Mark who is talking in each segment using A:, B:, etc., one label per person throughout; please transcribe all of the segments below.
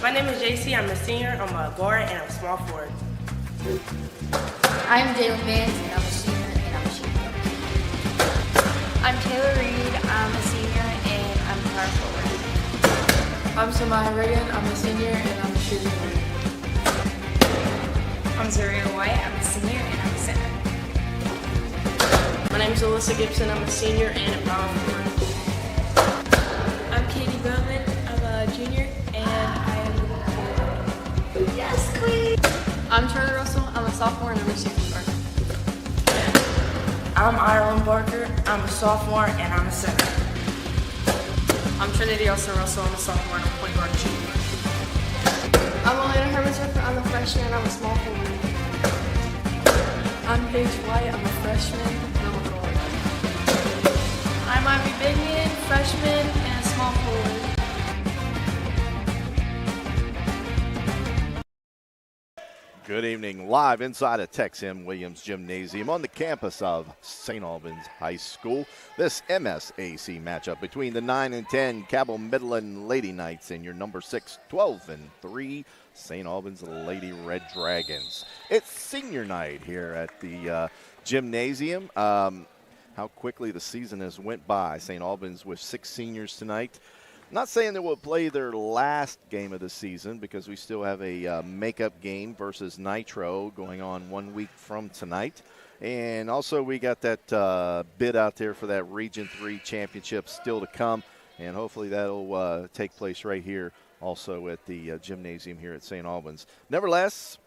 A: My name is JC. I'm a senior. I'm a guard and I'm a small forward.
B: I'm Jalen Vance and I'm a senior and I'm a shooting.
C: I'm Taylor Reed. I'm a senior and I'm a power forward.
D: I'm Samaya Reagan. I'm a senior and I'm a shooting guard.
C: I'm Zaria White. I'm a senior and I'm a center.
A: My name is Alyssa Gibson. I'm a senior and a power forward.
E: I'm Katie Bowman. I'm a junior and I am a forward.
B: Yes, queen!
D: I'm Charlie Russell. I'm a sophomore and I'm a shooting guard.
A: I'm Ireland Barker. I'm a sophomore and I'm a center.
F: I'm Trinity Russell. I'm a sophomore and I'm a point guard and shooting guard.
G: I'm Elena Hermansheffer. I'm a freshman and I'm a small forward.
D: I'm Paige White. I'm a freshman and I'm a guard.
C: I'm Ivy Bigman, freshman and a small forward.
H: Good evening, live inside of Tex M. Williams Gymnasium on the campus of St. Albans High School. This MSAC matchup between the 9 and 10 Cabell Midland Lady Knights and your number 6, 12 and 3 St. Albans Lady Red Dragons. It's senior night here at the gymnasium. How quickly the season has went by. St. Albans with 6 seniors tonight. Not saying they will play their last game of the season because we still have a makeup game versus Nitro going on 1 week from tonight. And also we got that bid out there for that Region 3 championship still to come. And hopefully that'll take place right here also at the gymnasium here at St. Albans. Nevertheless,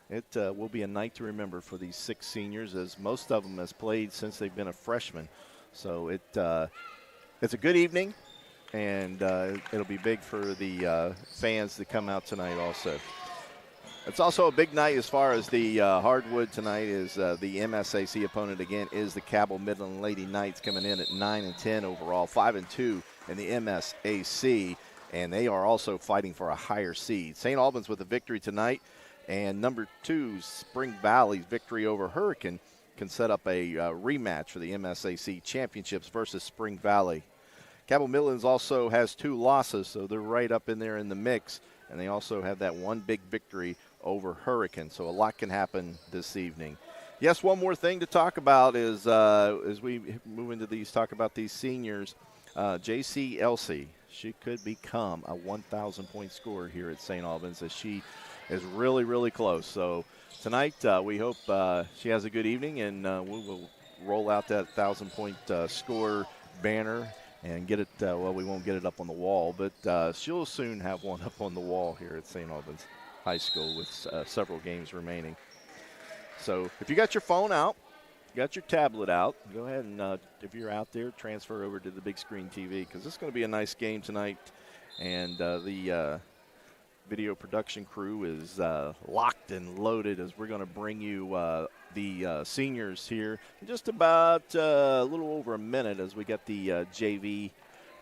H: it will be a night to remember for these 6 seniors, as most of them has played since they've been a freshman. So it's a good evening. And it'll be big for the fans to come out tonight also. It's also a big night as far as the hardwood tonight is the MSAC opponent again is the Cabell Midland Lady Knights coming in at 9 and 10 overall, 5 and 2 in the MSAC, and they are also fighting for a higher seed. St. Albans with a victory tonight, and number 2 Spring Valley's victory over Hurricane can set up a rematch for the MSAC championships versus Spring Valley. Cabell Midlands also has 2 losses, so they're right up in there in the mix, and they also have that one big victory over Hurricane, so a lot can happen this evening. Yes, one more thing to talk about is as we move into these, talk about these seniors, J.C. Elsie, she could become a 1,000-point scorer here at St. Albans, as she is really, really close. So tonight we hope she has a good evening, and we will roll out that 1,000-point score banner and get it, well, we won't get it up on the wall, but she'll soon have one up on the wall here at St. Albans High School with several games remaining. So if you got your phone out, you got your tablet out, go ahead and, if you're out there, transfer over to the big screen TV, because it's going to be a nice game tonight. And the video production crew is locked and loaded as we're going to bring you the seniors here in just about a little over a minute as we get the JV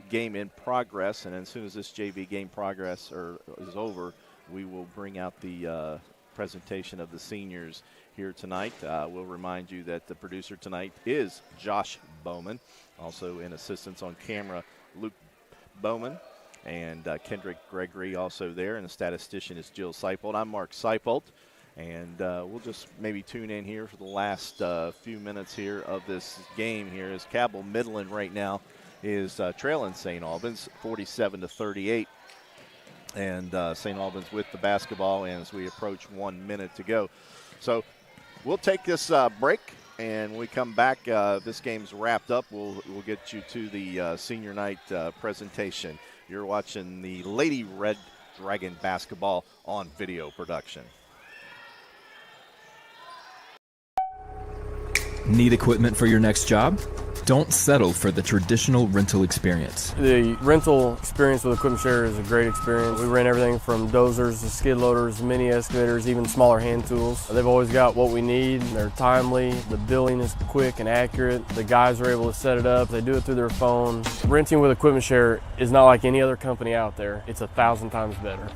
H: game in progress. And as soon as this JV game progress is over, we will bring out the presentation of the seniors here tonight. We'll remind you that the producer tonight is Josh Bowman, also in assistance on camera, Luke Bowman. And Kendrick Gregory also there, and the statistician is Jill Seipold. I'm Mark Seipold, and we'll just maybe tune in here for the last few minutes here of this game here, as Cabell Midland right now is trailing St. Albans 47-38, and St. Albans with the basketball, and as we approach 1 minute to go. So we'll take this break, and when we come back, this game's wrapped up. We'll get you to the senior night presentation. You're watching the Lady Red Dragon basketball on video production.
I: Need equipment for your next job? Don't settle for the traditional rental experience.
J: The rental experience with Equipment Share is a great experience. We rent everything from dozers to skid loaders, mini excavators, even smaller hand tools. They've always got what we need. They're timely. The billing is quick and accurate. The guys are able to set it up. They do it through their phone. Renting with Equipment Share is not like any other company out there. It's 1,000 times better.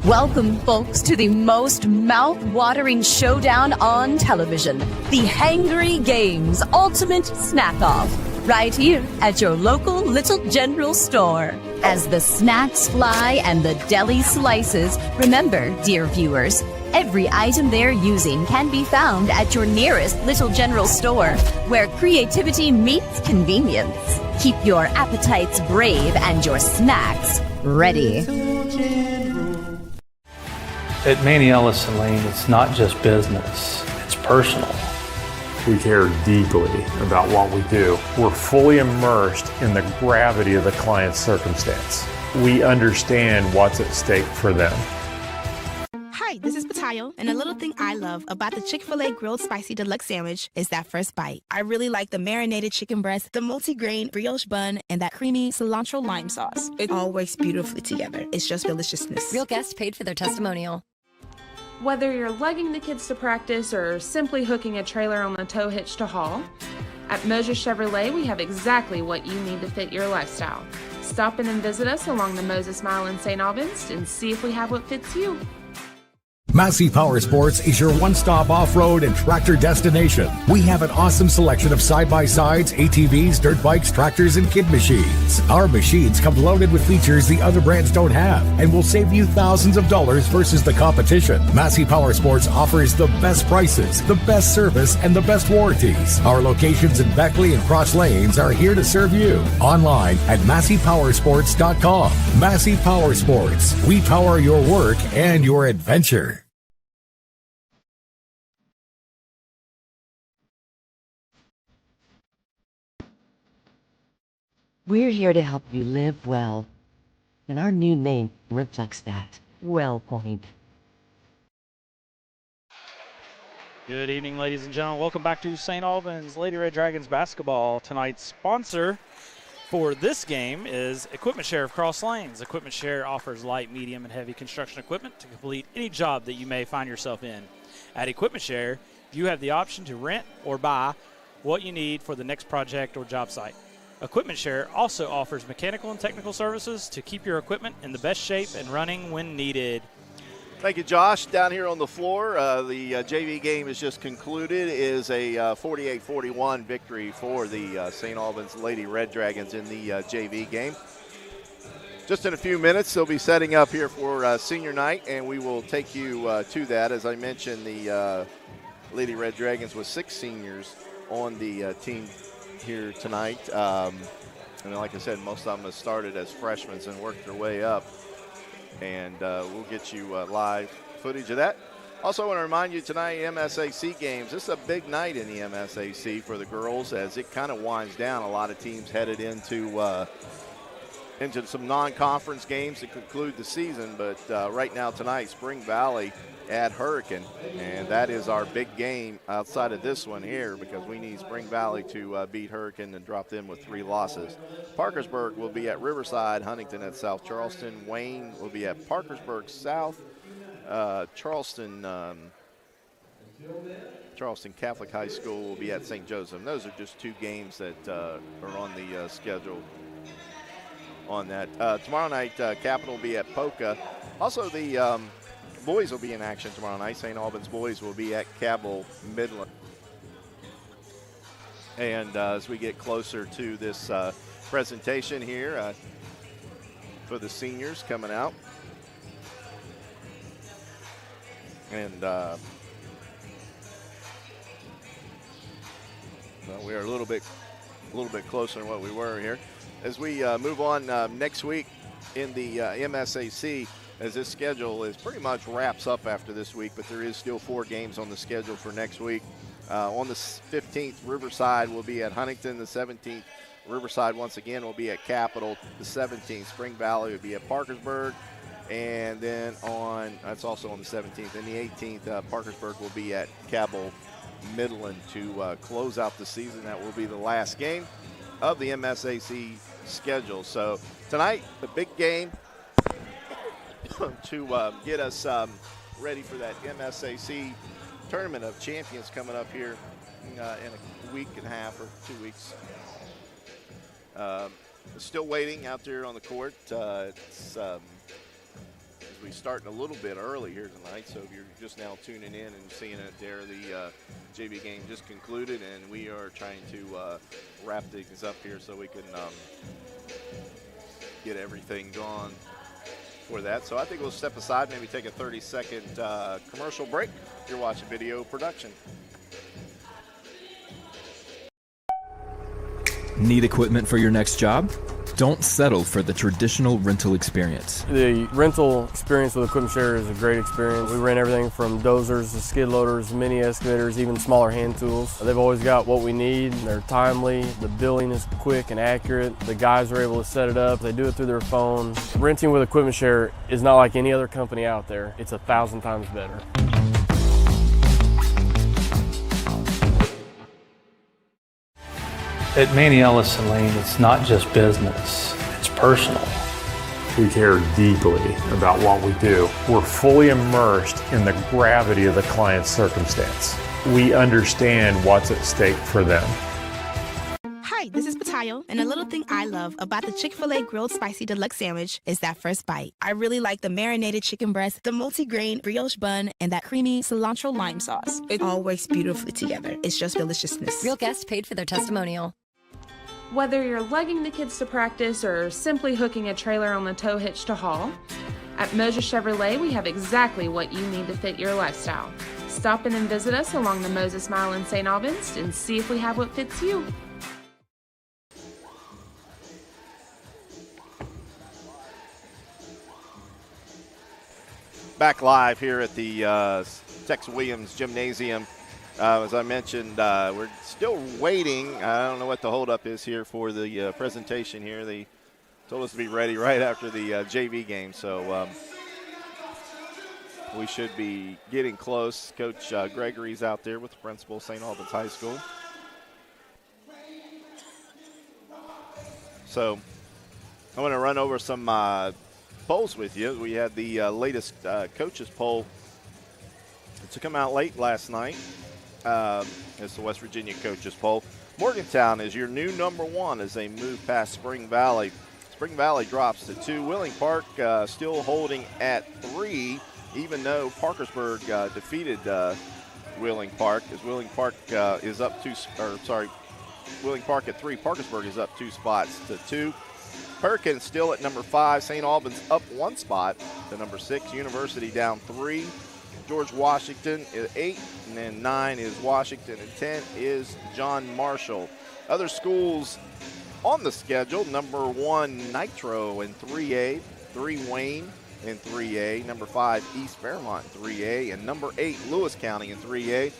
K: Welcome, folks, to the most mouth-watering showdown on television, the Hangry Games Ultimate Snack-Off. right here at your local Little General store. As the snacks fly and the deli slices, remember, dear viewers, every item they're using can be found at your nearest Little General store, where creativity meets convenience. Keep your appetites brave and your snacks ready.
L: At Manny Ellison Lane, it's not just business, it's personal.
M: We care deeply about what we do. We're fully immersed in the gravity of the client's circumstance. We understand what's at stake for them.
N: Hi, this is Patayo, and a little thing I love about the Chick-fil-A Grilled Spicy Deluxe Sandwich is that first bite. I really like the marinated chicken breast, the multi-grain brioche bun, and that creamy cilantro lime sauce. It all works beautifully together. It's just deliciousness.
O: Real guest paid for their testimonial.
P: Whether you're lugging the kids to practice or simply hooking a trailer on the tow hitch to haul, at Mosier Chevrolet we have exactly what you need to fit your lifestyle. Stop in and visit us along the Moses Mile in St. Albans and see if we have what fits you.
Q: Massey Power Sports is your one-stop off-road and tractor destination. We have an awesome selection of side-by-sides, ATVs, dirt bikes, tractors, and kid machines. Our machines come loaded with features the other brands don't have and will save you thousands of dollars versus the competition. Massey Power Sports offers the best prices, the best service, and the best warranties. Our locations in Beckley and Cross Lanes are here to serve you. Online at MasseyPowersports.com. Massey Power Sports. We power your work and your adventure.
R: We're here to help you live well, and our new name reflects that. WellPoint.
S: Good evening, ladies and gentlemen. Welcome back to St. Albans Lady Red Dragons basketball. Tonight's sponsor for this game is Equipment Share of Cross Lanes. Equipment Share offers light, medium, and heavy construction equipment to complete any job that you may find yourself in. At Equipment Share, you have the option to rent or buy what you need for the next project or job site. Equipment Share also offers mechanical and technical services to keep your equipment in the best shape and running when needed.
H: Thank you, Josh. Down here on the floor, the JV game is just concluded. It is a 48-41 victory for the St. Albans Lady Red Dragons in the JV game. Just in a few minutes, they'll be setting up here for senior night, and we will take you to that. As I mentioned, the Lady Red Dragons with 6 seniors on the team here tonight. And like I said, most of them have started as freshmen and worked their way up. And we'll get you live footage of that. Also, I want to remind you tonight, MSAC games. This is a big night in the MSAC for the girls as it kind of winds down. A lot of teams headed into some non-conference games to conclude the season. But right now tonight, Spring Valley at Hurricane, and that is our big game outside of this one here because we need Spring Valley to beat Hurricane and drop them with 3 losses. Parkersburg will be at Riverside, Huntington at South Charleston, Wayne will be at Parkersburg South, Charleston Catholic High School will be at St. Joseph. And those are just 2 games that are on the schedule on that. Tomorrow night, Capital will be at Polka. Also, the boys will be in action tomorrow night. St. Albans boys will be at Cabell Midland. And as we get closer to this presentation here for the seniors coming out. And well, we are a little bit closer than what we were here. As we move on next week in the MSAC, as this schedule is pretty much wraps up after this week, but there is still 4 games on the schedule for next week. On the 15th, Riverside will be at Huntington. The 17th, Riverside once again will be at Capital. The 17th, Spring Valley will be at Parkersburg. And then that's also on the 17th. And the 18th, Parkersburg will be at Cabell Midland to close out the season. That will be the last game of the MSAC schedule. So tonight, the big game to get us ready for that MSAC Tournament of Champions coming up here in a week and a half or 2 weeks. Still waiting out there on the court. It's as we start a little bit early here tonight. So if you're just now tuning in and seeing it there, the JV game just concluded, and we are trying to wrap things up here so we can get everything gone for that. So I think we'll step aside, maybe take a 30-second commercial break. You're watching Video Production.
I: Need equipment for your next job? Don't settle for the traditional rental experience.
J: The rental experience with Equipment Share is a great experience. We rent everything from dozers to skid loaders, mini excavators, even smaller hand tools. They've always got what we need. They're timely. The billing is quick and accurate. The guys are able to set it up. They do it through their phone. Renting with Equipment Share is not like any other company out there. It's 1,000 times better.
L: At Manny Ellison Lane, it's not just business, it's personal.
M: We care deeply about what we do. We're fully immersed in the gravity of the client's circumstance. We understand what's at stake for them.
N: Hi, this is Patayo, and a little thing I love about the Chick-fil-A Grilled Spicy Deluxe Sandwich is that first bite. I really like the marinated chicken breast, the multi-grain brioche bun, and that creamy cilantro lime sauce. It all works beautifully together. It's just deliciousness.
O: Real guests paid for their testimonial.
P: Whether you're lugging the kids to practice or simply hooking a trailer on the tow hitch to haul, at Moses Chevrolet we have exactly what you need to fit your lifestyle. Stop in and visit us along the Moses Mile in St. Albans and see if we have what fits you.
H: Back live here at the Tex Williams Gymnasium. As I mentioned, we're still waiting. I don't know what the holdup is here for the presentation here. They told us to be ready right after the JV game, so we should be getting close. Coach Gregory's out there with the principal of St. Albans High School. So I want to run over some polls with you. We had the latest coaches poll to come out late last night. It's the West Virginia coaches poll. Morgantown is your new number one as they move past Spring Valley. Spring Valley drops to 2. Wheeling Park still holding at 3, even though Parkersburg defeated Wheeling Park. As Wheeling Park is up 2, Wheeling Park at 3. Parkersburg is up 2 spots to 2. Perkins still at number 5. St. Albans up 1 spot to number 6. University down 3. George Washington is 8, and then 9 is Washington, and 10 is John Marshall. Other schools on the schedule: number 1 Nitro in 3A, 3 Wayne in 3A, number 5 East Fairmont in 3A, and number 8 Lewis County in 3A.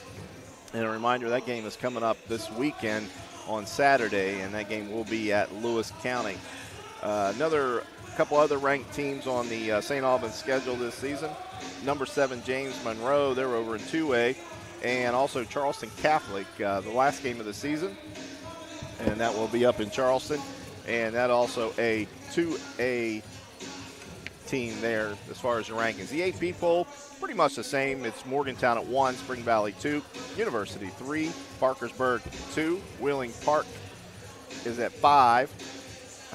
H: And a reminder, that game is coming up this weekend on Saturday, and that game will be at Lewis County. Another couple other ranked teams on the St. Albans schedule this season. Number 7 James Monroe, they're over in 2A, and also Charleston Catholic, the last game of the season, and that will be up in Charleston, and that also a 2A team there as far as the rankings. The AP poll, pretty much the same. It's Morgantown at 1, Spring Valley 2, University 3, Parkersburg 2, Wheeling Park is at 5,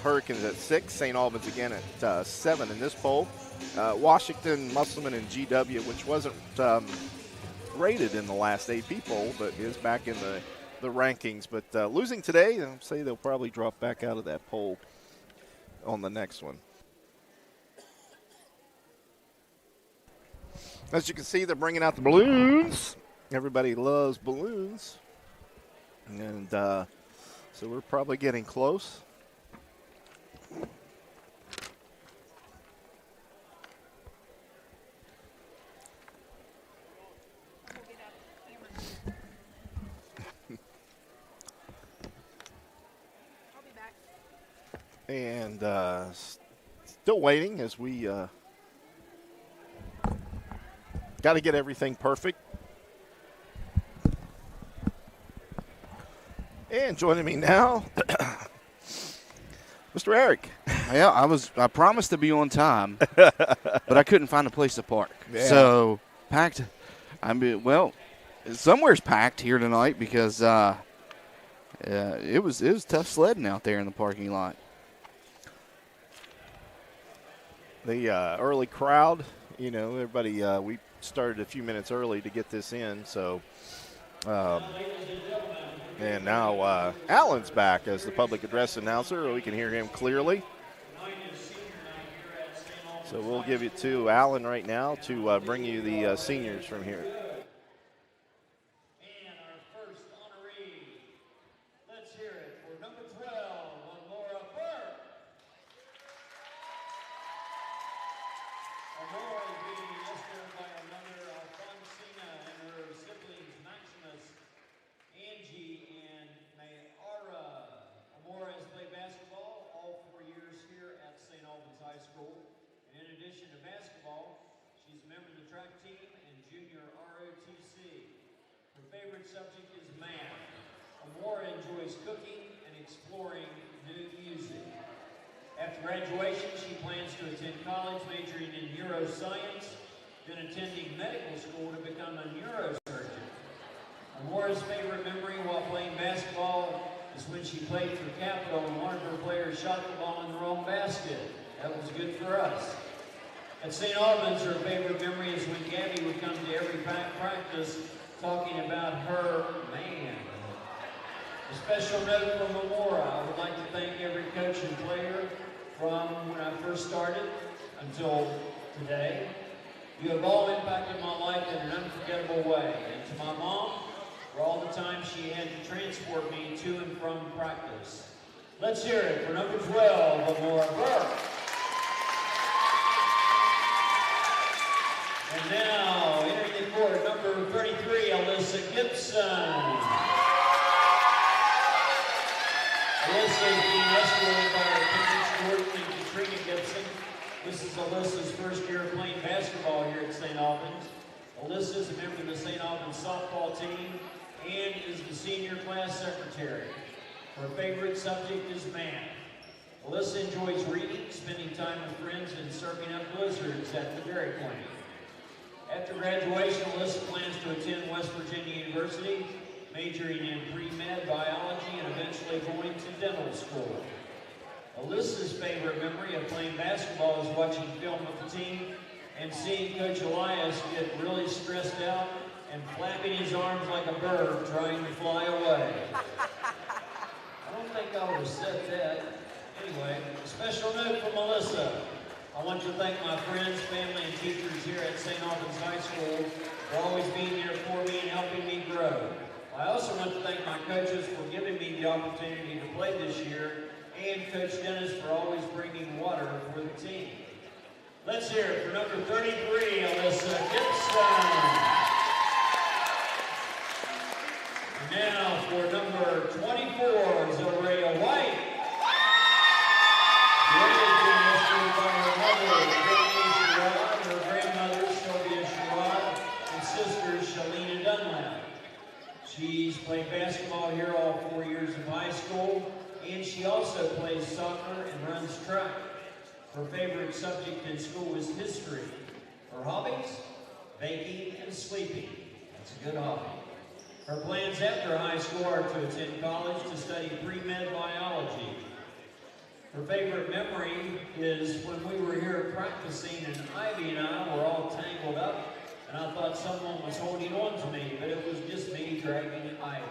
H: Hurricanes at 6, St. Albans again at 7 in this poll. Washington, Musselman, and GW, which wasn't rated in the last AP poll, but is back in the rankings. But losing today, I'll say they'll probably drop back out of that poll on the next one. As you can see, they're bringing out the balloons. Everybody loves balloons. And so we're probably getting close. And still waiting as we got to get everything perfect. And joining me now, Mr. Eric.
T: Yeah, I promised to be on time, but I couldn't find a place to park. Yeah. So packed. Somewhere's packed here tonight because it was tough sledding out there in the parking lot.
H: the early crowd. You know, everybody, we started a few minutes early to get this in, so. And now Alan's back as the public address announcer. We can hear him clearly. So we'll give it to Alan right now to bring you the seniors from here.
U: Subject is math. Amora enjoys cooking and exploring new music. After graduation, she plans to attend college majoring in neuroscience, then attending medical school to become a neurosurgeon. Amora's favorite memory while playing basketball is when she played for Capital and one of her players shot the ball in the wrong basket. That was good for us. At St. Albans, her favorite memory is when Gabby would come to every practice talking about her man. A special note from Amora. I would like to thank every coach and player from when I first started until today. You have all impacted my life in an unforgettable way. And to my mom, for all the time she had to transport me to and from practice. Let's hear it for number 12, Amora Burke. And now, entering the court, number 33, Alyssa Gibson. Alyssa is being escorted by her parents, Jordan and Katrina Gibson. This is Alyssa's first year of playing basketball here at St. Albans. Alyssa is a member of the St. Albans softball team and is the senior class secretary. Her favorite subject is math. Alyssa enjoys reading, spending time with friends, and serving up blizzards at the Dairy Queen. After graduation, Alyssa plans to attend West Virginia University, majoring in pre-med biology and eventually going to dental school. Alyssa's favorite memory of playing basketball is watching film with the team and seeing Coach Elias get really stressed out and flapping his arms like a bird trying to fly away. I don't think I would have said that. Anyway, a special note from Alyssa. I want to thank my friends, family, and teachers here at St. Albans High School for always being there for me and helping me grow. I also want to thank my coaches for giving me the opportunity to play this year, and Coach Dennis for always bringing water for the team. Let's hear it for number 33, Alyssa Gibson. And now for number 24, Zilrea White. Her grandmother, Sylvia Sherrod, and sisters, Shalina Dunlap. She's played basketball here all 4 years of high school, and she also plays soccer and runs track. Her favorite subject in school is history. Her hobbies? Baking and sleeping. That's a good hobby. Her plans after high school are to attend college to study pre-med biology. Her favorite memory is when we were here practicing and Ivy and I were all tangled up and I thought someone was holding on to me, but it was just me dragging Ivy.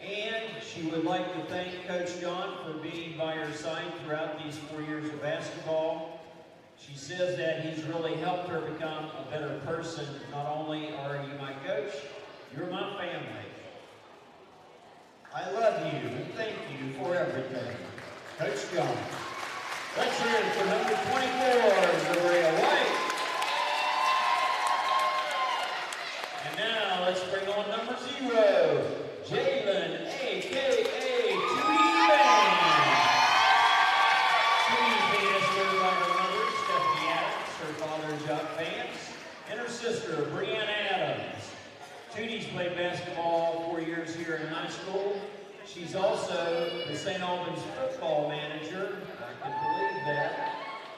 U: And she would like to thank Coach John for being by her side throughout these 4 years of basketball. She says that he's really helped her become a better person. Not only are you my coach, you're my family. I love you and thank you for everything. Coach John. Let's hear it for number 24, Zilrea White. And now let's bring on number 0, Jalen, a.k.a. Tootie Banks. Tootie's being escorted by her mother, Stephanie Adams, her father, Jock Vance, and her sister, Brianna Adams. Tootie's played basketball 4 years here in high school. She's also the St. Albans football manager, I can believe that,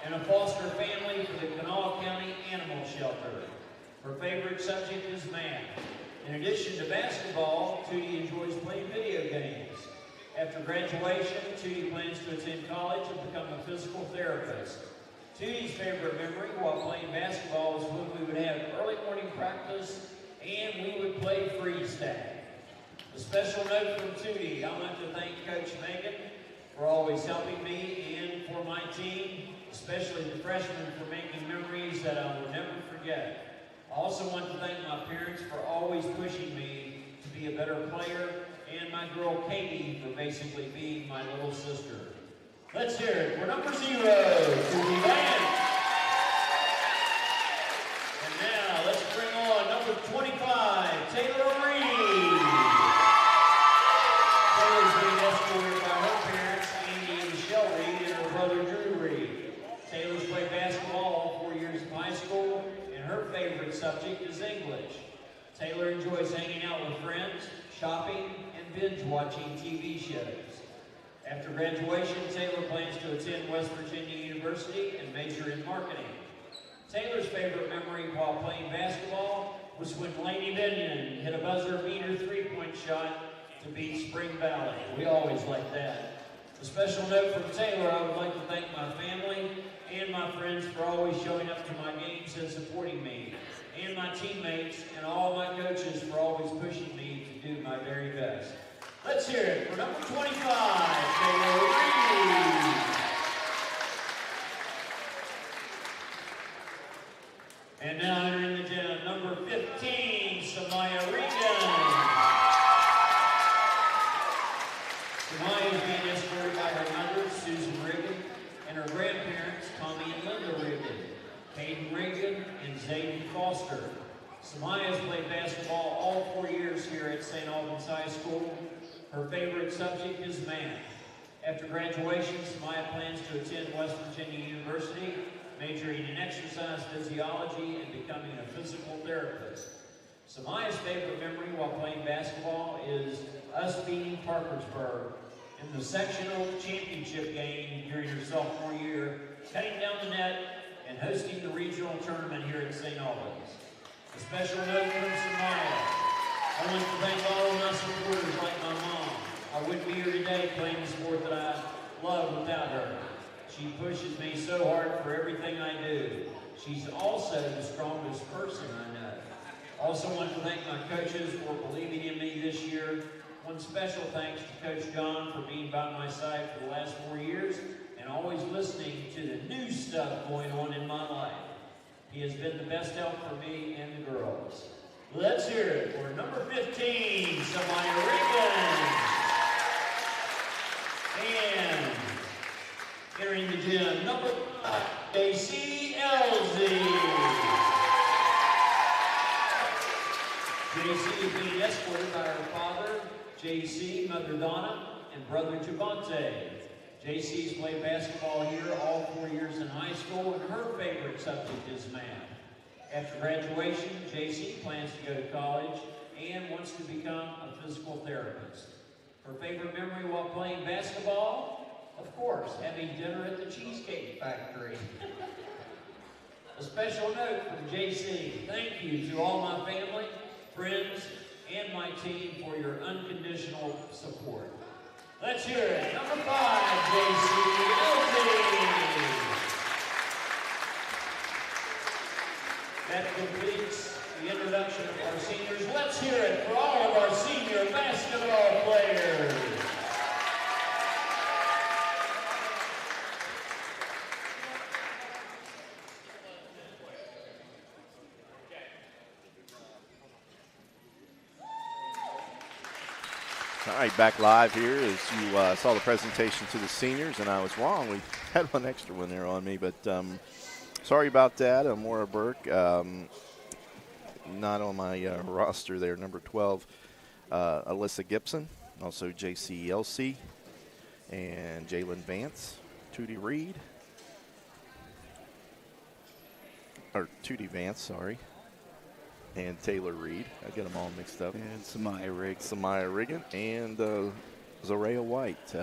U: and a foster family for the Kanawha County Animal Shelter. Her favorite subject is math. In addition to basketball, Tootie enjoys playing video games. After graduation, Tootie plans to attend college and become a physical therapist. Tootie's favorite memory while playing basketball was when we would have early morning practice and we would play freeze tag. A special note from Tootie, I want to thank Coach Megan for always helping me and for my team, especially the freshmen, for making memories that I will never forget. I also want to thank my parents for always pushing me to be a better player, and my girl Katie for basically being my little sister. Let's hear it for number 0, Tootie Vance. And now let's bring on number 25, Taylor Reed. Taylor's being escorted by her parents, Andy and Michelle Reed, and her brother Drew Reed. Taylor's played basketball all 4 years of high school, and her favorite subject is English. Taylor enjoys hanging out with friends, shopping, and binge-watching TV shows. After graduation, Taylor plans to attend West Virginia University and major in marketing. Taylor's favorite memory while playing basketball was when Lainey Binion hit a buzzer beater three-point shot to beat Spring Valley. We always like that. A special note from Taylor, I would like to thank my family and my friends for always showing up to my games and supporting me, and my teammates and all my coaches for always pushing me to do my very best. Let's hear it for number 25, Taylor Reed. And now entering the gym, number 15, Samaya Regan. Samaya is being escorted by her mother, Susan Regan, and her grandparents, Tommy and Linda Regan, Hayden Regan, and Zayden Foster. Samaya has played basketball all 4 years here at St. Albans High School. Her favorite subject is math. After graduation, Samaya plans to attend West Virginia University, majoring in exercise physiology and becoming a physical therapist. Samaya's favorite memory while playing basketball is us beating Parkersburg in the sectional championship game during her sophomore year, cutting down the net and hosting the regional tournament here at St. Albans. A special note from Samaya. I want to thank all of my supporters like my mom. I wouldn't be here today playing the sport that I love without her. She pushes me so hard for everything I do. She's also the strongest person I know. I also want to thank my coaches for believing in me this year. One special thanks to Coach John for being by my side for the last 4 years and always listening to the new stuff going on in my life. He has been the best help for me and the girls. Let's hear it for number 15, Samaya Regan. And entering the gym, number 5, JC Elsie. JC is being escorted by her father, JC, mother Donna, and brother Javante. JC's played basketball here all 4 years in high school, and her favorite subject is math. After graduation, JC plans to go to college and wants to become a physical therapist. Her favorite memory while playing basketball? Of course, having dinner at the Cheesecake Factory. A special note from JC. Thank you to all my family, friends, and my team for your unconditional support. Let's hear it. Number 5, JC Elsie. That completes the introduction of our seniors. Let's hear it for all of our senior basketball players.
H: All right, back live here as you saw the presentation to the seniors, and I was wrong. We had one extra one there on me, but sorry about that. Amora Burke, not on my roster there. Number 12, Alyssa Gibson, also J.C. Elsie, and Jalen Vance, Tootie Reed, or Tootie Vance, sorry, and Taylor Reed. I get them all mixed up.
T: And Samaya
H: Regan, and Zaria White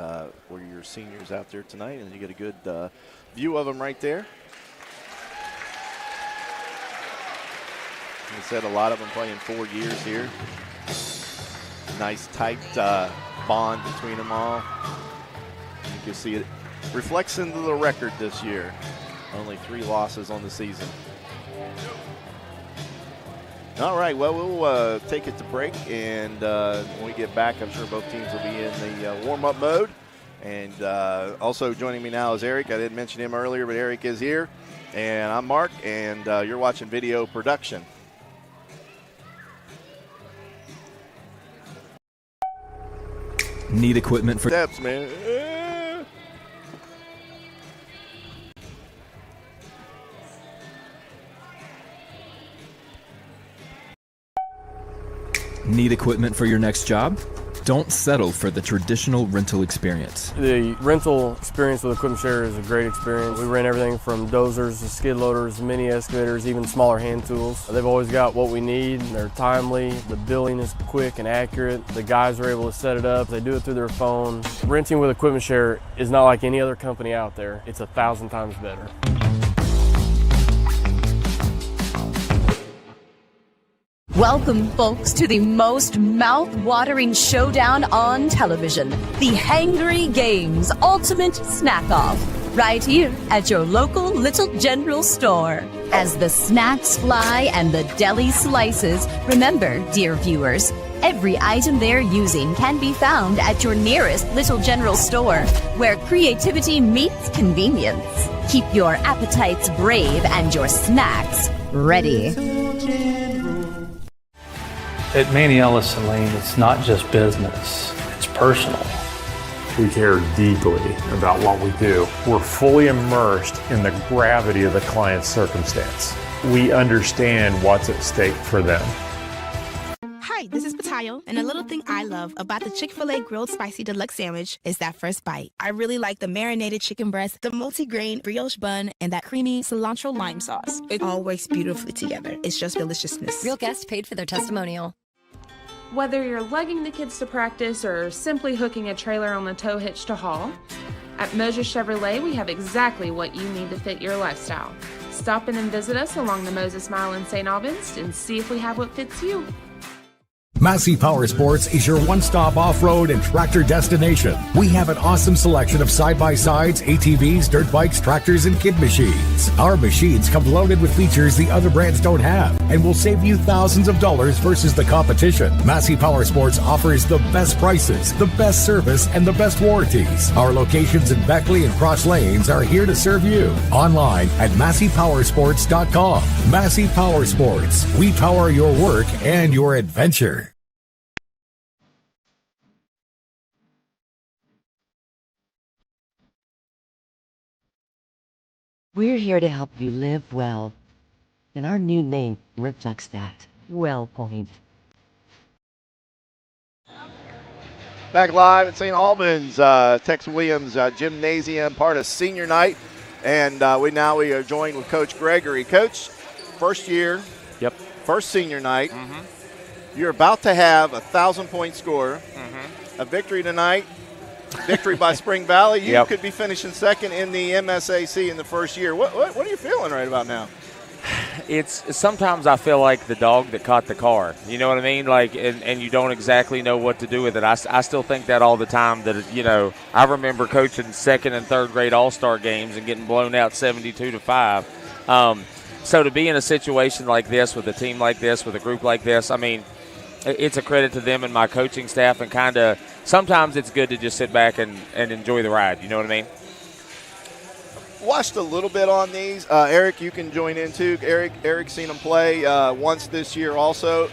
H: were your seniors out there tonight, and you get a good view of them right there. Like I said, a lot of them playing 4 years here. Nice tight bond between them all. You can see it reflects into the record this year. Only 3 losses on the season. All right, well, we'll take it to break, and when we get back, I'm sure both teams will be in the warm-up mode. And also joining me now is Eric. I didn't mention him earlier, but Eric is here. And I'm Mark, and you're watching video production.
I: Need equipment for
H: steps, man.
I: Need equipment for your next job? Don't settle for the traditional rental experience.
J: The rental experience with Equipment Share is a great experience. We rent everything from dozers to skid loaders, mini excavators, even smaller hand tools. They've always got what we need. They're timely. The billing is quick and accurate. The guys are able to set it up. They do it through their phone. Renting with Equipment Share is not like any other company out there. It's 1,000 times better.
K: Welcome, folks, to the most mouth-watering showdown on television, the Hangry Games Ultimate Snack-Off, right here at your local Little General store. As the snacks fly and the deli slices, remember, dear viewers, every item they're using can be found at your nearest Little General store, where creativity meets convenience. Keep your appetites brave and your snacks ready.
L: At Manny Ellison Lane, it's not just business, it's personal.
M: We care deeply about what we do. We're fully immersed in the gravity of the client's circumstance. We understand what's at stake for them.
N: Hi, this is Patayo, and a little thing I love about the Chick-fil-A Grilled Spicy Deluxe Sandwich is that first bite. I really like the marinated chicken breast, the multi-grain brioche bun, and that creamy cilantro lime sauce. It all works beautifully together. It's just deliciousness.
O: Real guest paid for their testimonial.
P: Whether you're lugging the kids to practice or simply hooking a trailer on the tow hitch to haul, at Moses Chevrolet we have exactly what you need to fit your lifestyle. Stop in and visit us along the Moses Mile in St. Albans and see if we have what fits you.
Q: Massey Power Sports is your one-stop off-road and tractor destination. We have an awesome selection of side-by-sides, ATVs, dirt bikes, tractors, and kid machines. Our machines come loaded with features the other brands don't have and will save you thousands of dollars versus the competition. Massey Power Sports offers the best prices, the best service, and the best warranties. Our locations in Beckley and Cross Lanes are here to serve you. Online at MasseyPowersports.com. Massey Power Sports. We power your work and your adventure.
R: We're here to help you live well, and our new name reflects that. Well point.
H: Back live at St. Albans, Tex Williams Gymnasium, part of senior night. And we are joined with Coach Gregory. Coach, first year,
E: yep,
H: first senior night. You're about to have a 1,000-point score, a victory tonight. Victory by Spring Valley. You could be finishing second in the MSAC in the first year. What are you feeling right about now?
E: It's sometimes I feel like the dog that caught the car. You know what I mean? Like, and you don't exactly know what to do with it. I still think that all the time. That, you know, I remember coaching second and third grade all-star games and getting blown out 72-5. So to be in a situation like this with a team like this, with a group like this, I mean, it's a credit to them and my coaching staff, and kind of sometimes it's good to just sit back and enjoy the ride. You know what I mean?
H: Watched a little bit on these. Eric, you can join in too. Eric's seen them play once this year also.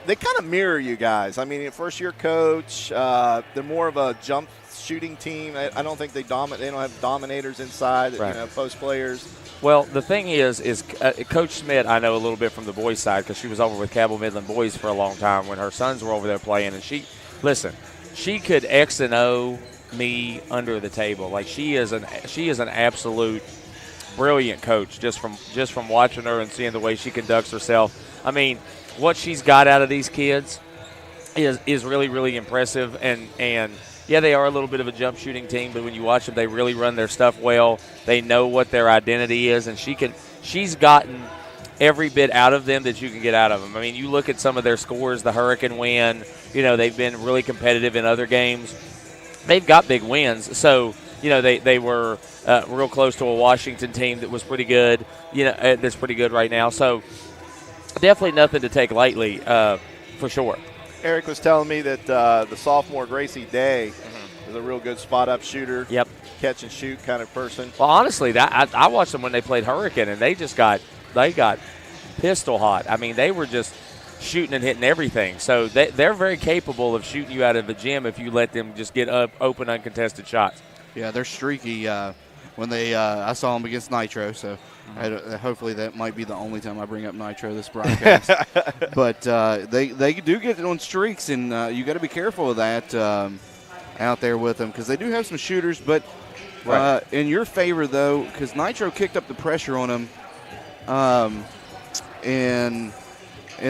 H: They kind of mirror you guys. I mean, first-year coach, they're more of a jump shooting team. I don't think they don't have dominators inside,
E: right.
H: Post players.
E: Well, the thing is Coach Smith, I know a little bit from the boys' side because she was over with Cabell Midland boys for a long time when her sons were over there playing. And she could X and O me under the table. Like, she is an absolute brilliant coach just from watching her and seeing the way she conducts herself. I mean, what she's got out of these kids is really, really impressive. And yeah, they are a little bit of a jump shooting team, but when you watch them, they really run their stuff well. They know what their identity is, and she's gotten every bit out of them that you can get out of them. I mean, you look at some of their scores, the Hurricane win, they've been really competitive in other games. They've got big wins. So they were real close to a Washington team that was pretty good. That's pretty good right now. So definitely nothing to take lightly, for sure.
H: Eric was telling me that the sophomore Gracie Day is a real good spot-up shooter.
E: Yep.
H: Catch and shoot kind of person.
E: Well, honestly, I watched them when they played Hurricane, and they got pistol hot. I mean, they were just shooting and hitting everything. So they're very capable of shooting you out of the gym if you let them just get up open, uncontested shots.
T: Yeah, they're streaky. When I saw them against Nitro, so hopefully that might be the only time I bring up Nitro this broadcast. But they do get on streaks, and you got to be careful of that out there with them because they do have some shooters. But in your favor, though, because Nitro kicked up the pressure on them in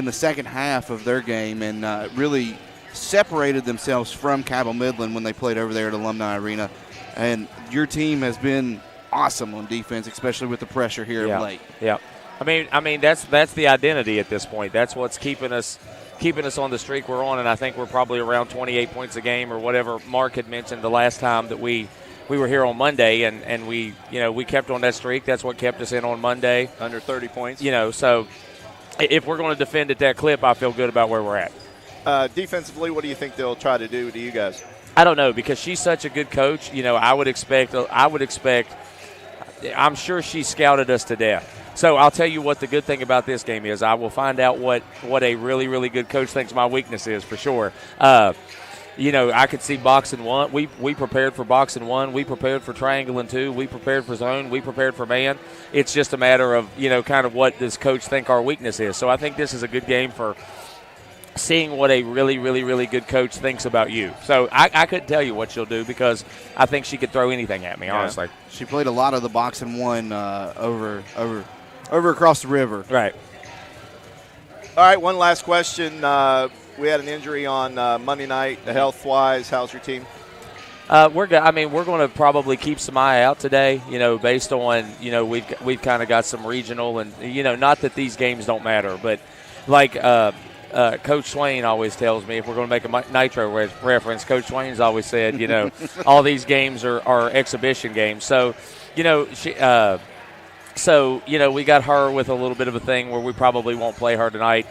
T: the second half of their game and really separated themselves from Cabell Midland when they played over there at Alumni Arena. And your team has been awesome on defense, especially with the pressure here of late.
E: Yeah. I mean that's the identity at this point. That's what's keeping us on the streak we're on, and I think we're probably around 28 points a game or whatever Mark had mentioned the last time that we were here on Monday, and we kept on that streak. That's what kept us in on Monday.
H: Under 30 points.
E: So if we're going to defend at that clip, I feel good about where we're at.
H: Defensively, what do you think they'll try to do to you guys?
E: I don't know, because she's such a good coach. I would expect. I'm sure she scouted us to death. So I'll tell you what the good thing about this game is. I will find out what a really, really good coach thinks my weakness is for sure. I could see boxing one. We prepared for boxing one. We prepared for triangle and two. We prepared for zone. We prepared for man. It's just a matter of, kind of what does coach think our weakness is. So I think this is a good game for seeing what a really, really, really good coach thinks about you. So I couldn't tell you what she'll do because I think she could throw anything at me, honestly.
T: She played a lot of the boxing one over across the river.
E: Right.
H: All right, one last question. We had an injury on Monday night. Health-wise, how's your team?
E: We're good. I mean, we're going to probably keep some eye out today, based on, we've kind of got some regional and, not that these games don't matter, but like Coach Swain always tells me, if we're going to make a Nitro reference, Coach Swain's always said, all these games are exhibition games. So, we got her with a little bit of a thing where we probably won't play her tonight.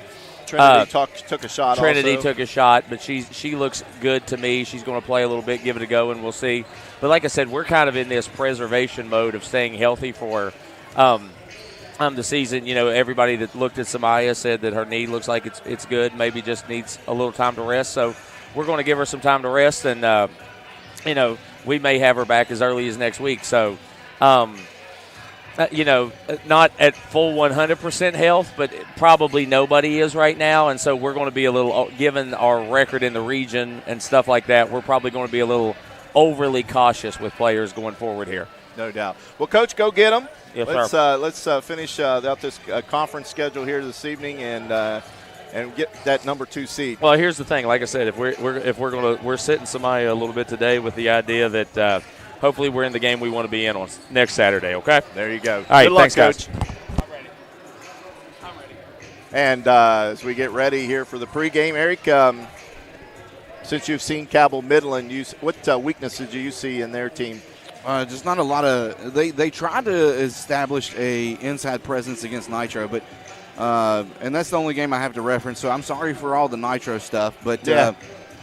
H: Trinity took a shot.
E: Trinity
H: also.
E: took a shot, but she looks good to me. She's going to play a little bit, give it a go, and we'll see. But like I said, we're kind of in this preservation mode of staying healthy for the season. Everybody that looked at Samaya said that her knee looks like it's good, maybe just needs a little time to rest. So we're going to give her some time to rest, and we may have her back as early as next week. So. Not at full 100% health, but probably nobody is right now. And so we're going to be a little, given our record in the region and stuff like that, we're probably going to be a little overly cautious with players going forward here.
H: No doubt. Well, Coach, go get them.
E: Yes,
H: let's finish out this conference schedule here this evening and get that number 2 seed.
E: Well, here's the thing. Like I said, we're sitting Samaya a little bit today with the idea that hopefully we're in the game we want to be in on next Saturday, okay?
H: There you go.
E: All right,
H: good luck,
E: thanks,
H: Coach.
E: Guys.
H: I'm ready. And as we get ready here for the pregame, Eric, since you've seen Cabell Midland, what weaknesses do you see in their team?
T: Just not a lot of they tried to establish a inside presence against Nitro, but and that's the only game I have to reference. So I'm sorry for all the Nitro stuff, but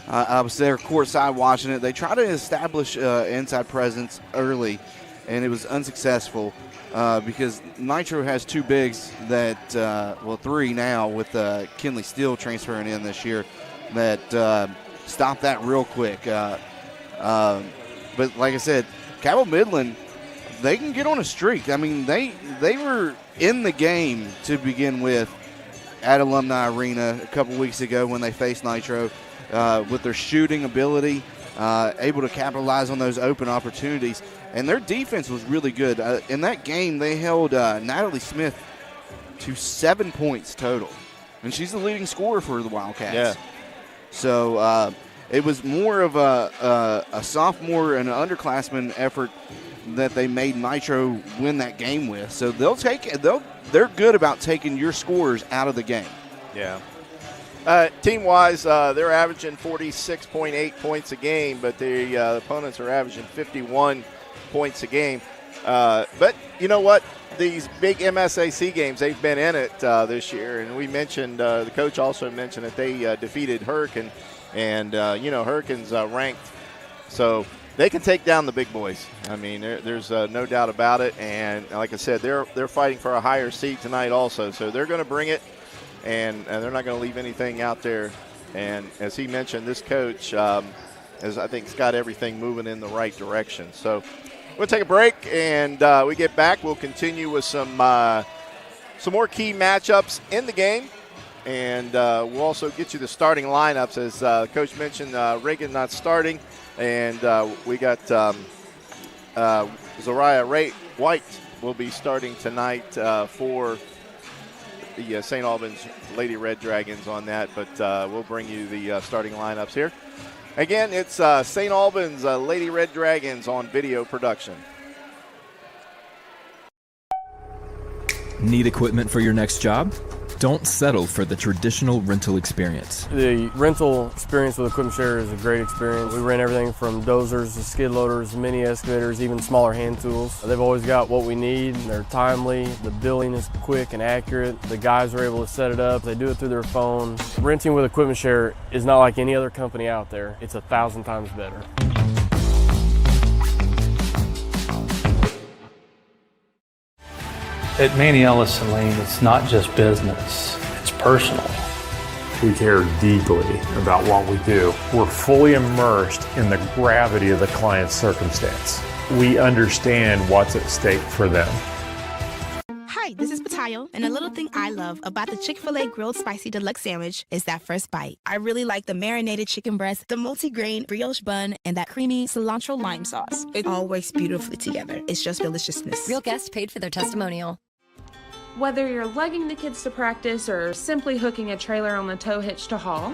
T: I was there courtside watching it. They tried to establish inside presence early, and it was unsuccessful because Nitro has 2 bigs that, 3 now with Kinley Steele transferring in this year that stopped that real quick. But like I said, Cabell Midland, they can get on a streak. I mean, they were in the game to begin with at Alumni Arena a couple weeks ago when they faced Nitro. With their shooting ability, able to capitalize on those open opportunities. And their defense was really good. In that game, they held Natalie Smith to 7 points total. And she's the leading scorer for the Wildcats.
H: Yeah.
T: So it was more of a sophomore and an underclassman effort that they made Nitro win that game with. So they're good about taking your scores out of the game.
H: Yeah. Team-wise, they're averaging 46.8 points a game, but the opponents are averaging 51 points a game. But you know what? These big MSAC games, they've been in it this year. And we mentioned, the coach also mentioned that they defeated Hurricane. And, Hurricane's ranked. So they can take down the big boys. I mean, there's no doubt about it. And like I said, they're fighting for a higher seed tonight also. So they're going to bring it, and they're not going to leave anything out there. And as he mentioned, this coach I think has got everything moving in the right direction. So we'll take a break, and we get back. We'll continue with some more key matchups in the game. And we'll also get you the starting lineups. As Coach mentioned, Reagan not starting. And we got Zariah White will be starting tonight for the St. Albans Lady Red Dragons on that. But we'll bring you the starting lineups here. Again, it's St. Albans Lady Red Dragons on video production.
I: Need equipment for your next job? Don't settle for the traditional rental experience.
J: The rental experience with Equipment Share is a great experience. We rent everything from dozers to skid loaders, mini excavators, even smaller hand tools. They've always got what we need. They're timely. The billing is quick and accurate. The guys are able to set it up. They do it through their phone. Renting with Equipment Share is not like any other company out there. It's 1,000 times better.
L: At Manny Ellison Lane, it's not just business, it's personal.
M: We care deeply about what we do. We're fully immersed in the gravity of the client's circumstance. We understand what's at stake for them.
N: Hi, this is Patayo, and a little thing I love about the Chick-fil-A Grilled Spicy Deluxe Sandwich is that first bite. I really like the marinated chicken breast, the multi-grain brioche bun, and that creamy cilantro lime sauce. It all works beautifully together. It's just deliciousness.
O: Real guests paid for their testimonial.
P: Whether you're lugging the kids to practice or simply hooking a trailer on the tow hitch to haul,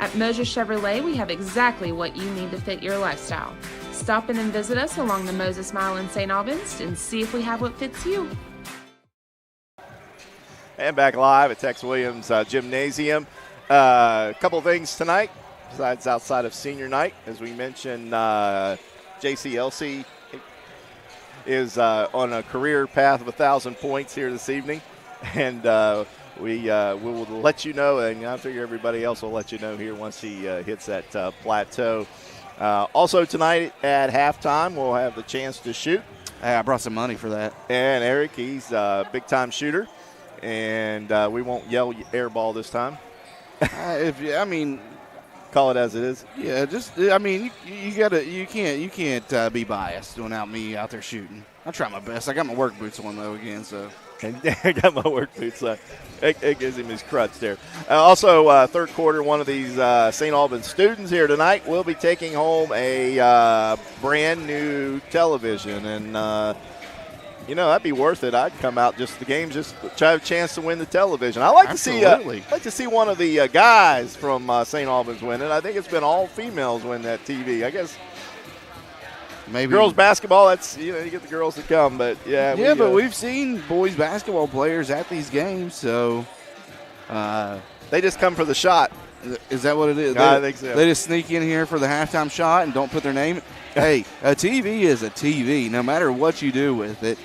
P: at Mosier Chevrolet we have exactly what you need to fit your lifestyle. Stop in and visit us along the Moses Mile in St. Albans and see if we have what fits you.
H: And back live at Tex Williams Gymnasium. A couple things tonight, besides outside of senior night. As we mentioned, JCLC is on a career path of 1,000 points here this evening. And we will let you know, and I figure everybody else will let you know here once he hits that plateau. Also tonight at halftime, we'll have the chance to shoot.
T: Hey, I brought some money for that.
H: And Eric, he's a big-time shooter. And we won't yell air ball this time. Call it as it is.
T: Yeah, you can't be biased without me out there shooting. I try my best. I got my work boots on though again, so.
H: I got my work boots on. It gives him his crutch there. Also, third quarter, one of these St. Albans students here tonight will be taking home a brand new television, and that'd be worth it. I'd come out just the games, just try to have a chance to win the television. I like to see one of the guys from St. Albans win it. I think it's been all females win that TV. I guess maybe girls basketball. That's you get the girls to come, but
T: but we've seen boys basketball players at these games, so
H: they just come for the shot.
T: Is that what it is?
H: I think so.
T: They just sneak in here for the halftime shot and don't put their name. Hey, a TV is a TV. No matter what you do with it,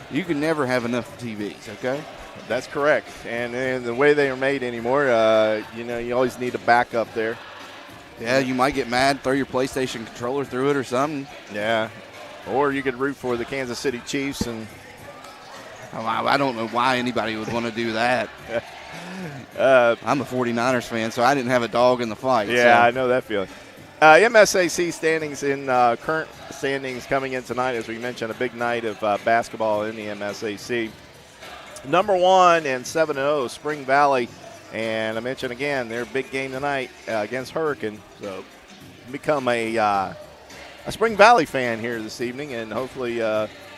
T: you can never have enough TVs, okay?
H: That's correct. And the way they are made anymore, you always need a backup there.
T: Yeah, you might get mad, throw your PlayStation controller through it or something.
H: Yeah. Or you could root for the Kansas City Chiefs. And
T: I don't know why anybody would want to do that. I'm a 49ers fan, so I didn't have a dog in the fight.
H: Yeah,
T: so.
H: I know that feeling. MSAC standings in current standings coming in tonight, as we mentioned, a big night of basketball in the MSAC. Number 1 and 7-0, Spring Valley. And I mentioned again, their big game tonight against Hurricane. So become a Spring Valley fan here this evening, and hopefully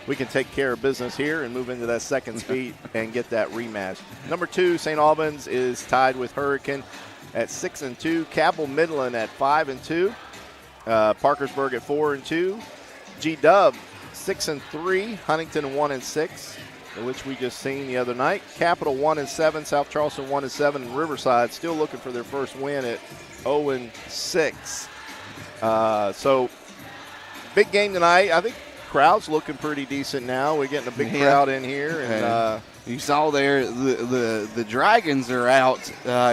H: we can take care of business here and move into that second speed and get that rematch. Number 2, St. Albans is tied with Hurricane at 6-2. Cabell Midland at 5-2. Parkersburg at 4-2. G-Dub 6-3. Huntington 1-6, which we just seen the other night. Capital 1-7. South Charleston 1-7. And Riverside still looking for their first win at 0-6. So big game tonight. I think crowd's looking pretty decent now. We're getting a big crowd in here. And
T: you saw there the Dragons are out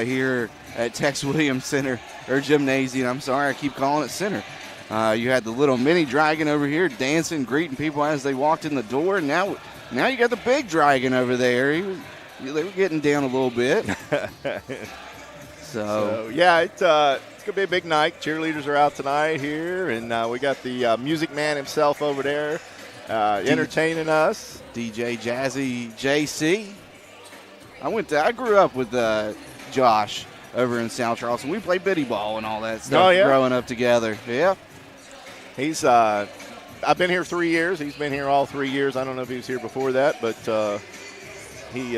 T: here at Tex Williams Center, or Gymnasium. I'm sorry, I keep calling it Center. You had the little mini Dragon over here dancing, greeting people as they walked in the door. And now you got the big Dragon over there. They were getting down a little bit. So
H: yeah, it's going to be a big night. Cheerleaders are out tonight here, and we got the music man himself over there entertaining us.
T: DJ Jazzy JC. I grew up with Josh over in South Charleston. We played bitty ball and all that stuff growing up together. Yeah.
H: He's I've been here 3 years. He's been here all 3 years. I don't know if he was here before that, but he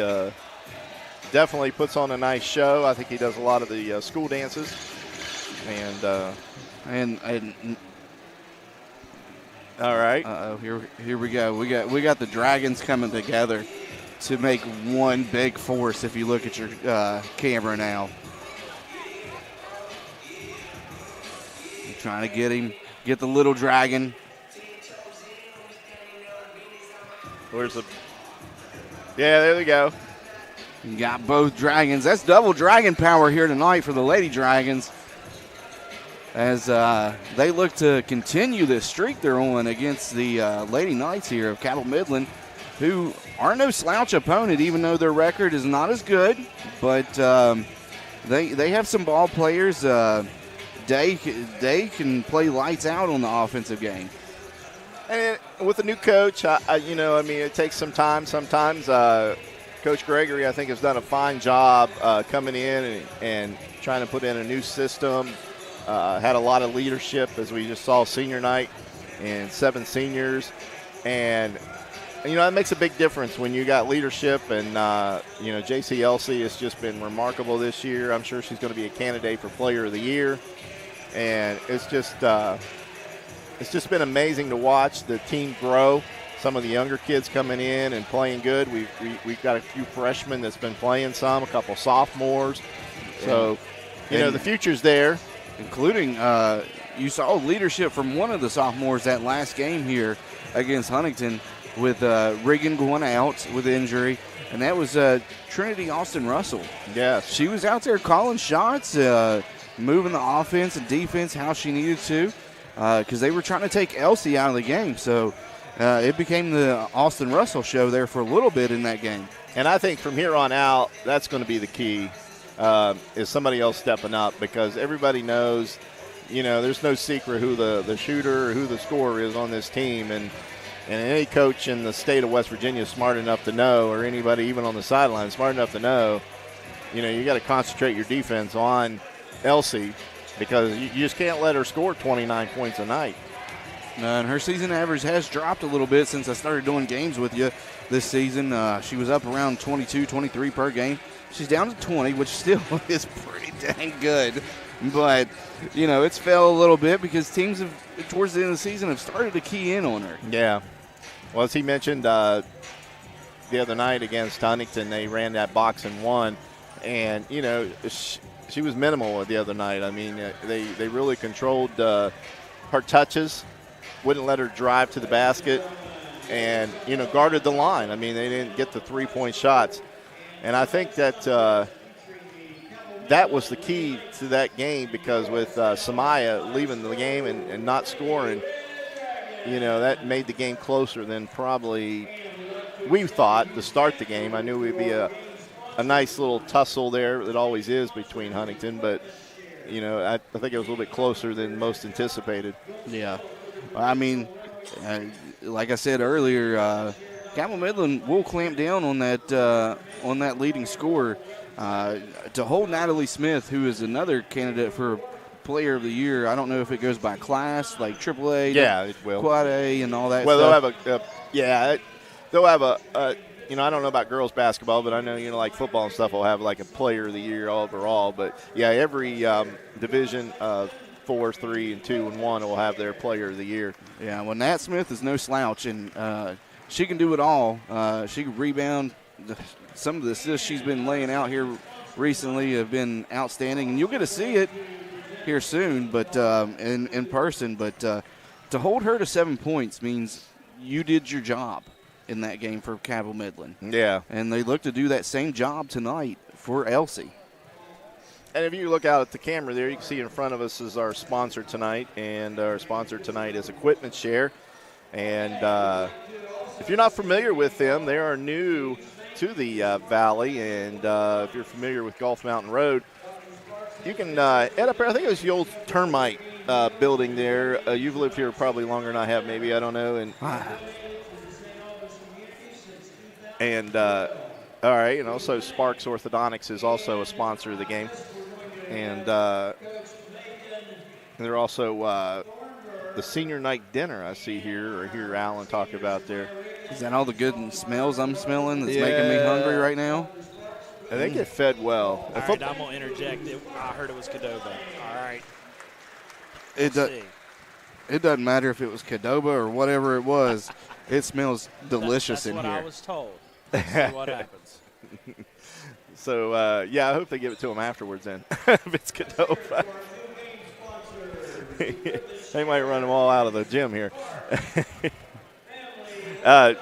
H: definitely puts on a nice show. I think he does a lot of the school dances. And all right.
T: Here we go. We got the Dragons coming together to make one big force. If you look at your camera now, I'm trying to get the little Dragon.
H: Where's the? Yeah, there we go.
T: You got both Dragons. That's double Dragon power here tonight for the Lady Dragons, as they look to continue this streak they're on against the Lady Knights here of Cabell Midland, who are no slouch opponent, even though their record is not as good. But they have some ball players. They can play lights out on the offensive game.
H: And with a new coach, it takes some time sometimes. Coach Gregory, I think, has done a fine job coming in and trying to put in a new system. Had a lot of leadership, as we just saw senior night, and 7 seniors. And, that makes a big difference when you got leadership. And, JC Elsie has just been remarkable this year. I'm sure she's going to be a candidate for Player of the Year. And it's just been amazing to watch the team grow. Some of the younger kids coming in and playing good. We've got a few freshmen that's been playing some, a couple sophomores. So, the future's there.
T: Including, you saw leadership from one of the sophomores that last game here against Huntington, with Reagan going out with injury, and that was Trinity Austin Russell.
H: Yes.
T: She was out there calling shots, moving the offense and defense how she needed to, because they were trying to take Elsie out of the game. So it became the Austin Russell show there for a little bit in that game.
H: And I think from here on out, that's going to be the key. Is somebody else stepping up, because everybody knows, there's no secret who the shooter or who the scorer is on this team. And any coach in the state of West Virginia is smart enough to know, or anybody even on the sideline smart enough to know, you got to concentrate your defense on Elsie, because you just can't let her score 29 points a night.
T: And her season average has dropped a little bit since I started doing games with you this season. She was up around 22, 23 per game. She's down to 20, which still is pretty dang good. But, it's fell a little bit because teams have, towards the end of the season, have started to key in on her.
H: Yeah. Well, as he mentioned the other night against Huntington, they ran that box and won. And, she was minimal the other night. I mean, they really controlled her touches, wouldn't let her drive to the basket, and, guarded the line. I mean, they didn't get the three-point shots. And I think that that was the key to that game, because with Samaya leaving the game and not scoring, that made the game closer than probably we thought to start the game. I knew it would be a nice little tussle there. It always is between Huntington, but, I think it was a little bit closer than most anticipated.
T: Yeah. I mean, like I said earlier, Cabell Midland will clamp down on that leading scorer to hold Natalie Smith, who is another candidate for Player of the Year. I don't know if it goes by class, like AAA,
H: it will,
T: Quad A, and all that.
H: Well,
T: stuff.
H: they'll have a I don't know about girls basketball, but I know like football and stuff will have like a Player of the Year overall. But yeah, every division of 4, 3, and 2, and 1 will have their Player of the Year.
T: Yeah, well, Nat Smith is no slouch, and she can do it all. She can rebound. Some of the assists she's been laying out here recently have been outstanding, and you'll get to see it here soon, but in person. But to hold her to 7 points means you did your job in that game for Cabell Midland.
H: Yeah.
T: And they look to do that same job tonight for Elsie.
H: And if you look out at the camera there, you can see in front of us is our sponsor tonight, and our sponsor tonight is Equipment Share. And if you're not familiar with them, they are new to the valley, and if you're familiar with Gulf Mountain Road, you can head up there. I think it was the old termite building there. You've lived here probably longer than I have, maybe, I don't know. And all right, and also Sparks Orthodontics is also a sponsor of the game. And they're also the senior night dinner I see here, or hear Alan talk about there.
T: Is that all the good smells I'm smelling that's making me hungry right now?
H: And they get fed well.
S: All right, I'm going to interject. I heard it was Cadova. All right.
T: It doesn't matter if it was Cadova or whatever it was. It smells delicious in here.
S: That's what I was told. Let's see what happens.
H: So, yeah, I hope they give it to them afterwards then, if it's Cadova. They might run them all out of the gym here.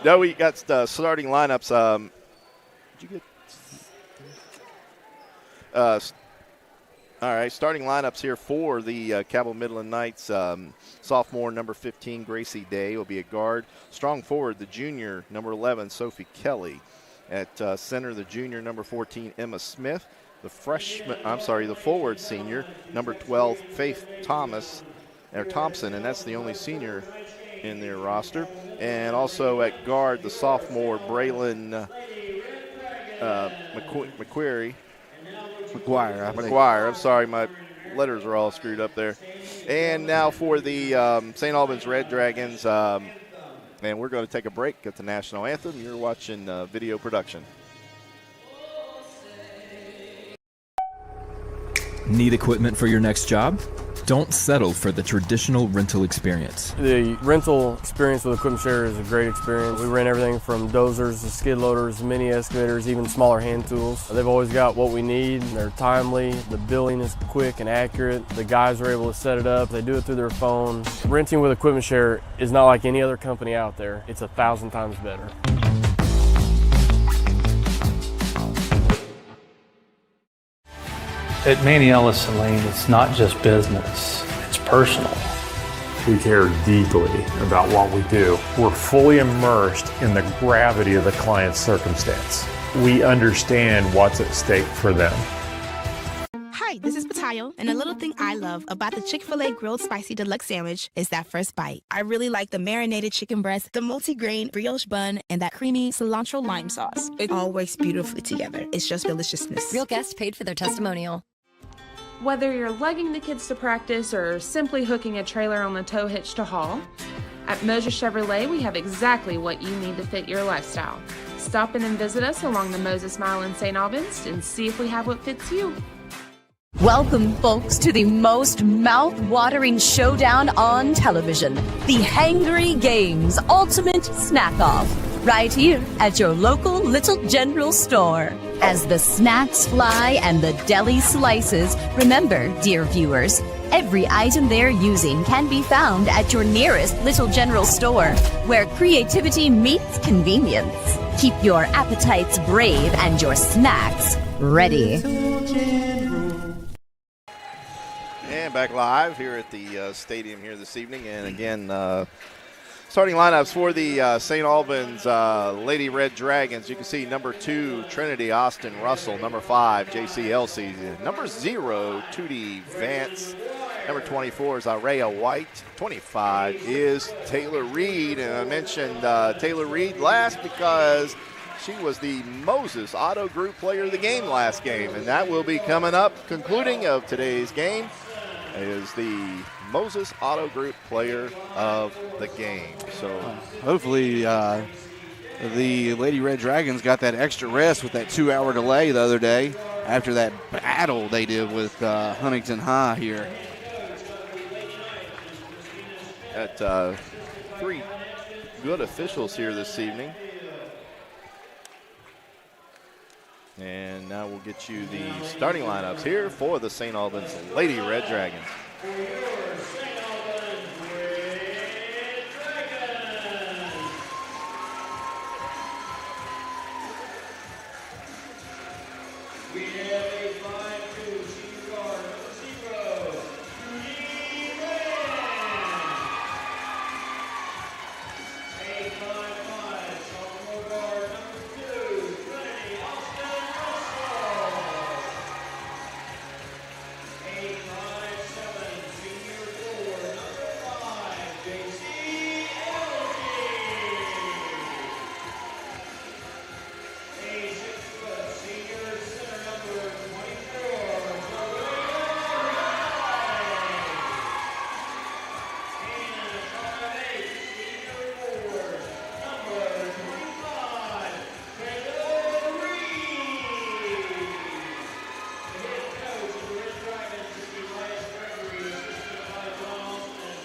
H: No, we got starting lineups. Did you get all right, starting lineups here for the Cabell Midland Knights. Sophomore, number 15, Gracie Day will be a guard. Strong forward, the junior, number 11, Sophie Kelly. At center, the junior, number 14, Emma Smith. The forward senior, number 12, Faith Thompson, and that's the only senior in their roster. And also at guard, the sophomore, Braylon McGuire. I'm sorry, my letters are all screwed up there. And now for the St. Albans Red Dragons, and we're going to take a break at the national anthem. You're watching video production.
I: Need equipment for your next job? Don't settle for the traditional rental experience.
J: The rental experience with Equipment Share is a great experience. We rent everything from dozers to skid loaders, mini excavators, even smaller hand tools. They've always got what we need. They're timely. The billing is quick and accurate. The guys are able to set it up. They do it through their phone. Renting with Equipment Share is not like any other company out there. It's 1,000 times better.
L: At Manny Ellis & Lane, it's not just business, it's personal.
M: We care deeply about what we do. We're fully immersed in the gravity of the client's circumstance. We understand what's at stake for them.
N: Hi, this is Patayo, and a little thing I love about the Chick-fil-A Grilled Spicy Deluxe Sandwich is that first bite. I really like the marinated chicken breast, the multi-grain brioche bun, and that creamy cilantro lime sauce. It all works beautifully together. It's just deliciousness.
O: Real guests paid for their testimonial.
P: Whether you're lugging the kids to practice or simply hooking a trailer on the tow hitch to haul, at Moses Chevrolet we have exactly what you need to fit your lifestyle. Stop in and visit us along the Moses Mile in St. Albans and see if we have what fits you.
K: Welcome, folks, to the most mouth-watering showdown on television, the Hangry Games Ultimate Snack-Off, right here at your local Little General Store. As the snacks fly and the deli slices, remember, dear viewers, every item they're using can be found at your nearest Little General Store, where creativity meets convenience. Keep your appetites brave and your snacks ready.
H: And back live here at the stadium here this evening. And again, starting lineups for the St. Albans Lady Red Dragons. You can see number 2, Trinity Austin Russell. Number 5, J.C. Elsey. Number 0, Tootie Vance. Number 24 is Araya White. 25 is Taylor Reed. And I mentioned Taylor Reed last because she was the Moses Auto Group Player of the Game last game. And that will be coming up, concluding of today's game, is the Moses Auto Group Player of the Game. So
T: hopefully the Lady Red Dragons got that extra rest with that 2-hour delay the other day after that battle they did with Huntington High here.
H: At 3 good officials here this evening. And now we'll get you the starting lineups here for the St. Albans Lady Red Dragons.
U: We have a 5'2" senior guard, number 0, Judy Rand. A 5'5" sophomore guard, number 2, Trinity Austin Russell. A 5'7" senior forward, number 5, JC A 6-foot senior center number 24, and a 5'8" senior forward number 25, Cabell Midland. The head coach of the Red Dragons is Elias Gregory, assisted by John Austin,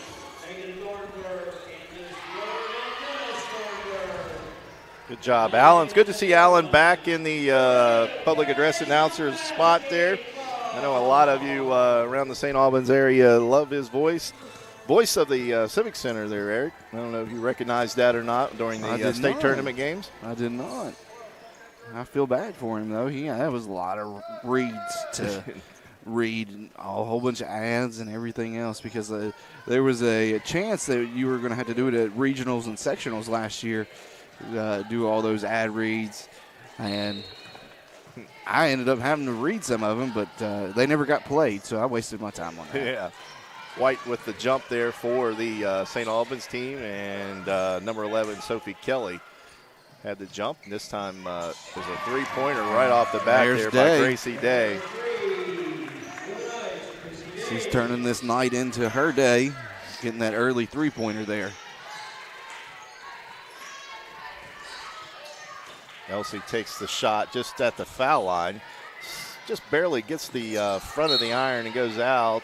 U: Megan Thornburg, and Ms. Lauren and Dennis Thornburg.
H: Good job, Alan. It's good to see Alan back in the public address announcer's spot there. I know a lot of you around the St. Albans area love his voice. Voice of the Civic Center there, Eric. I don't know if you recognized that or not during the state tournament games.
T: I did not. I feel bad for him, though. That was a lot of reads to read, a whole bunch of ads and everything else, because there was a chance that you were going to have to do it at regionals and sectionals last year. Do all those ad reads, and I ended up having to read some of them, but they never got played, so I wasted my time on that.
H: Yeah. White with the jump there for the St. Albans team, and number 11, Sophie Kelly, had the jump. This time there's a three-pointer right off the bat there by Gracie Day.
T: She's turning this night into her day, getting that early three-pointer there.
H: Elsie takes the shot just at the foul line. Just barely gets the front of the iron and goes out.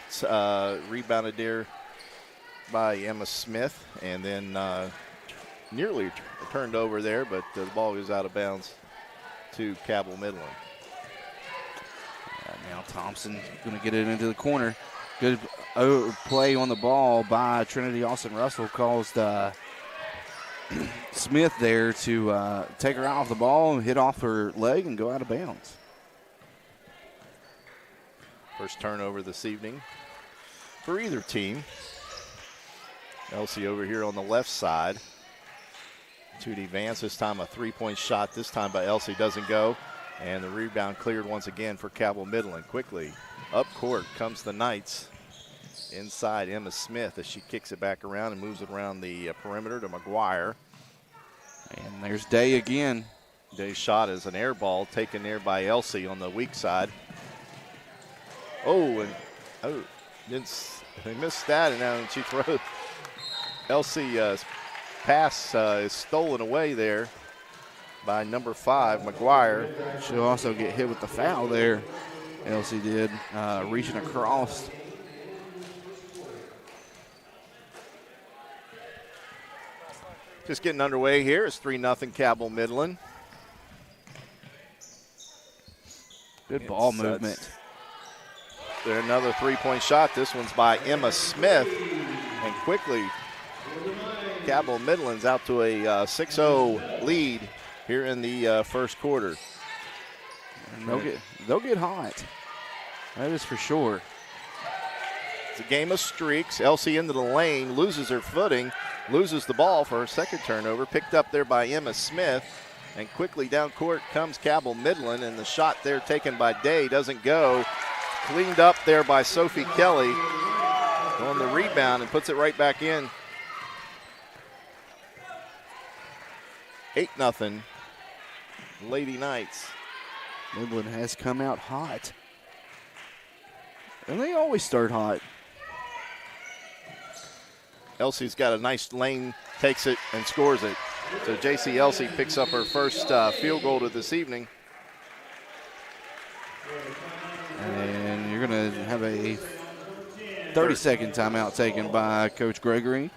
H: Rebounded there by Emma Smith, and then nearly turned over there, but the ball goes out of bounds to Cabell Midland.
T: Now Thompson going to get it into the corner. Good play on the ball by Trinity Austin Russell, caused Smith there to take her off the ball and hit off her leg and go out of bounds.
H: First turnover this evening for either team. Elsie over here on the left side. Tootie Vance, this time a three-point shot, this time by Elsie, doesn't go. And the rebound cleared once again for Cabell Midland. Quickly up court comes the Knights. Inside Emma Smith as she kicks it back around and moves it around the perimeter to McGuire.
T: And there's Day again.
H: Day's shot is an air ball taken there by Elsie on the weak side. Oh, and they missed that, and now she throws. Elsie's pass is stolen away there by number 5, McGuire.
T: She'll also get hit with the foul there. Elsie did, reaching across.
H: Just getting underway here. It's 3-0 Cabell Midland.
T: Good ball movement.
H: There another three-point shot. This one's by Emma Smith. And quickly, Cabell Midland's out to a 6-0 lead here in the first quarter.
T: And they'll get hot. That is for sure.
H: It's a game of streaks. Elsie into the lane, loses her footing, loses the ball for her second turnover. Picked up there by Emma Smith. And quickly down court comes Cabell Midland, and the shot there taken by Day doesn't go. Cleaned up there by Sophie Kelly on the rebound and puts it right back in. 8-0 Lady Knights.
T: Midland has come out hot. And they always start hot.
H: Elsie's got a nice lane, takes it and scores it. So J.C. Elsie picks up her first field goal of this evening.
T: And you're going to have a 30-second timeout taken by Coach Gregory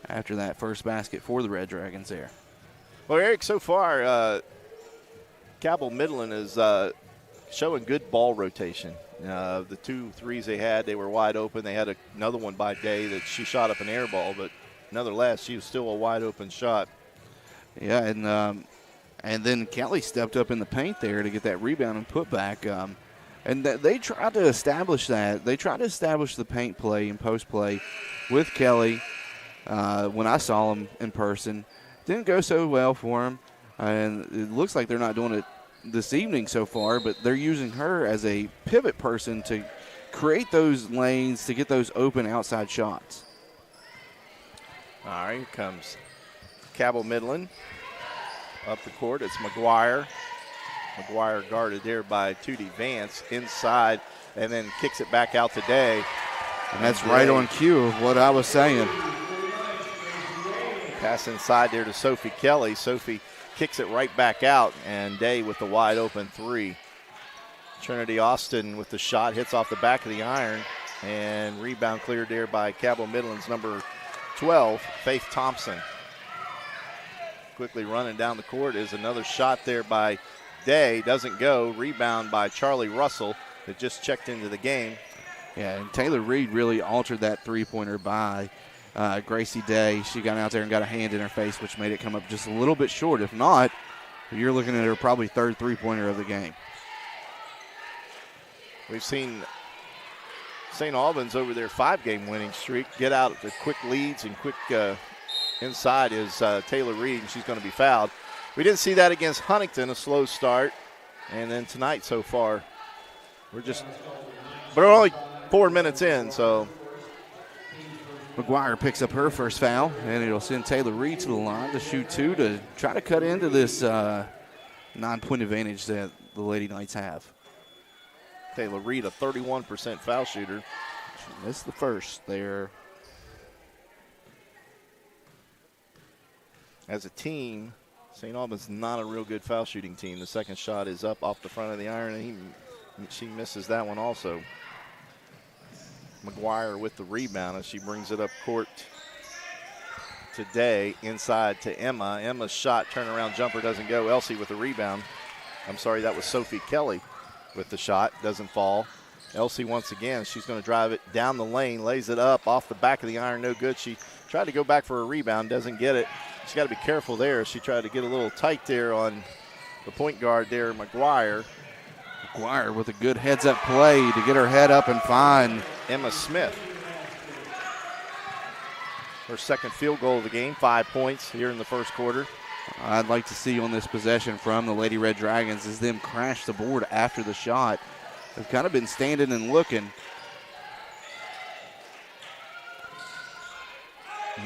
T: after that first basket for the Red Dragons there.
H: Well, Eric, so far, Cabell Midland is showing good ball rotation. The 2 threes they had, they were wide open. They had another one by Day that she shot up an air ball, but nonetheless, she was still a wide open shot.
T: Yeah, and And then Kelly stepped up in the paint there to get that rebound and put back. And they tried to establish that. They tried to establish the paint play and post play with Kelly when I saw him in person. Didn't go so well for him. And it looks like they're not doing it this evening so far, but they're using her as a pivot person to create those lanes to get those open outside shots.
H: All right, here comes Cabell Midland. Up the court, it's McGuire. McGuire guarded there by Tootie Vance inside, and then kicks it back out to Day.
T: And that's right on cue of what I was saying.
H: Pass inside there to Sophie Kelly. Sophie kicks it right back out, and Day with the wide open three. Trinity Austin with the shot, hits off the back of the iron, and rebound cleared there by Cabell Midland's number 12, Faith Thompson. Quickly running down the court is another shot there by Day. Doesn't go. Rebound by Charlie Russell that just checked into the game.
T: Yeah, and Taylor Reed really altered that three-pointer by Gracie Day. She got out there and got a hand in her face, which made it come up just a little bit short. If not, you're looking at her probably third three-pointer of the game.
H: We've seen St. Albans over their 5-game winning streak get out the quick leads and quick inside is Taylor Reed, and she's going to be fouled. We didn't see that against Huntington, a slow start. And then tonight so far, but we're only 4 minutes in, so.
T: McGuire picks up her first foul, and it'll send Taylor Reed to the line to shoot two to try to cut into this 9-point advantage that the Lady Knights have.
H: Taylor Reed, a 31% foul shooter.
T: She missed the first there.
H: As a team, St. Albans not a real good foul shooting team. The second shot is up off the front of the iron, and she misses that one also. McGuire with the rebound as she brings it up court today inside to Emma. Emma's shot, turnaround jumper doesn't go. Elsie with the rebound. I'm sorry, that was Sophie Kelly with the shot. Doesn't fall. Elsie once again, she's going to drive it down the lane, lays it up off the back of the iron, no good. She tried to go back for a rebound, doesn't get it. She's got to be careful there. She tried to get a little tight there on the point guard there, McGuire.
T: McGuire with a good heads-up play to get her head up and find
H: Emma Smith. Her second field goal of the game, 5 points here in the first quarter.
T: I'd like to see on this possession from the Lady Red Dragons is them crash the board after the shot. They've kind of been standing and looking.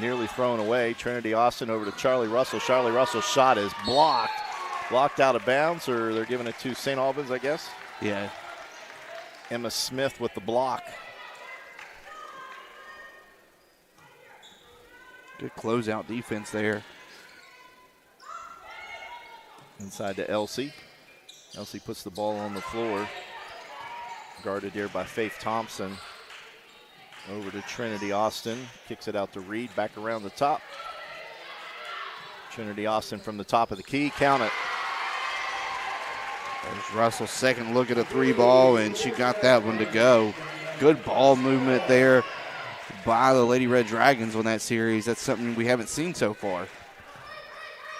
H: Nearly thrown away. Trinity Austin over to Charlie Russell. Charlie Russell's shot is blocked. Blocked out of bounds, or they're giving it to St. Albans, I guess.
T: Yeah.
H: Emma Smith with the block.
T: Good closeout defense there.
H: Inside to Elsie. Elsie puts the ball on the floor. Guarded there by Faith Thompson. Over to Trinity Austin. Kicks it out to Reed. Back around the top. Trinity Austin from the top of the key. Count it.
T: There's Russell's second look at a three ball, and she got that one to go. Good ball movement there by the Lady Red Dragons on that series. That's something we haven't seen so far.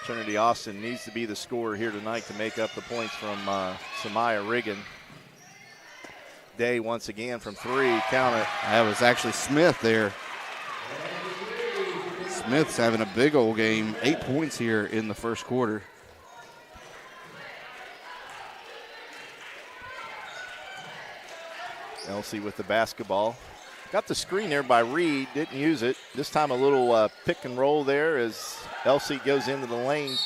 H: Trinity Austin needs to be the scorer here tonight to make up the points from Samaya Riggin. Day once again from three. Count it.
T: That was actually Smith there. Smith's having a big old game. 8 points here in the first quarter.
H: Elsie with the basketball. Got the screen there by Reed. Didn't use it. This time a little pick and roll there as Elsie goes into the lane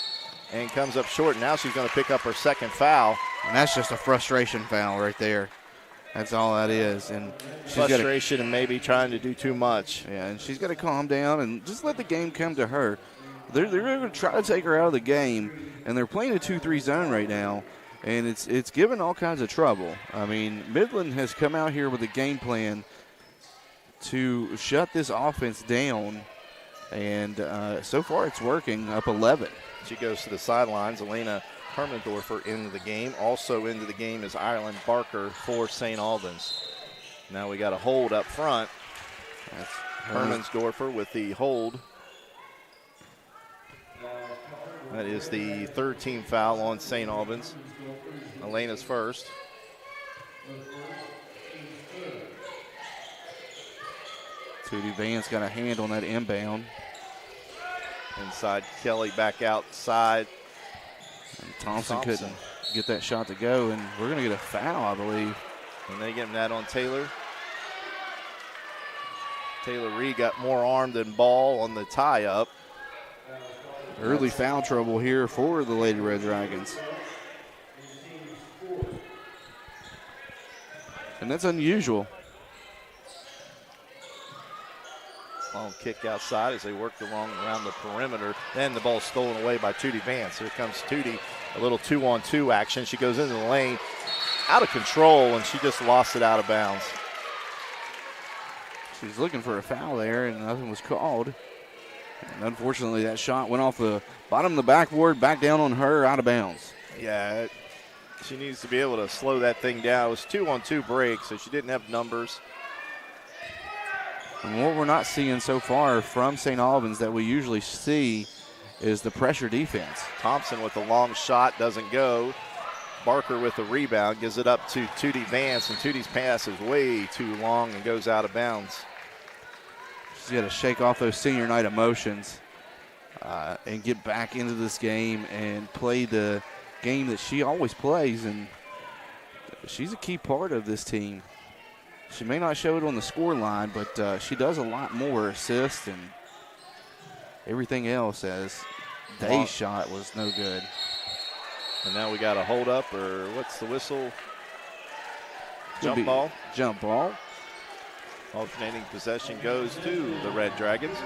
H: and comes up short. Now she's going to pick up her second foul.
T: And that's just a frustration foul right there. That's all that is. And
H: frustration and maybe trying to do too much.
T: Yeah, and she's got to calm down and just let the game come to her. They're going to try to take her out of the game, and they're playing a 2-3 zone right now, and it's given all kinds of trouble. I mean, Midland has come out here with a game plan to shut this offense down, and so far it's working, up 11.
H: She goes to the sidelines. Elena Hermendorfer into the game. Also into the game is Ireland Barker for St. Albans. Now we got a hold up front. That's Hermensdorfer with the hold. That is the third team foul on St. Albans. Elena's first.
T: Tootie Vance got a hand on that inbound.
H: Inside Kelly, back outside.
T: And Thompson couldn't get that shot to go, and we're going to get a foul, I believe.
H: And they get that on Taylor. Taylor Reed got more arm than ball on the tie-up.
T: Early foul trouble here for the Lady Red Dragons. And that's unusual.
H: Long kick outside as they worked around the perimeter. Then the ball stolen away by Tootie Vance. Here comes Tootie, a little 2-on-2 action. She goes into the lane, out of control, and she just lost it out of bounds.
T: She's looking for a foul there, and nothing was called. And unfortunately, that shot went off the bottom of the backboard, back down on her, out of bounds.
H: Yeah, she needs to be able to slow that thing down. It was 2-on-2 break, so she didn't have numbers.
T: And what we're not seeing so far from St. Albans that we usually see is the pressure defense.
H: Thompson with a long shot, doesn't go. Barker with the rebound, gives it up to Tootie Vance, and Tootie's pass is way too long and goes out of bounds.
T: She's got to shake off those senior night emotions and get back into this game and play the game that she always plays, and she's a key part of this team. She may not show it on the score line, but she does a lot more assists and everything else, as Day's shot was no good.
H: And now we got a hold up, or what's the whistle? Jump ball.
T: Jump ball.
H: Alternating possession goes to the Red Dragons.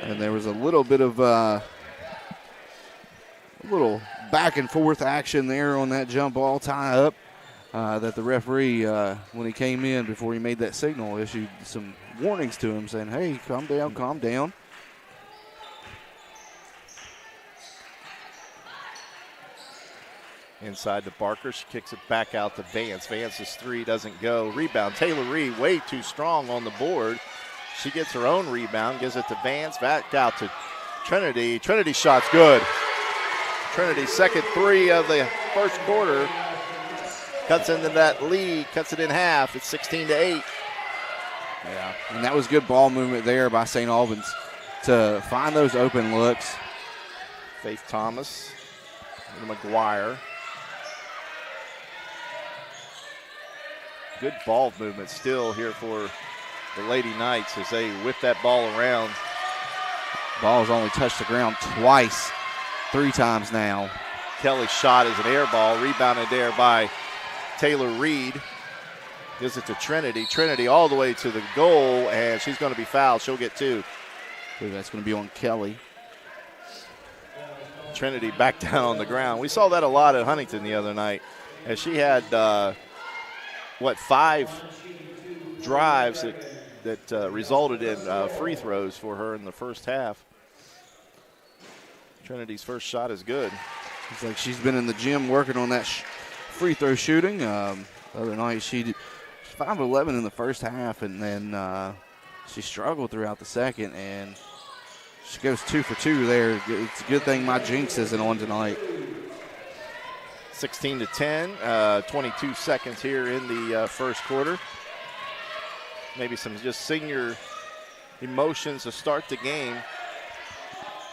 T: And there was a little bit of a little back and forth action there on that jump ball tie up. That the referee, when he came in before he made that signal, issued some warnings to him saying, hey, calm down, calm down.
H: Inside to Barker, she kicks it back out to Vance. Vance's three doesn't go. Rebound, Taylor Reed way too strong on the board. She gets her own rebound, gives it to Vance, back out to Trinity. Trinity's shot's good. Trinity's second three of the first quarter. Cuts into that lead, cuts it in half. It's 16-8.
T: Yeah, and that was good ball movement there by St. Albans to find those open looks.
H: Faith Thomas and McGuire. Good ball movement still here for the Lady Knights as they whip that ball around.
T: Ball's only touched the ground twice, 3 times now.
H: Kelly's shot is an air ball, rebounded there by Taylor Reed. Gives it to Trinity. Trinity all the way to the goal, and she's going to be fouled. She'll get 2.
T: I believe that's going to be on Kelly.
H: Trinity back down on the ground. We saw that a lot at Huntington the other night, as she had, 5 drives that resulted in free throws for her in the first half. Trinity's first shot is good.
T: It's like she's been in the gym working on that free throw shooting. The other night she did 5 of 11 in the first half, and then she struggled throughout the second, and she goes 2 for 2 there. It's a good thing my jinx isn't on tonight.
H: 16-10, 22 seconds here in the first quarter. Maybe some just senior emotions to start the game.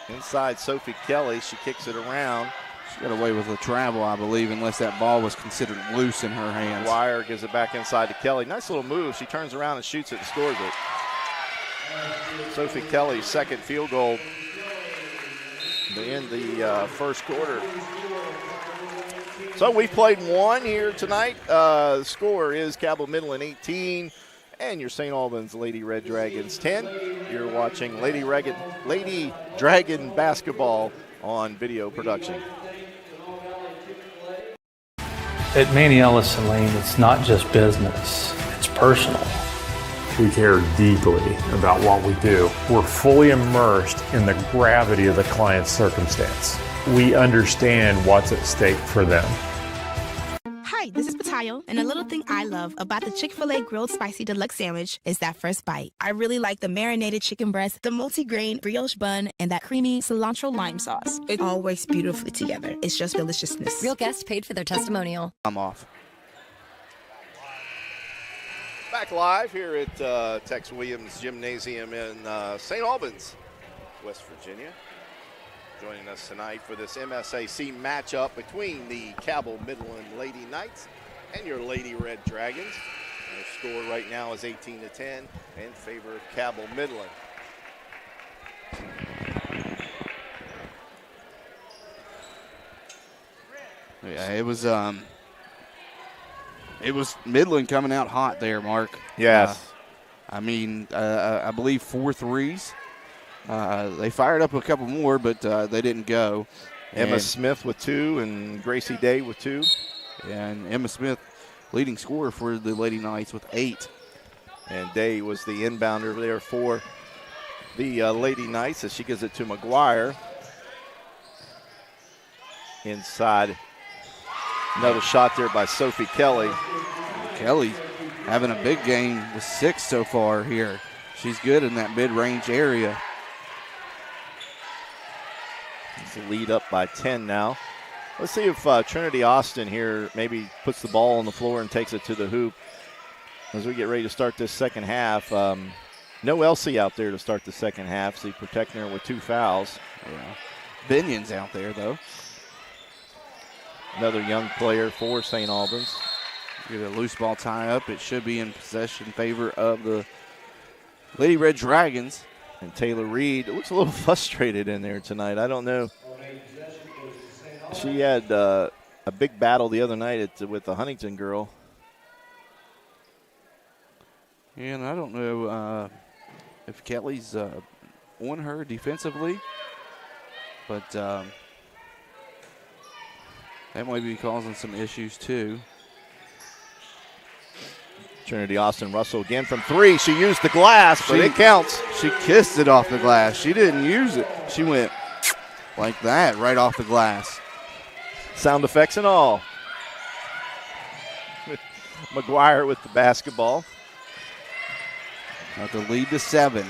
H: Inside Sophie Kelly, she kicks it around.
T: She got away with a travel, I believe, unless that ball was considered loose in her hands.
H: Wire gives it back inside to Kelly. Nice little move. She turns around and shoots it and scores it. Sophie Kelly's second field goal to end the first quarter. So we've played 1 here tonight. The score is Cabell Midland 18 and your St. Albans Lady Red Dragons 10. You're watching Lady Dragon basketball on video production.
L: At Manny Ellison Lane, it's not just business, it's personal.
M: We care deeply about what we do. We're fully immersed in the gravity of the client's circumstance. We understand what's at stake for them.
N: Hi, this is Bataya. Patayo, and a little thing I love about the Chick-fil-A Grilled Spicy Deluxe Sandwich is that first bite. I really like the marinated chicken breast, the multi-grain brioche bun, and that creamy cilantro lime sauce. It all works beautifully together. It's just deliciousness.
O: Real guests paid for their testimonial.
T: I'm off.
H: Back live here at Tex Williams Gymnasium in St. Albans, West Virginia. Joining us tonight for this MSAC matchup between the Cabell Midland Lady Knights and your Lady Red Dragons. Their score right now is 18-10 in favor of Cabell Midland.
T: Yeah, it was Midland coming out hot there, Mark.
H: Yes.
T: I believe 4 threes. They fired up a couple more, but they didn't go.
H: Emma Smith with 2 and Gracie Day with 2.
T: And Emma Smith, leading scorer for the Lady Knights with 8.
H: And Day was the inbounder there for the Lady Knights as she gives it to McGuire. Inside. Another shot there by Sophie Kelly.
T: Kelly having a big game with 6 so far here. She's good in that mid-range area.
H: It's a lead up by 10 now. Let's see if Trinity Austin here maybe puts the ball on the floor and takes it to the hoop as we get ready to start this second half. No Elsie out there to start the second half, so he's protecting her with 2 fouls.
T: Yeah. Binion's out there, though.
H: Another young player for St. Albans.
T: Get a loose ball tie up. It should be in possession favor of the Lady Red Dragons.
H: And Taylor Reed looks a little frustrated in there tonight. I don't know. She had a big battle the other night with the Huntington girl.
T: And I don't know if Kelly's on her defensively, but that might be causing some issues too.
H: Trinity Austin Russell again from 3. She used the glass, but it counts.
T: She kissed it off the glass. She didn't use it. She went like that right off the glass.
H: Sound effects and all. McGuire with the basketball.
T: Got the lead to 7.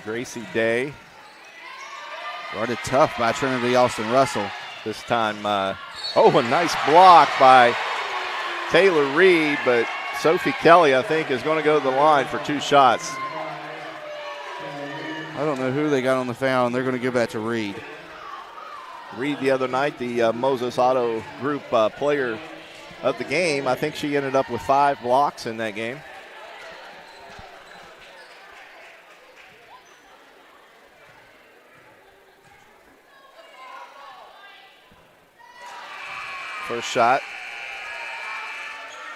H: Gracie Day.
T: Guarded tough by Trinity Austin Russell.
H: This time, a nice block by Taylor Reed, but Sophie Kelly, I think, is going to go to the line for 2 shots.
T: I don't know who they got on the foul, and they're going to give that to Reed.
H: Reed the other night, the Moses Auto Group player of the game. I think she ended up with 5 blocks in that game. First shot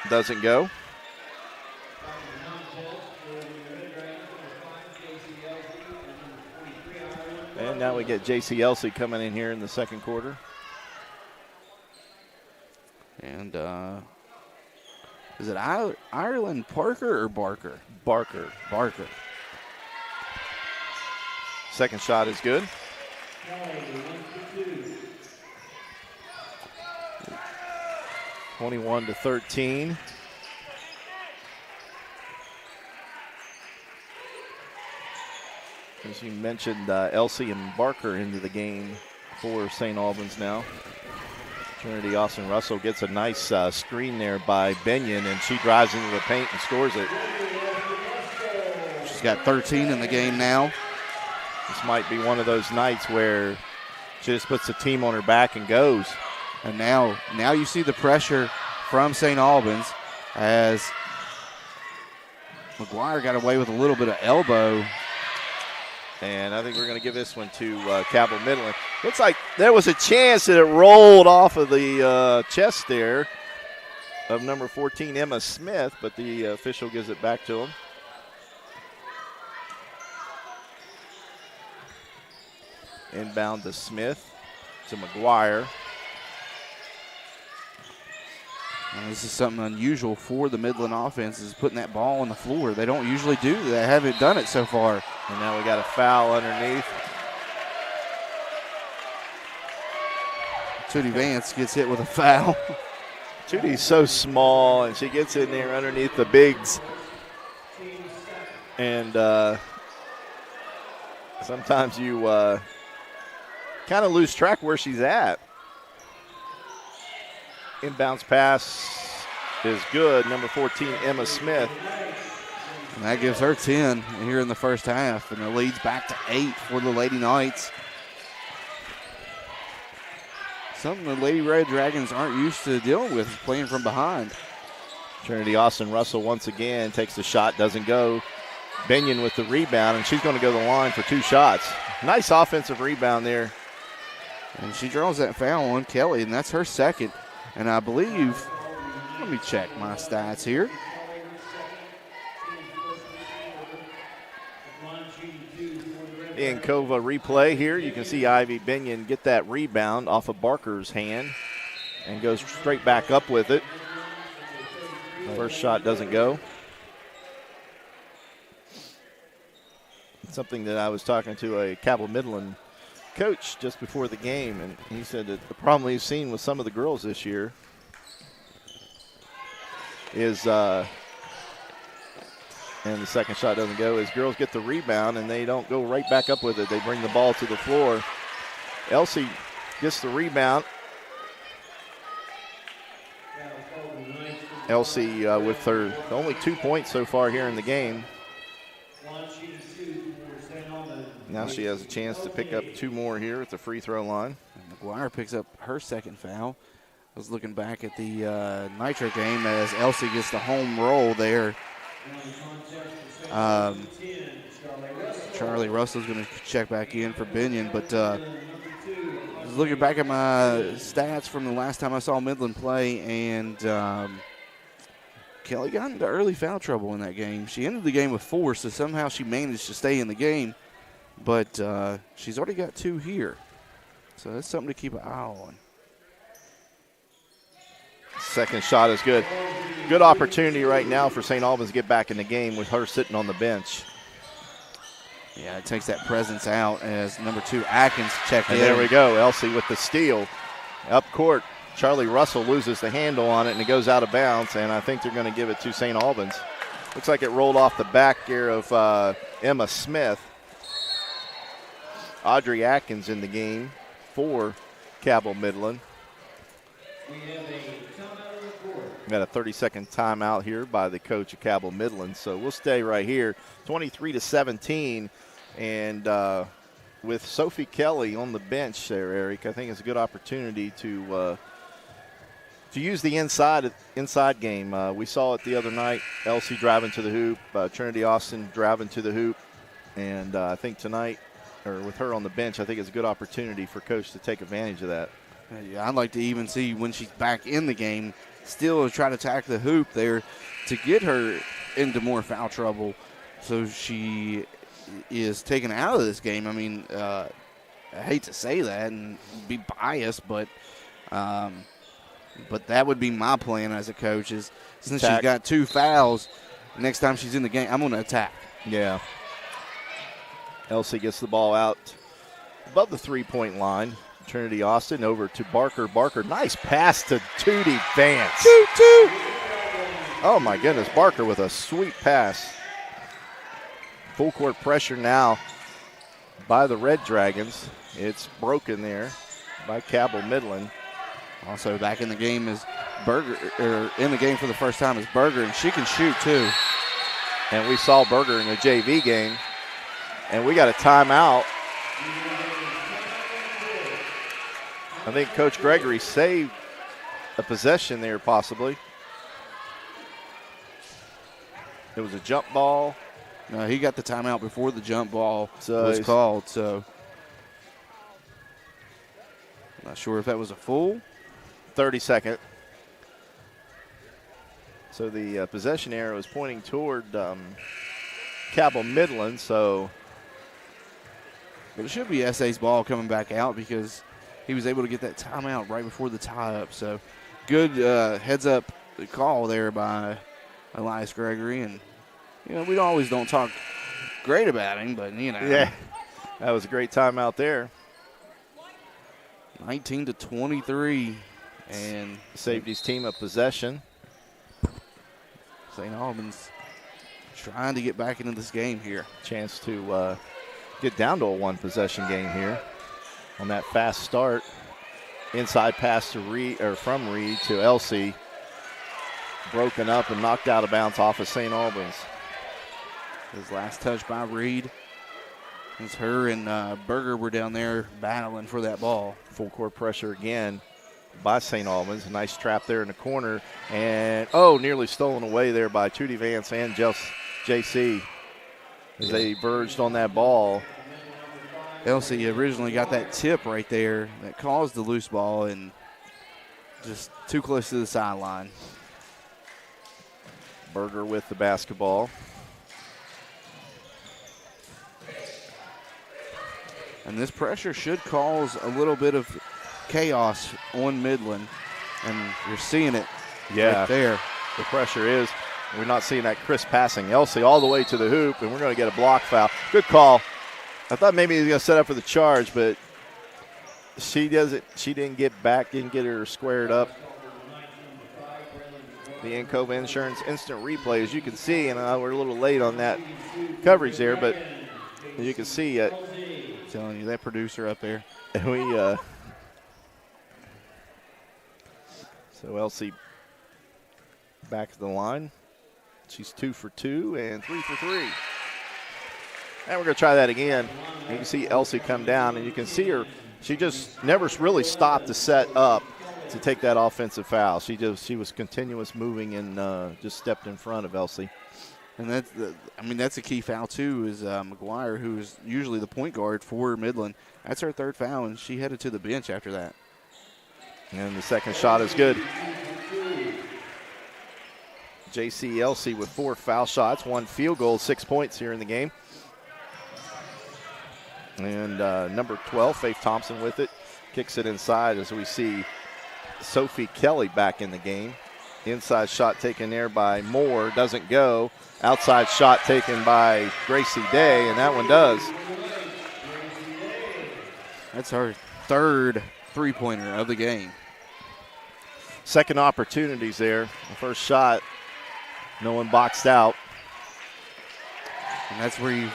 H: doesn't go. And now we get J.C. Elsie coming in here in the second quarter.
T: And is it Ireland Parker or Barker?
H: Barker. Second shot is good. 21-13. As you mentioned, Elsie and Barker into the game for St. Albans now. Trinity Austin Russell gets a nice screen there by Binion, and she drives into the paint and scores it.
T: She's got 13 in the game now.
H: This might be one of those nights where she just puts the team on her back and goes.
T: And now you see the pressure from St. Albans as McGuire got away with a little bit of elbow.
H: And I think we're going to give this one to Cabell Midland. Looks like there was a chance that it rolled off of the chest there of number 14, Emma Smith, but the official gives it back to him. Inbound to Smith, to McGuire.
T: And this is something unusual for the Midland offense, is putting that ball on the floor. They don't usually do that. They haven't done it so far.
H: And now we got a foul underneath.
T: Tootie Vance gets hit with a foul.
H: Tootie's so small, and she gets in there underneath the bigs. And sometimes you kind of lose track where she's at. Inbounds pass is good. Number 14, Emma Smith.
T: And that gives her 10 here in the first half, and the lead's back to 8 for the Lady Knights. Something the Lady Red Dragons aren't used to dealing with, playing from behind.
H: Trinity Austin Russell once again takes the shot, doesn't go. Binion with the rebound, and she's going to go to the line for 2 shots. Nice offensive rebound there.
T: And she draws that foul on Kelly, and that's her second. And I believe, let me check my stats here.
H: In Kova replay here, you can see Ivy Binion get that rebound off of Barker's hand and goes straight back up with it. First shot doesn't go. Something that I was talking to a Cabell Midland coach just before the game, and he said that the problem he's seen with some of the girls this year is, and the second shot doesn't go, is girls get the rebound and they don't go right back up with it. They bring the ball to the floor. Elsie gets the rebound. Elsie with her only 2 points so far here in the game. Now she has a chance to pick up 2 more here at the free throw line.
T: And McGuire picks up her second foul. I was looking back at the Nitro game as Elsie gets the home roll there. Charlie Russell's going to check back in for Binion, but I was looking back at my stats from the last time I saw Midland play, and Kelly got into early foul trouble in that game. She ended the game with 4, so somehow she managed to stay in the game. But she's already got 2 here. So that's something to keep an eye on.
H: Second shot is good. Good opportunity right now for St. Albans to get back in the game with her sitting on the bench.
T: Yeah, it takes that presence out as number 2 Atkins checked in.
H: And there we go. Elsie with the steal. Up court, Charlie Russell loses the handle on it, and it goes out of bounds, and I think they're going to give it to St. Albans. Looks like it rolled off the back here of Emma Smith. Audrey Atkins in the game for Cabell Midland. We got a 30-second timeout here by the coach of Cabell Midland, so we'll stay right here. 23-17, and with Sophie Kelly on the bench there, Eric, I think it's a good opportunity to use the inside game. We saw it the other night. Elsie driving to the hoop, Trinity Austin driving to the hoop, and I think tonight, or with her on the bench, I think it's a good opportunity for coach to take advantage of that.
T: Yeah, I'd like to even see when she's back in the game, still try to attack the hoop there to get her into more foul trouble so she is taken out of this game. I mean, I hate to say that and be biased, but that would be my plan as a coach is since she's got 2 fouls, next time she's in the game, I'm going to attack.
H: Yeah. Elsie gets the ball out above the 3-point line. Trinity Austin over to Barker. Barker, nice pass to Tootie Vance.
T: Toot, toot.
H: Oh, my goodness. Barker with a sweet pass. Full court pressure now by the Red Dragons. It's broken there by Cabell Midland.
T: Also back in the game is Berger, or in the game for the first time is Berger, and she can shoot too.
H: And we saw Berger in the JV game. And we got a timeout. I think Coach Gregory saved a possession there possibly. It was a jump ball.
T: No, he got the timeout before the jump ball was called, so I'm not sure if that was a full.
H: 30-second. So the possession arrow is pointing toward Cabell Midland, so.
T: But it should be SA's ball coming back out because he was able to get that timeout right before the tie-up. So good heads-up call there by Elias Gregory. And, you know, we always don't talk great about him, but, you know.
H: Yeah, that was a great timeout there.
T: 19-23 And
H: saved his team a possession.
T: St. Albans trying to get back into this game here.
H: Chance to get down to a one-possession game here on that fast start. Inside pass to Reed, or from Reed to Elsie. Broken up and knocked out of bounds off of St. Albans.
T: His last touch by Reed. It's her and Berger were down there battling for that ball.
H: Full court pressure again by St. Albans. A nice trap there in the corner. And, nearly stolen away there by Tootie Vance and JC as they verged on that ball.
T: Elsie originally got that tip right there that caused the loose ball and just too close to the sideline.
H: Berger with the basketball.
T: And this pressure should cause a little bit of chaos on Midland. And you're seeing it right there.
H: The pressure is. We're not seeing that crisp passing. Elsie all the way to the hoop, and we're going to get a block foul. Good call. I thought maybe he was going to set up for the charge, but she doesn't. She didn't get back, didn't get her squared up. The Encova Insurance instant replay, as you can see, and we're a little late on that coverage there, but as you can see,
T: telling you that producer up there.
H: So Elsie back to the line. She's 2 for 2 and 3 for 3. And we're going to try that again. You can see Elsie come down, and you can see her. She just never really stopped to set up to take that offensive foul. She was continuous moving and just stepped in front of Elsie.
T: And that's a key foul too. Is McGuire, who is usually the point guard for Midland. That's her third foul, and she headed to the bench after that.
H: And the second shot is good. JC Elsie with 4 foul shots, 1 field goal, 6 points here in the game. And number 12, Faith Thompson with it. Kicks it inside as we see Sophie Kelly back in the game. Inside shot taken there by Moore, doesn't go. Outside shot taken by Gracie Day, and that one does.
T: That's her third three-pointer of the game.
H: Second opportunities there. The first shot, no one boxed out.
T: And that's where you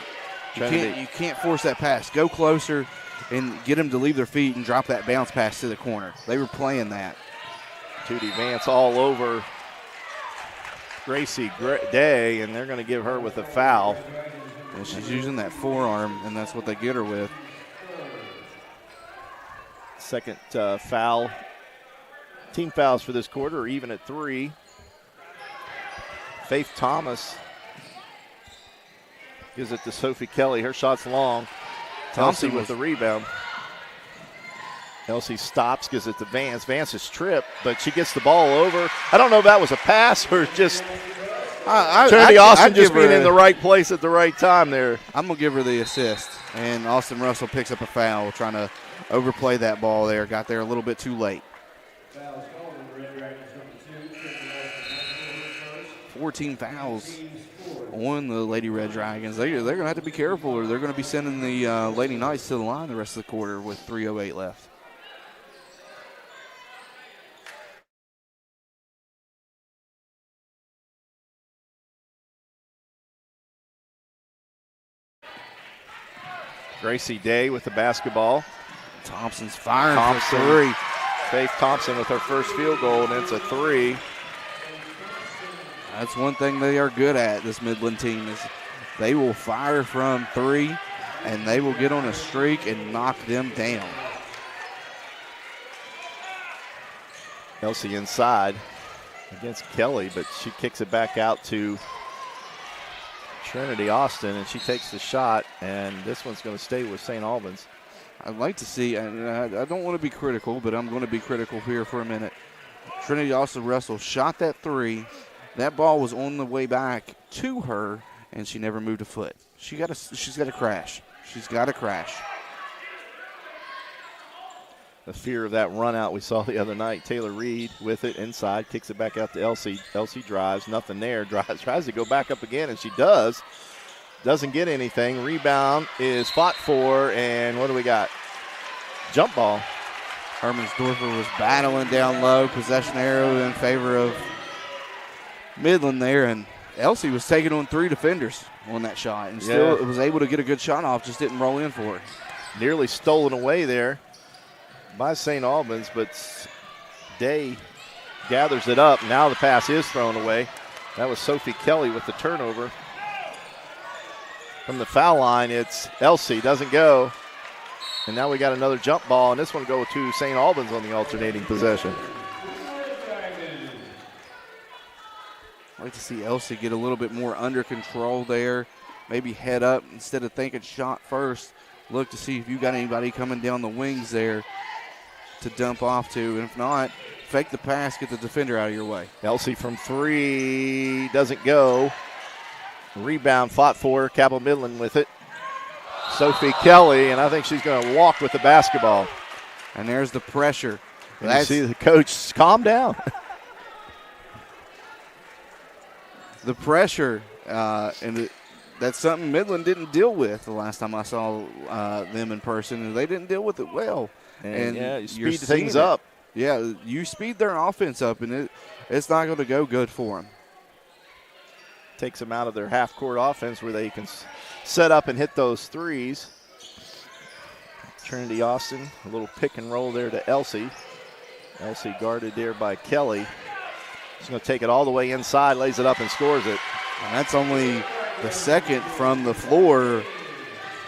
T: can't force that pass. Go closer and get them to leave their feet and drop that bounce pass to the corner. They were playing that.
H: Tootie Vance all over Gracie Day, and they're going to give her with a foul.
T: And she's using that forearm, and that's what they get her with.
H: Second foul. Team fouls for this quarter are even at 3. Faith Thomas gives it to Sophie Kelly. Her shot's long. Elsie with the rebound. Elsie stops, gives it to Vance. Vance is tripped, but she gets the ball over. I don't know if that was a pass or just Trinity Austin just being in the right place at the right time there.
T: I'm going to give her the assist. And Austin Russell picks up a foul, trying to overplay that ball there. Got there a little bit too late. 14 fouls on the Lady Red Dragons. They're going to have to be careful, or they're going to be sending the Lady Knights to the line the rest of the quarter with 3:08 left.
H: Gracie Day with the basketball.
T: Thompson's firing for 3.
H: Faith Thompson with her first field goal, and it's a 3.
T: That's one thing they are good at, this Midland team, is they will fire from 3, and they will get on a streak and knock them down.
H: Elsie inside against Kelly, but she kicks it back out to Trinity Austin, and she takes the shot, and this one's going to stay with St. Albans.
T: I'd like to see, and I don't want to be critical, but I'm going to be critical here for a minute. Trinity Austin Russell shot that 3. That ball was on the way back to her, and she never moved a foot. She's got to crash. She's got to crash.
H: The fear of that run out we saw the other night. Taylor Reed with it inside, kicks it back out to Elsie. Elsie drives, nothing there. Tries to go back up again, and she does. Doesn't get anything. Rebound is fought for, and what do we got? Jump ball.
T: Hermansdorfer was battling down low, possession arrow in favor of Midland there, and Elsie was taking on 3 defenders on that shot and still was able to get a good shot off, just didn't roll in for it.
H: Nearly stolen away there by St. Albans, but Day gathers it up. Now the pass is thrown away. That was Sophie Kelly with the turnover. From the foul line, it's Elsie, doesn't go. And now we got another jump ball, and this one go to St. Albans on the alternating possession.
T: I'd like to see Elsie get a little bit more under control there. Maybe head up instead of thinking shot first. Look to see if you got anybody coming down the wings there to dump off to. And if not, fake the pass, get the defender out of your way.
H: Elsie from 3 doesn't go. Rebound fought for Cabell Midland with it. Sophie Kelly, and I think she's going to walk with the basketball.
T: And there's the pressure.
H: And you see the coach calm down.
T: The pressure, and that's something Midland didn't deal with the last time I saw them in person, and they didn't deal with it well.
H: And you speed things up.
T: Yeah, you speed their offense up, and it's not going to go good for them.
H: Takes them out of their half-court offense where they can set up and hit those threes. Trinity Austin, a little pick and roll there to Elsie. Elsie guarded there by Kelly. She's going to take it all the way inside, lays it up, and scores it.
T: And that's only the second from the floor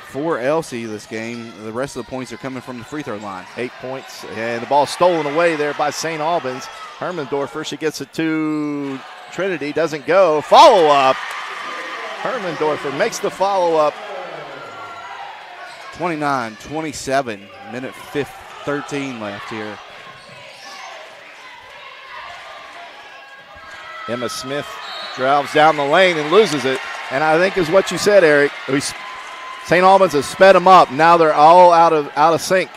T: for Elsie this game. The rest of the points are coming from the free throw line.
H: 8 points, and the ball stolen away there by St. Albans. Hermandorfer, she gets it to Trinity, doesn't go. Follow-up. Hermandorfer makes the follow-up.
T: 29-27, minute 13 left here.
H: Emma Smith drives down the lane and loses it. And I think is what you said, Eric. St. Albans has sped them up. Now they're all out of sync.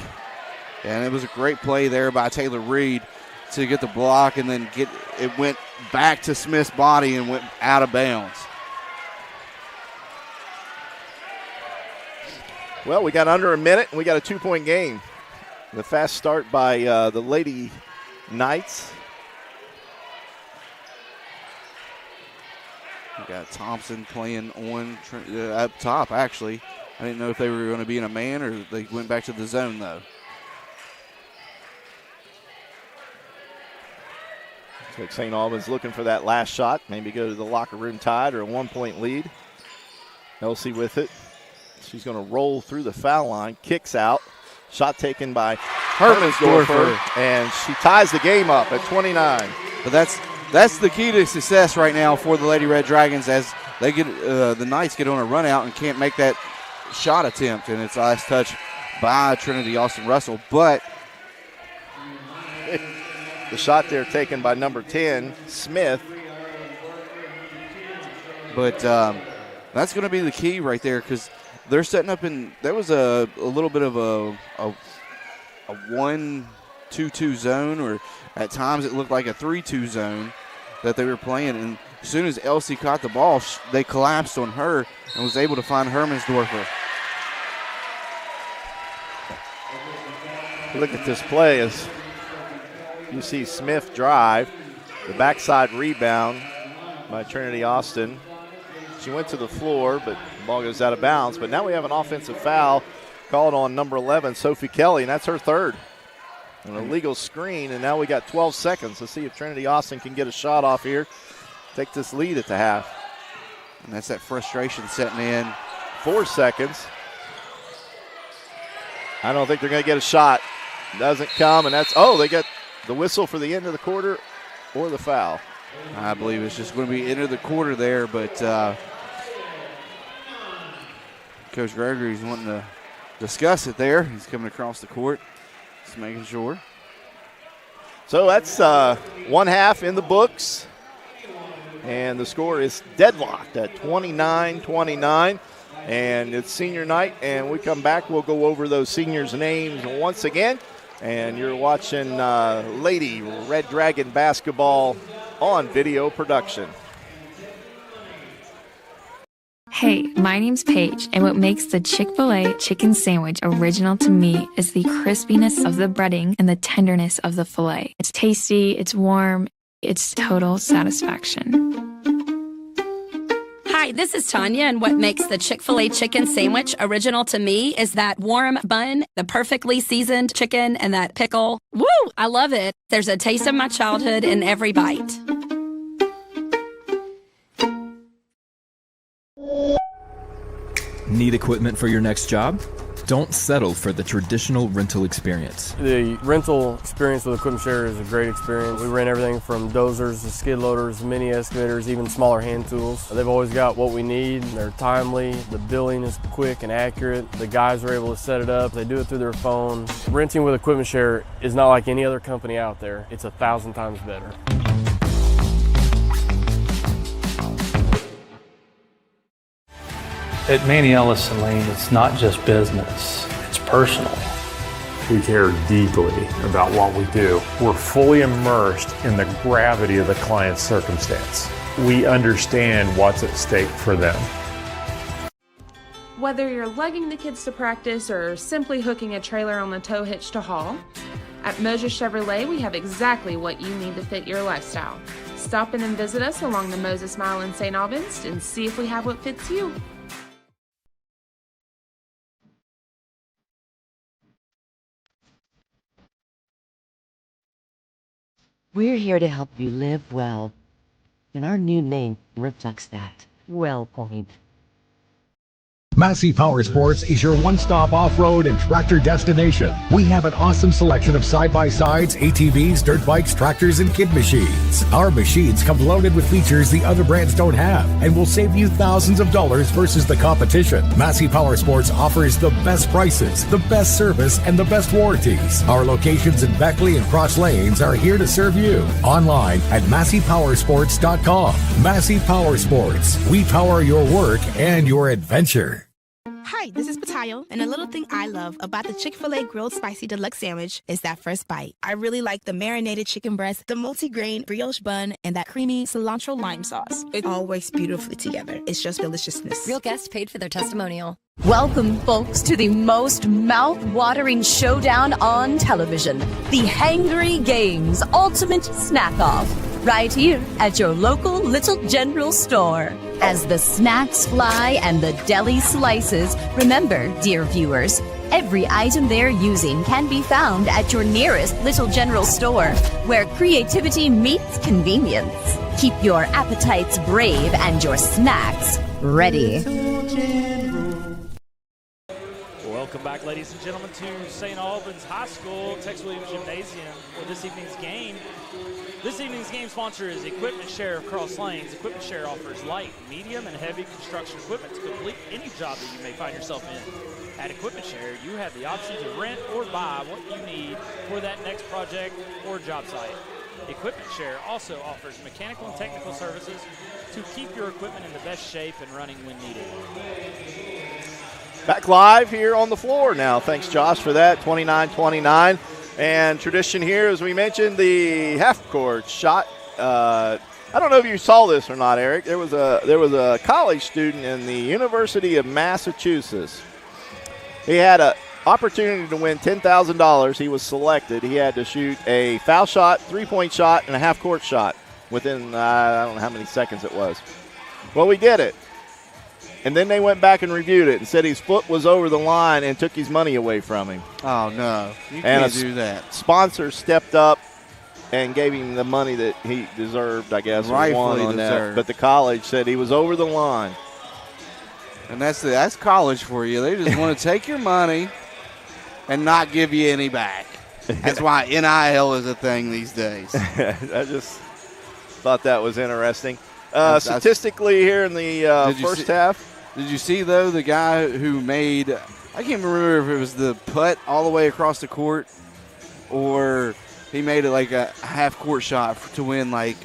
T: And it was a great play there by Taylor Reed to get the block, and then it went back to Smith's body and went out of bounds.
H: Well, we got under a minute, and we got a 2-point game. The fast start by the Lady Knights.
T: We got Thompson playing on up top, actually. I didn't know if they were going to be in a man or they went back to the zone, though.
H: Looks like St. Albans looking for that last shot, maybe go to the locker room tied or a 1-point lead. Elsie with it. She's going to roll through the foul line, kicks out. Shot taken by Hermansdorfer, and she ties the game up at 29.
T: But that's the key to success right now for the Lady Red Dragons as they get the Knights get on a run out and can't make that shot attempt, and it's last touch by Trinity Austin Russell. But
H: the shot there taken by number 10, Smith.
T: But that's going to be the key right there because they're setting up in – there was a little bit of a 1-2-2 zone, or at times it looked like a 3-2 zone that they were playing. And as soon as Elsie caught the ball, they collapsed on her and was able to find Hermansdorfer.
H: Look at this play as you see Smith drive. The backside rebound by Trinity Austin. She went to the floor, but the ball goes out of bounds. But now we have an offensive foul called on number 11, Sophie Kelly, and that's her third. An illegal screen, and now we got 12 seconds. Let's see if Trinity Austin can get a shot off here. Take this lead at the half.
T: And that's that frustration setting in.
H: 4 seconds. I don't think they're going to get a shot. Doesn't come, and that's, they get the whistle for the end of the quarter or the foul.
T: I believe it's just going to be end of the quarter there, but Coach Gregory's wanting to discuss it there. He's coming across the court, just making sure.
H: So that's one half in the books, and the score is deadlocked at 29-29. And it's senior night, and we come back, we'll go over those seniors' names once again. And you're watching Lady Red Dragon basketball on video production.
C: Hey, my name's Paige, and what makes the Chick-fil-A chicken sandwich original to me is the crispiness of the breading and the tenderness of the filet. It's tasty, it's warm, it's total satisfaction.
K: Hi, this is Tanya, and what makes the Chick-fil-A chicken sandwich original to me is that warm bun, the perfectly seasoned chicken, and that pickle. Woo! I love it. There's a taste of my childhood in every bite.
I: Need equipment for your next job? Don't settle for the traditional rental experience.
J: The rental experience with Equipment Share is a great experience. We rent everything from dozers to skid loaders, mini excavators, even smaller hand tools. They've always got what we need. They're timely. The billing is quick and accurate. The guys are able to set it up. They do it through their phone. Renting with Equipment Share is not like any other company out there. It's 1,000 times better.
L: At Manny Ellison Lane, it's not just business, it's personal.
M: We care deeply about what we do. We're fully immersed in the gravity of the client's circumstance. We understand what's at stake for them.
P: Whether you're lugging the kids to practice or simply hooking a trailer on the tow hitch to haul, at Mosier Chevrolet we have exactly what you need to fit your lifestyle. Stop in and visit us along the Moses Mile in St. Albans and see if we have what fits you.
R: We're here to help you live well, and our new name reflects that. Well Point.
Q: Massey Power Sports is your one-stop off-road and tractor destination. We have an awesome selection of side-by-sides, ATVs, dirt bikes, tractors, and kid machines. Our machines come loaded with features the other brands don't have and will save you thousands of dollars versus the competition. Massey Power Sports offers the best prices, the best service, and the best warranties. Our locations in Beckley and Cross Lanes are here to serve you. Online at MasseyPowersports.com. Massey Power Sports. We power your work and your adventure.
N: Hi, this is Patayo, and a little thing I love about the Chick-fil-A Grilled Spicy Deluxe Sandwich is that first bite. I really like the marinated chicken breast, the multi-grain brioche bun, and that creamy cilantro lime sauce. It all works beautifully together. It's just deliciousness.
O: Real guests paid for their testimonial.
K: Welcome, folks, to the most mouth-watering showdown on television, the Hangry Games Ultimate Snack-Off, right here at your local Little General store. As the snacks fly and the deli slices, remember, dear viewers, every item they're using can be found at your nearest Little General store, where creativity meets convenience. Keep your appetites brave and your snacks ready.
S: Welcome back, ladies and gentlemen, to St. Albans High School, Tex Williams Gymnasium for this evening's game. This evening's game sponsor is Equipment Share of Cross Lanes. Equipment Share offers light, medium, and heavy construction equipment to complete any job that you may find yourself in. At Equipment Share, you have the option to rent or buy what you need for that next project or job site. Equipment Share also offers mechanical and technical services to keep your equipment in the best shape and running when needed.
H: Back live here on the floor now. Thanks, Josh, for that. 29-29. And tradition here, as we mentioned, the half-court shot. I don't know if you saw this or not, Eric. There was a college student in the University of Massachusetts. He had an opportunity to win $10,000. He was selected. He had to shoot a foul shot, three-point shot, and a half-court shot within, I don't know how many seconds it was. Well, we did it. And then they went back and reviewed it and said his foot was over the line and took his money away from him.
T: Oh, no. You
H: and
T: can't do that.
H: Sponsor stepped up and gave him the money that he deserved, I guess.
T: Rightfully
H: on
T: deserved.
H: that. But the college said he was over the line.
T: And that's college for you. They just want to take your money and not give you any back. That's why NIL is a thing these days.
H: I just thought that was interesting. Statistically here in the first half.
T: Did you see, though, the guy who made, I can't remember if it was the putt all the way across the court or he made it like a half-court shot to win like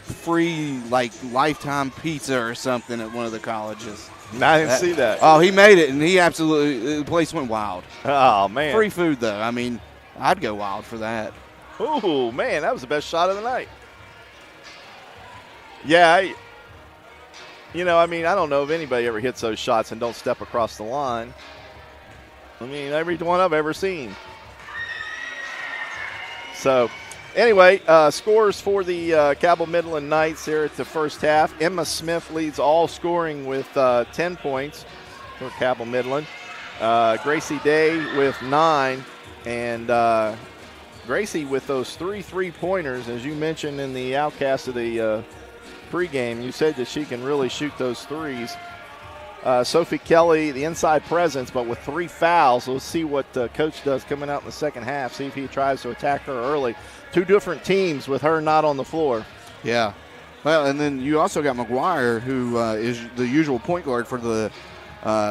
T: free like lifetime pizza or something at one of the colleges.
H: I didn't see that.
T: Oh, he made it, and he absolutely, the place went wild.
H: Oh, man.
T: Free food, though. I mean, I'd go wild for that.
H: Oh, man, that was the best shot of the night. Yeah, You know, I mean, I don't know if anybody ever hits those shots and don't step across the line. I mean, every one I've ever seen. So, anyway, scores for the Cabell Midland Knights here at the first half. Emma Smith leads all scoring with 10 points for Cabell Midland. Gracie Day with 9. And Gracie with those 3 3-pointers, as you mentioned in the outcast of the pregame, you said that she can really shoot those threes. Sophie Kelly, the inside presence, but with 3 fouls. We'll see what Coach does coming out in the second half, see if he tries to attack her early. 2 different teams with her not on the floor.
T: Yeah. Well, and then you also got McGuire, who is the usual point guard for the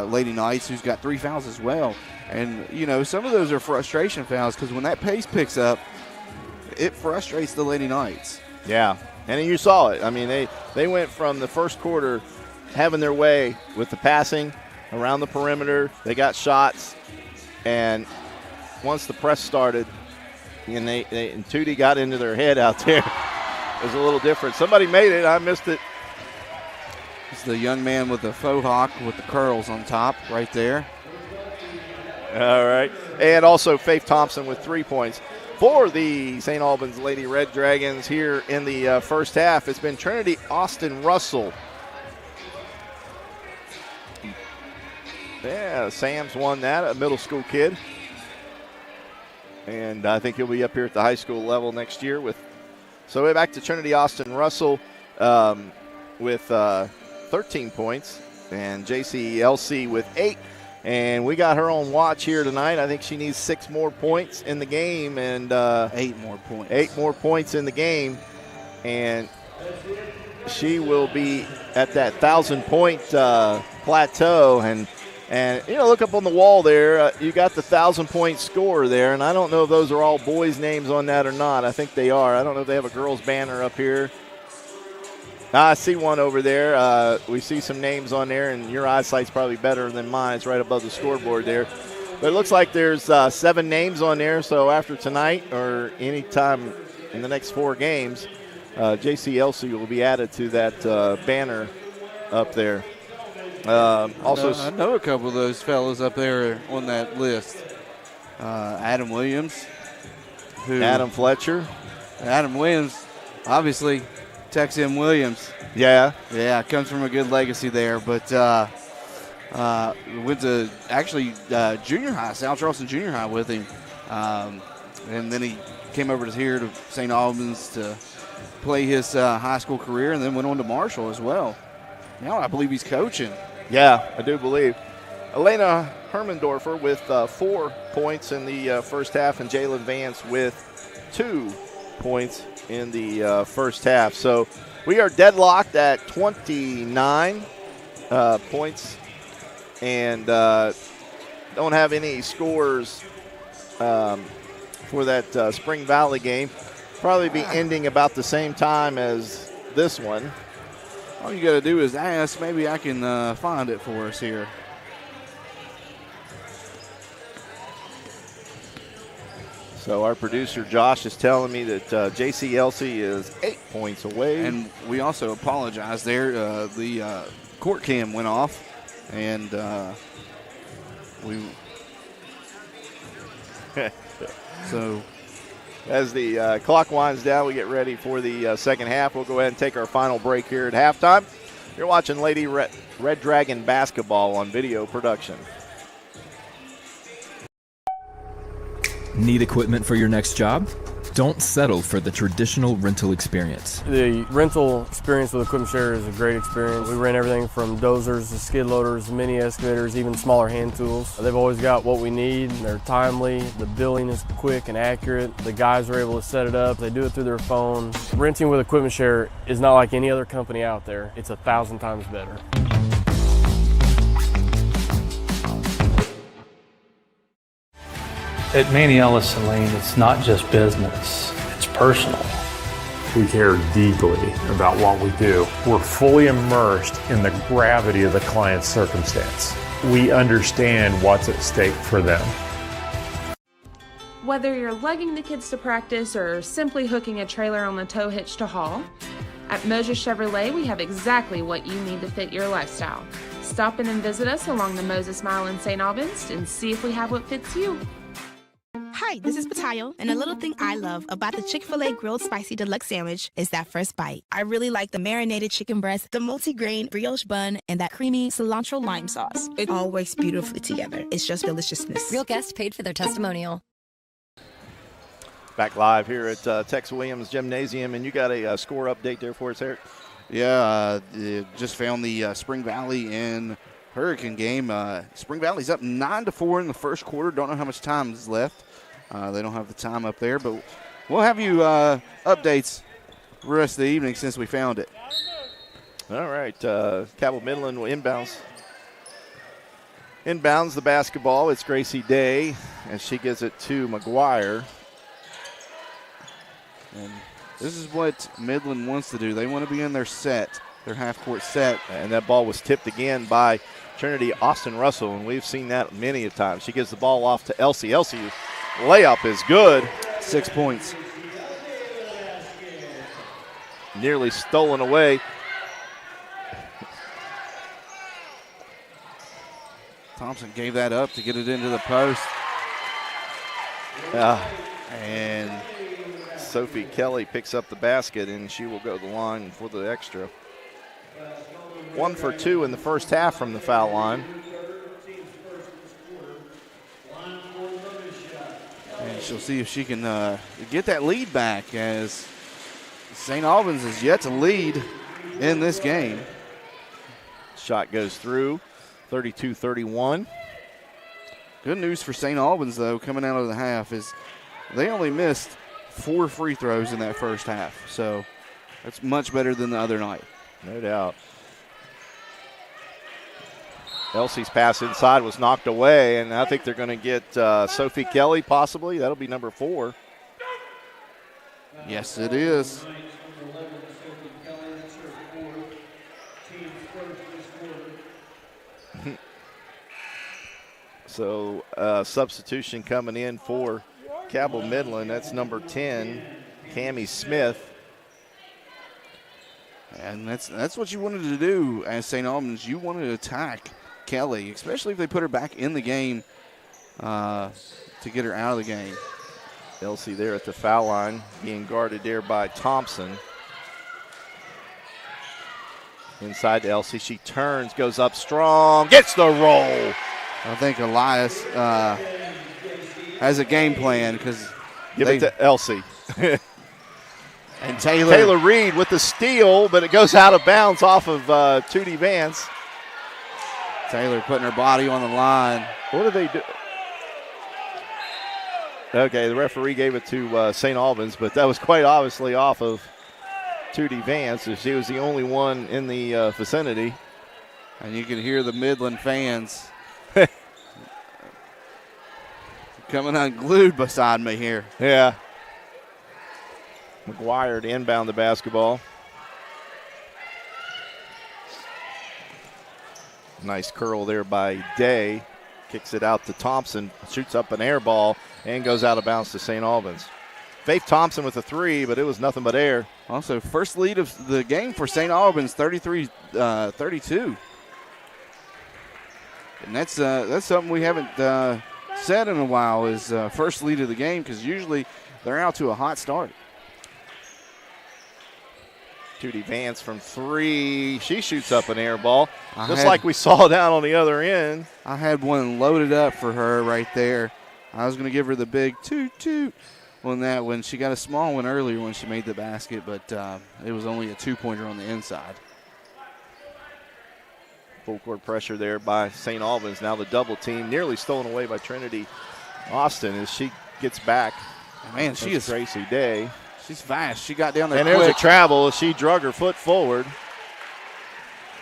T: Lady Knights, who's got 3 fouls as well. And, you know, some of those are frustration fouls because when that pace picks up, it frustrates the Lady Knights.
H: Yeah, and you saw it. I mean, they went from the first quarter having their way with the passing around the perimeter. They got shots, and once the press started, and and Tootie got into their head out there, it was a little different. Somebody made it. I missed it.
T: It's the young man with the faux hawk with the curls on top right there.
H: All right. And also Faith Thompson with 3 points. For the St. Albans Lady Red Dragons here in the first half, it's been Trinity Austin Russell. Yeah, Sam's won that, a middle school kid. And I think he'll be up here at the high school level next year. So we're back to Trinity Austin Russell with 13 points, and JC Elsie with 8. And we got her on watch here tonight. I think she needs 6 more points in the game, and
T: 8 more points.
H: 8 more points in the game, and she will be at that 1,000-point plateau. And you know, look up on the wall there. You got the 1,000-point scorer there, and I don't know if those are all boys' names on that or not. I think they are. I don't know if they have a girls' banner up here. I see one over there. We see some names on there, and your eyesight's probably better than mine. It's right above the scoreboard there. But it looks like there's 7 names on there, so after tonight or any time in the next 4 games, JC Elsie will be added to that banner up there. Also,
T: I know a couple of those fellows up there on that list. Adam Williams.
H: Adam Fletcher.
T: Adam Williams, obviously, Texas Williams.
H: Yeah.
T: Yeah, comes from a good legacy there. But went to actually junior high, South Charleston Junior High with him. And then he came over here to St. Albans to play his high school career, and then went on to Marshall as well. Now I believe he's coaching.
H: Yeah, I do believe. Elena Hermendorfer with 4 points in the first half, and Jalen Vance with 2 points in the first half. So we are deadlocked at 29 points, and don't have any scores for that Spring Valley game. Probably be ending about the same time as this one.
T: All you got to do is ask. Maybe I can find it for us here.
H: So our producer Josh is telling me that JC Elsie is 8 points away.
T: And we also apologize there. The court cam went off, and we. So
H: as the clock winds down, we get ready for the second half. We'll go ahead and take our final break here at halftime. You're watching Lady Red Dragon basketball on video production.
I: Need equipment for your next job? Don't settle for the traditional rental experience.
J: The rental experience with Equipment Share is a great experience. We rent everything from dozers to skid loaders, mini excavators, even smaller hand tools. They've always got what we need. They're timely. The billing is quick and accurate. The guys are able to set it up. They do it through their phone. Renting with Equipment Share is not like any other company out there. It's 1,000 times better.
L: At Manny Ellison Lane, it's not just business, it's personal.
M: We care deeply about what we do. We're fully immersed in the gravity of the client's circumstance. We understand what's at stake for them.
P: Whether you're lugging the kids to practice or simply hooking a trailer on the tow hitch to haul, At Mosier Chevrolet, we have exactly what you need to fit your lifestyle. Stop in and visit us along the Moses Mile in St. Albans and see if we have what fits you.
N: Hi, this is Patayo, and a little thing I love about the Chick-fil-A Grilled Spicy Deluxe Sandwich is that first bite. I really like the marinated chicken breast, the multi-grain brioche bun, and that creamy cilantro lime sauce. It all works beautifully together. It's just deliciousness.
O: Real guests paid for their testimonial.
H: Back live here at Tex Williams Gymnasium, and you got a score update there for us, Eric?
T: Yeah, just found the Spring Valley and Hurricane game. Spring Valley's up 9-4 in the first quarter. Don't know how much time is left. They don't have the time up there, but we'll have you updates the rest of the evening since we found it.
H: All right, Cabell Midland will inbounds. Inbounds the basketball. It's Gracie Day, and she gives it to McGuire.
T: And this is what Midland wants to do. They want to be in their set, their half-court set.
H: And that ball was tipped again by Trinity Austin Russell, and we've seen that many a time. She gives the ball off to Elsie. Elsie, layup is good.
T: 6 points.
H: Nearly stolen away.
T: Thompson gave that up to get it into the post. And
H: Sophie Kelly picks up the basket, and she will go to the line for the extra. 1 for 2 in the first half from the foul line.
T: And she'll see if she can get that lead back, as St. Albans is yet to lead in this game.
H: Shot goes through, 32-31.
T: Good news for St. Albans, though, coming out of the half is they only missed 4 free throws in that first half. So that's much better than the other night.
H: No doubt. Elsie's pass inside was knocked away, and I think they're going to get Sophie Kelly possibly. That'll be number 4.
T: Yes, it is.
H: So substitution coming in for Cabell Midland. That's number 10, Cammie Smith.
T: And that's what you wanted to do as St. Albans. You wanted to attack Kelly, especially if they put her back in the game to get her out of the game.
H: Elsie there at the foul line, being guarded there by Thompson. Inside to Elsie. She turns, goes up strong, gets the roll.
T: I think Elias has a game plan because
H: give it to Elsie.
T: And Taylor
H: Reed with the steal, but it goes out of bounds off of Tootie Vance.
T: Taylor putting her body on the line.
H: What do they do? Okay, the referee gave it to St. Albans, but that was quite obviously off of Tootie Vance. She was the only one in the vicinity.
T: And you can hear the Midland fans coming unglued beside me here.
H: Yeah. McGuire to inbound the basketball. Nice curl there by Day. Kicks it out to Thompson. Shoots up an air ball and goes out of bounds to St. Albans. Faith Thompson with a 3, but it was nothing but air.
T: Also, first lead of the game for St. Albans, 33-32. And that's something we haven't said in a while is first lead of the game, because usually they're out to a hot start.
H: Tootie Vance from 3. She shoots up an air ball, just like we saw down on the other end.
T: I had one loaded up for her right there. I was going to give her the big toot on that one. She got a small one earlier when she made the basket, but it was only a 2-pointer on the inside.
H: Full court pressure there by St. Albans. Now the double team nearly stolen away by Trinity Austin as she gets back.
T: Man, she is
H: Gracie Day.
T: She's fast. She got down there
H: and
T: quick.
H: There's a travel as she drug her foot forward.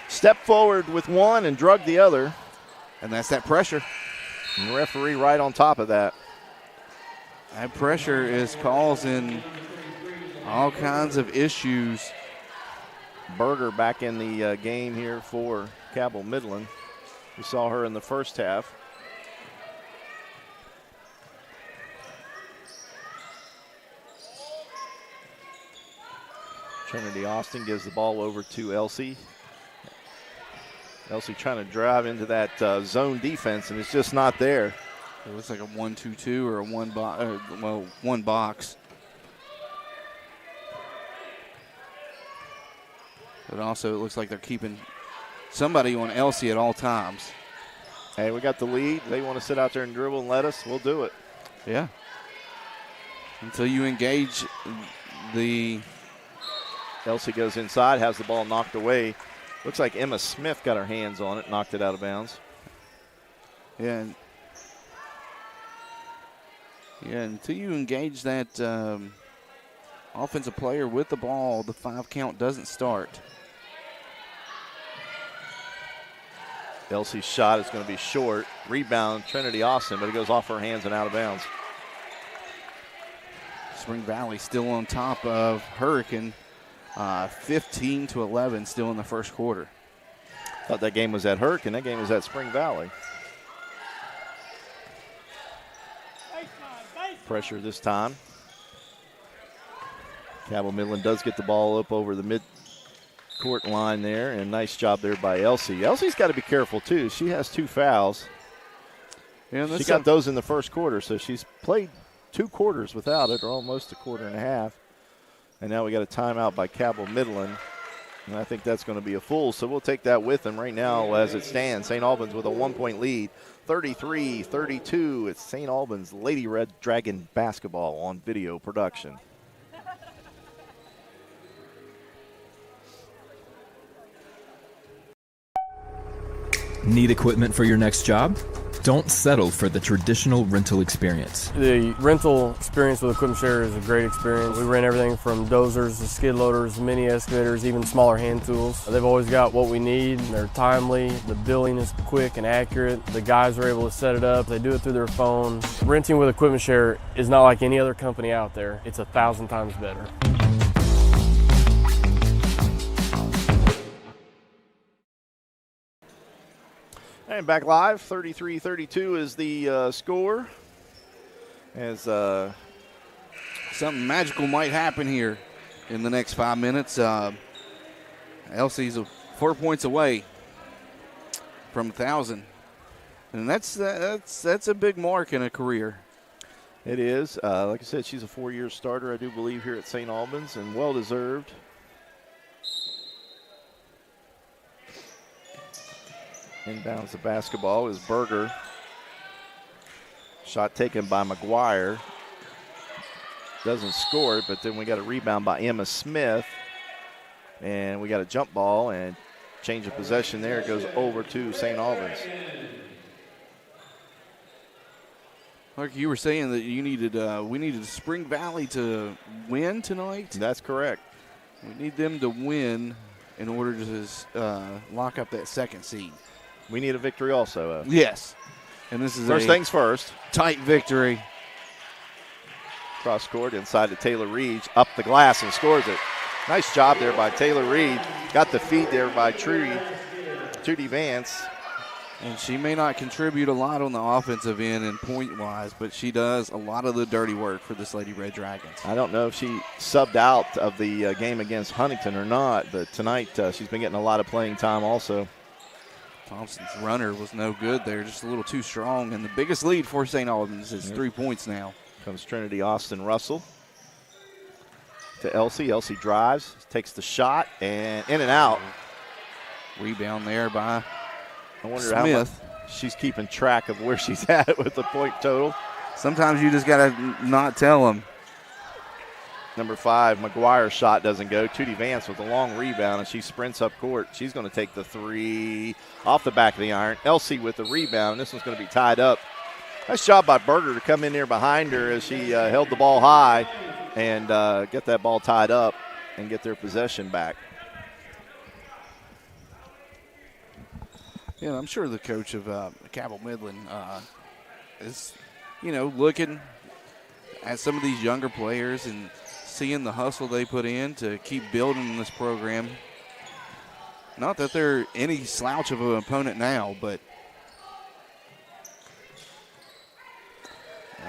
H: Stepped forward with one and drug the other.
T: And that's that pressure.
H: And the referee right on top of that.
T: That pressure is causing all kinds of issues.
H: Berger back in the game here for Cabell Midland. We saw her in the first half. Trinity Austin gives the ball over to Elsie. Elsie trying to drive into that zone defense, and it's just not there.
T: It looks like a 1-2-2 or a one box. But also it looks like they're keeping somebody on Elsie at all times.
H: Hey, we got the lead. They want to sit out there and dribble and let us. We'll do it.
T: Yeah. Until you engage the...
H: Elsie goes inside, has the ball knocked away. Looks like Emma Smith got her hands on it, knocked it out of bounds.
T: Yeah. Until you engage that offensive player with the ball, the 5 count doesn't start.
H: Elsie's shot is going to be short. Rebound, Trinity Austin, but it goes off her hands and out of bounds.
T: Spring Valley still on top of Hurricane, 15-11 still in the first quarter.
H: Thought that game was at Hurricane. That game was at Spring Valley. Pressure this time. Cabell Midland does get the ball up over the mid-court line there, and nice job there by Elsie. Elsie's got to be careful, too. She has 2 fouls.
T: Yeah,
H: she got those in the first quarter, so she's played 2 quarters without it, or almost a quarter and a half. And now we got a timeout by Cabell Midland, and I think that's going to be a full, so we'll take that with them right now as it stands. St. Albans with a 1-point lead, 33-32. It's St. Albans Lady Red Dragon basketball on video production.
I: Need equipment for your next job? Don't settle for the traditional rental experience.
J: The rental experience with Equipment Share is a great experience. We rent everything from dozers to skid loaders, mini excavators, even smaller hand tools. They've always got what we need. They're timely. The billing is quick and accurate. The guys are able to set it up. They do it through their phone. Renting with Equipment Share is not like any other company out there. It's 1,000 times better.
H: And back live, 33-32 is the score. As
T: something magical might happen here in the next 5 minutes. Elsie's 4 points away from 1,000, and that's a big mark in a career.
H: It is. Like I said, she's a 4-year starter, I do believe, here at St. Albans, and well-deserved. Inbounds the basketball is Berger. Shot taken by McGuire. Doesn't score it, but then we got a rebound by Emma Smith. And we got a jump ball and change of possession there. It goes over to St. Albans.
T: Like you were saying that you needed, we needed Spring Valley to win tonight.
H: That's correct.
T: We need them to win in order to lock up that second seed.
H: We need a victory also.
T: Yes. And this is
H: first things first.
T: Tight victory.
H: Cross court inside to Taylor Reed. Up the glass and scores it. Nice job there by Taylor Reed. Got the feed there by Trudy Vance.
T: And she may not contribute a lot on the offensive end and point-wise, but she does a lot of the dirty work for this Lady Red Dragons.
H: I don't know if she subbed out of the game against Huntington or not, but tonight she's been getting a lot of playing time also.
T: Thompson's runner was no good there, just a little too strong. And the biggest lead for St. Albans is 3 points now.
H: Comes Trinity Austin Russell to Elsie. Elsie drives, takes the shot, and in and out.
T: Rebound there by
H: I wonder
T: Smith.
H: How much she's keeping track of where she's at with the point total.
T: Sometimes you just got to not tell them.
H: Number 5, McGuire's shot doesn't go. Tootie Vance with a long rebound, and she sprints up court. She's going to take the 3 off the back of the iron. Elsie with the rebound. This one's going to be tied up. Nice job by Berger to come in there behind her as she held the ball high and get that ball tied up and get their possession back.
T: Yeah, I'm sure the coach of Cabell Midland is, looking at some of these younger players and seeing the hustle they put in to keep building this program. Not that they're any slouch of an opponent now, but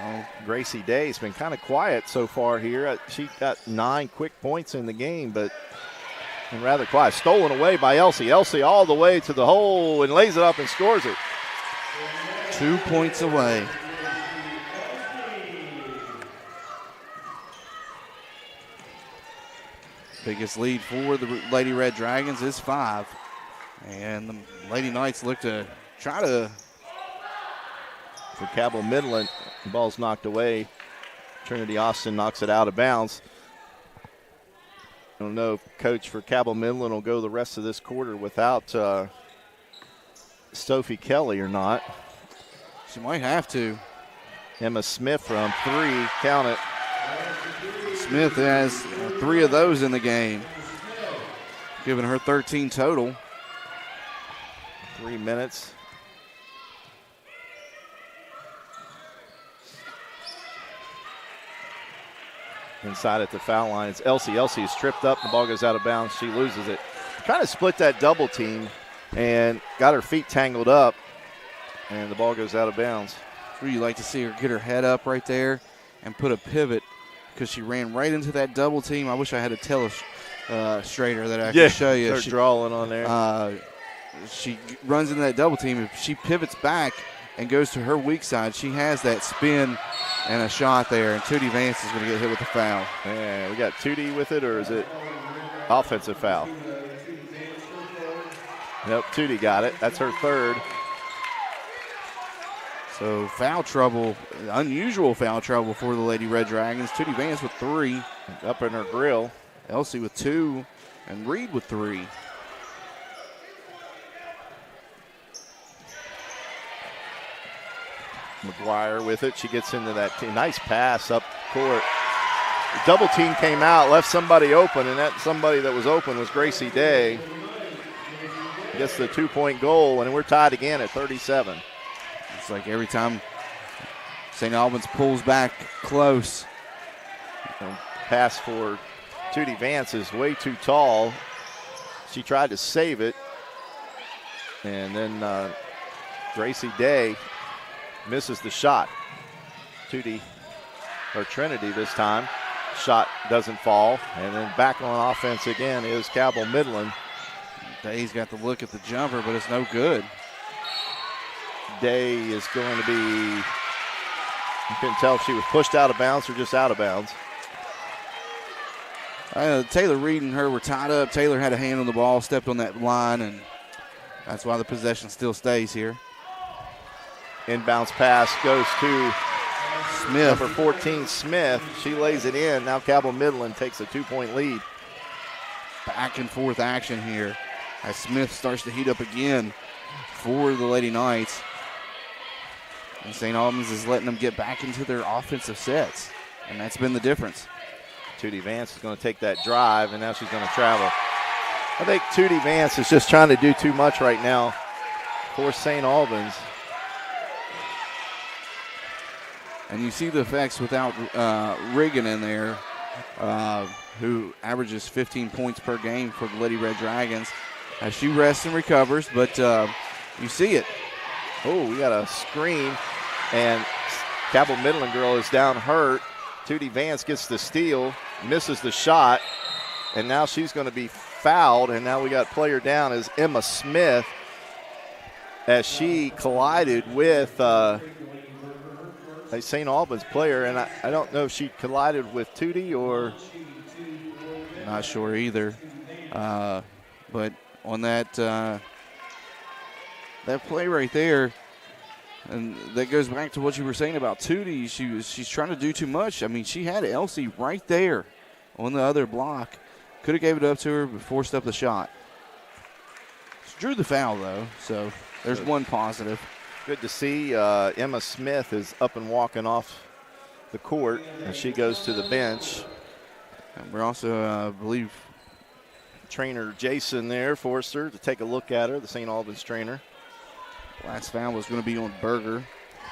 H: Well, Gracie Day's been kind of quiet so far here. She got 9 quick points in the game, but rather quiet. Stolen away by Elsie. Elsie all the way to the hole and lays it up and scores it.
T: 2 points away. Biggest lead for the Lady Red Dragons is 5. And the Lady Knights look to try to.
H: For Cabell Midland, the ball's knocked away. Trinity Austin knocks it out of bounds. I don't know if coach for Cabell Midland will go the rest of this quarter without Sophie Kelly or not.
T: She might have to.
H: Emma Smith from 3, count it.
T: Smith has 3 of those in the game, giving her 13 total.
H: 3 minutes. Inside at the foul line, it's Elsie. Elsie is tripped up. The ball goes out of bounds. She loses it. Kind of split that double team and got her feet tangled up, and the ball goes out of bounds.
T: That's where you like to see her get her head up right there and put a pivot, because she ran right into that double team. I wish I had a telestrator that I could show you.
H: Start drawing on there.
T: She runs into that double team. If she pivots back and goes to her weak side, she has that spin and a shot there, and Tootie Vance is going to get hit with a foul.
H: Yeah, we got Tootie with it, or is it offensive foul? Nope, Tootie got it. That's her 3rd.
T: So foul trouble, unusual foul trouble for the Lady Red Dragons. Tootie Vance with 3.
H: Up in her grill.
T: Elsie with 2, and Reed with 3.
H: McGuire with it. She gets into that team. Nice pass up court. The double team came out, left somebody open, and that somebody that was open was Gracie Day. Gets the 2-point goal, and we're tied again at 37.
T: It's like every time St. Albans pulls back close.
H: Pass for Tootie Vance is way too tall. She tried to save it, and then Gracie Day misses the shot. Trinity this time. Shot doesn't fall. And then back on offense again is Cabell Midland.
T: Day's got the look at the jumper, but it's no good.
H: Day is going to be, you couldn't tell if she was pushed out of bounds or just out of bounds.
T: Taylor Reed and her were tied up. Taylor had a hand on the ball, stepped on that line, and that's why the possession still stays here.
H: Inbounds pass goes to
T: Smith.
H: Number 14, Smith. She lays it in. Now Cabell Midland takes a 2-point lead.
T: Back and forth action here as Smith starts to heat up again for the Lady Knights. And St. Albans is letting them get back into their offensive sets, and that's been the difference.
H: Tootie Vance is going to take that drive, and now she's going to travel. I think Tootie Vance is just trying to do too much right now for St. Albans.
T: And you see the effects without Riggin in there, who averages 15 points per game for the Lady Red Dragons. As she rests and recovers, but you see it.
H: Oh, we got a screen, and Cabell Midland girl is down hurt. Tootie Vance gets the steal, misses the shot, and now she's going to be fouled, and now we got player down as Emma Smith as she collided with a St. Albans player, and I don't know if she collided with Tootie or.
T: Not sure either. But on that play right there, and that goes back to what you were saying about Tootie. She's trying to do too much. I mean, she had Elsie right there on the other block. Could have gave it up to her, but forced up the shot. She drew the foul, though, so there's one positive.
H: Good to see Emma Smith is up and walking off the court, and she goes to the bench.
T: And we're also, I believe,
H: trainer Jason there forced her to take a look at her, the St. Albans trainer.
T: Last foul was going to be on Berger.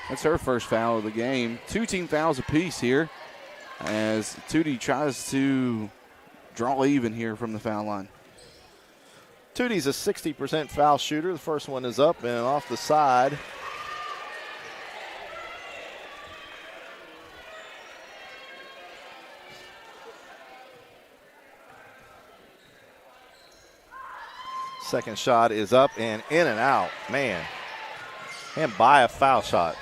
T: That's her first foul of the game. 2 team fouls apiece here as Tootie tries to draw even here from the foul line.
H: Tootie's a 60% foul shooter. The first one is up and off the side. Second shot is up and in and out. Man, and by a foul shot.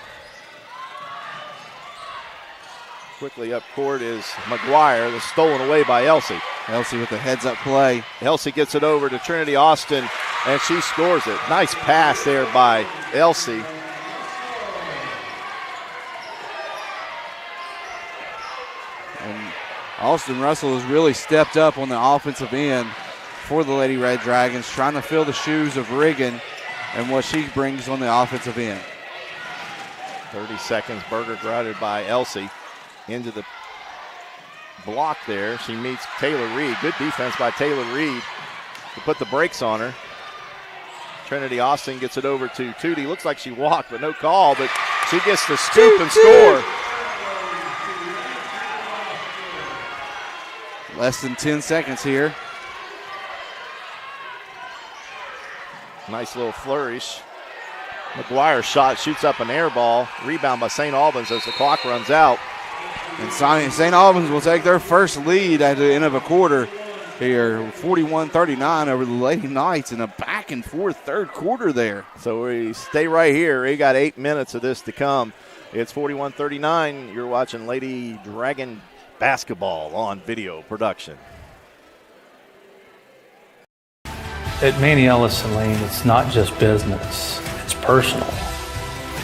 H: Quickly up court is McGuire. That's stolen away by Elsie.
T: Elsie with the heads-up play.
H: Elsie gets it over to Trinity Austin, and she scores it. Nice pass there by Elsie.
T: And Austin Russell has really stepped up on the offensive end for the Lady Red Dragons, trying to fill the shoes of Riggin and what she brings on the offensive end.
H: 30 seconds. Berger grounded by Elsie into the block there. She meets Taylor Reed. Good defense by Taylor Reed to put the brakes on her. Trinity Austin gets it over to Tootie. Looks like she walked, but no call, but she gets the scoop and score.
T: Less than 10 seconds here.
H: Nice little flourish. McGuire's shot shoots up an air ball. Rebound by St. Albans as the clock runs out.
T: And St. Albans will take their first lead at the end of a quarter here, 41-39 over the Lady Knights in a back-and-forth third quarter there.
H: So we stay right here. We got 8 minutes of this to come. It's 41-39. You're watching Lady Dragon basketball on video production.
L: At Manny Ellison Lane, it's not just business, it's personal.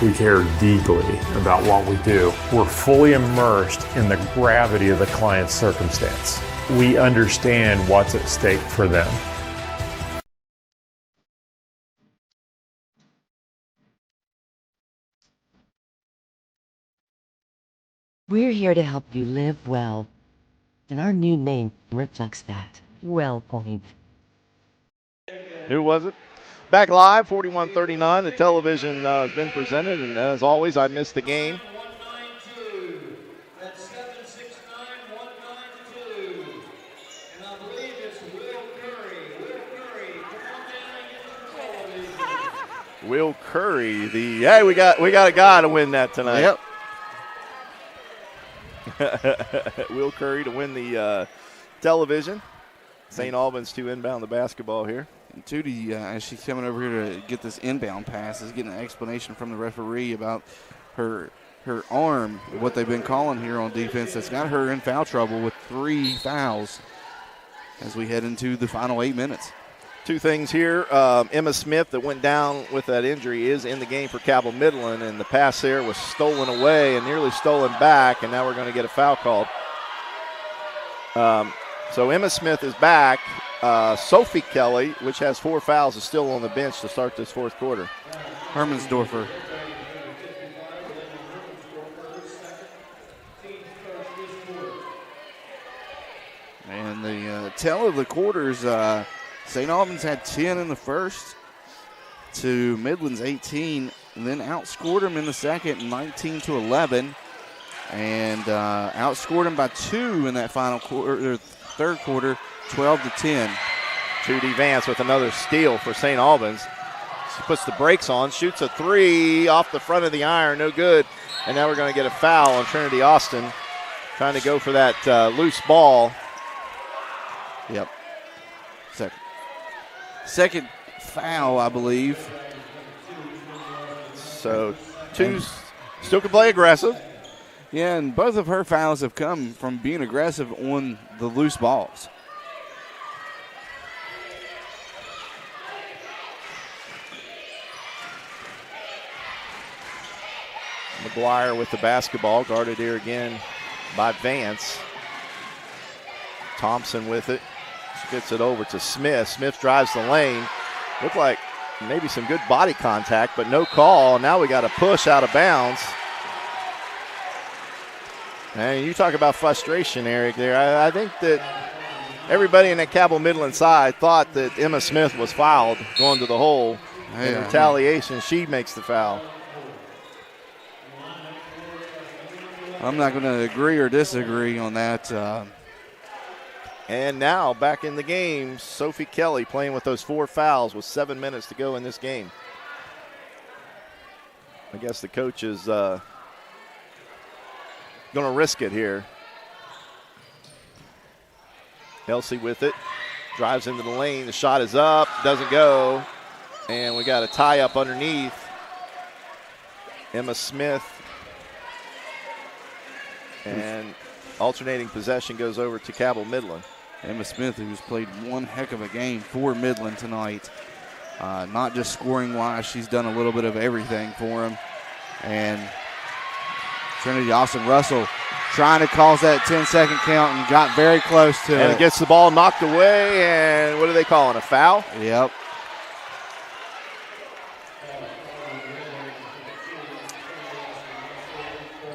M: We care deeply about what we do. We're fully immersed in the gravity of the client's circumstance. We understand what's at stake for them.
R: We're here to help you live well, and our new name reflects that. Well Point.
H: Who was it? Back live, 41-39. The television has been presented, and as always, I missed the game.
U: That's 769-192. And I believe it's Will Curry. Will Curry, come on down and get the ball.
H: Will Curry, hey, we got a guy to win that tonight.
T: Yep.
H: Will Curry to win the television. St. Albans to inbound the basketball here.
T: And Tootie, as she's coming over here to get this inbound pass, is getting an explanation from the referee about her arm, what they've been calling here on defense. That's got her in foul trouble with 3 fouls as we head into the final 8 minutes.
H: Two things here. Emma Smith, that went down with that injury, is in the game for Cabell Midland, and the pass there was stolen away and nearly stolen back, and now we're going to get a foul called. So Emma Smith is back. Sophie Kelly, which has 4 fouls, is still on the bench to start this fourth quarter.
T: Hermansdorfer. And the tell of the quarters, St. Albans had 10 in the first to Midland's 18, and then outscored them in the second, 19-11, and outscored them by 2 in that final quarter, third quarter, 12-10.
H: Tootie Vance with another steal for St. Albans. She puts the brakes on, shoots a 3 off the front of the iron, no good. And now we're going to get a foul on Trinity Austin, trying to go for that loose ball.
T: Yep. Second foul, I believe.
H: So two still can play aggressive.
T: Yeah, and both of her fouls have come from being aggressive on the loose balls.
H: McGuire with the basketball, guarded here again by Vance. Thompson with it. She gets it over to Smith. Smith drives the lane. Looked like maybe some good body contact, but no call. Now we got a push out of bounds. And you talk about frustration, Eric, there. I think that everybody in that Cabell Midland side thought that Emma Smith was fouled going to the hole. In retaliation, she makes the foul.
T: I'm not going to agree or disagree on that.
H: And now back in the game, Sophie Kelly playing with those 4 fouls with 7 minutes to go in this game. I guess the coach is going to risk it here. Elsie with it. Drives into the lane. The shot is up. Doesn't go. And we got a tie up underneath. Emma Smith. And alternating possession goes over to Cabell Midland.
T: Emma Smith, who's played one heck of a game for Midland tonight. Not just scoring-wise, she's done a little bit of everything for them. And Trinity Austin Russell trying to cause that 10-second count and got very close to it.
H: And it gets the ball knocked away, and what are they calling, a foul?
T: Yep.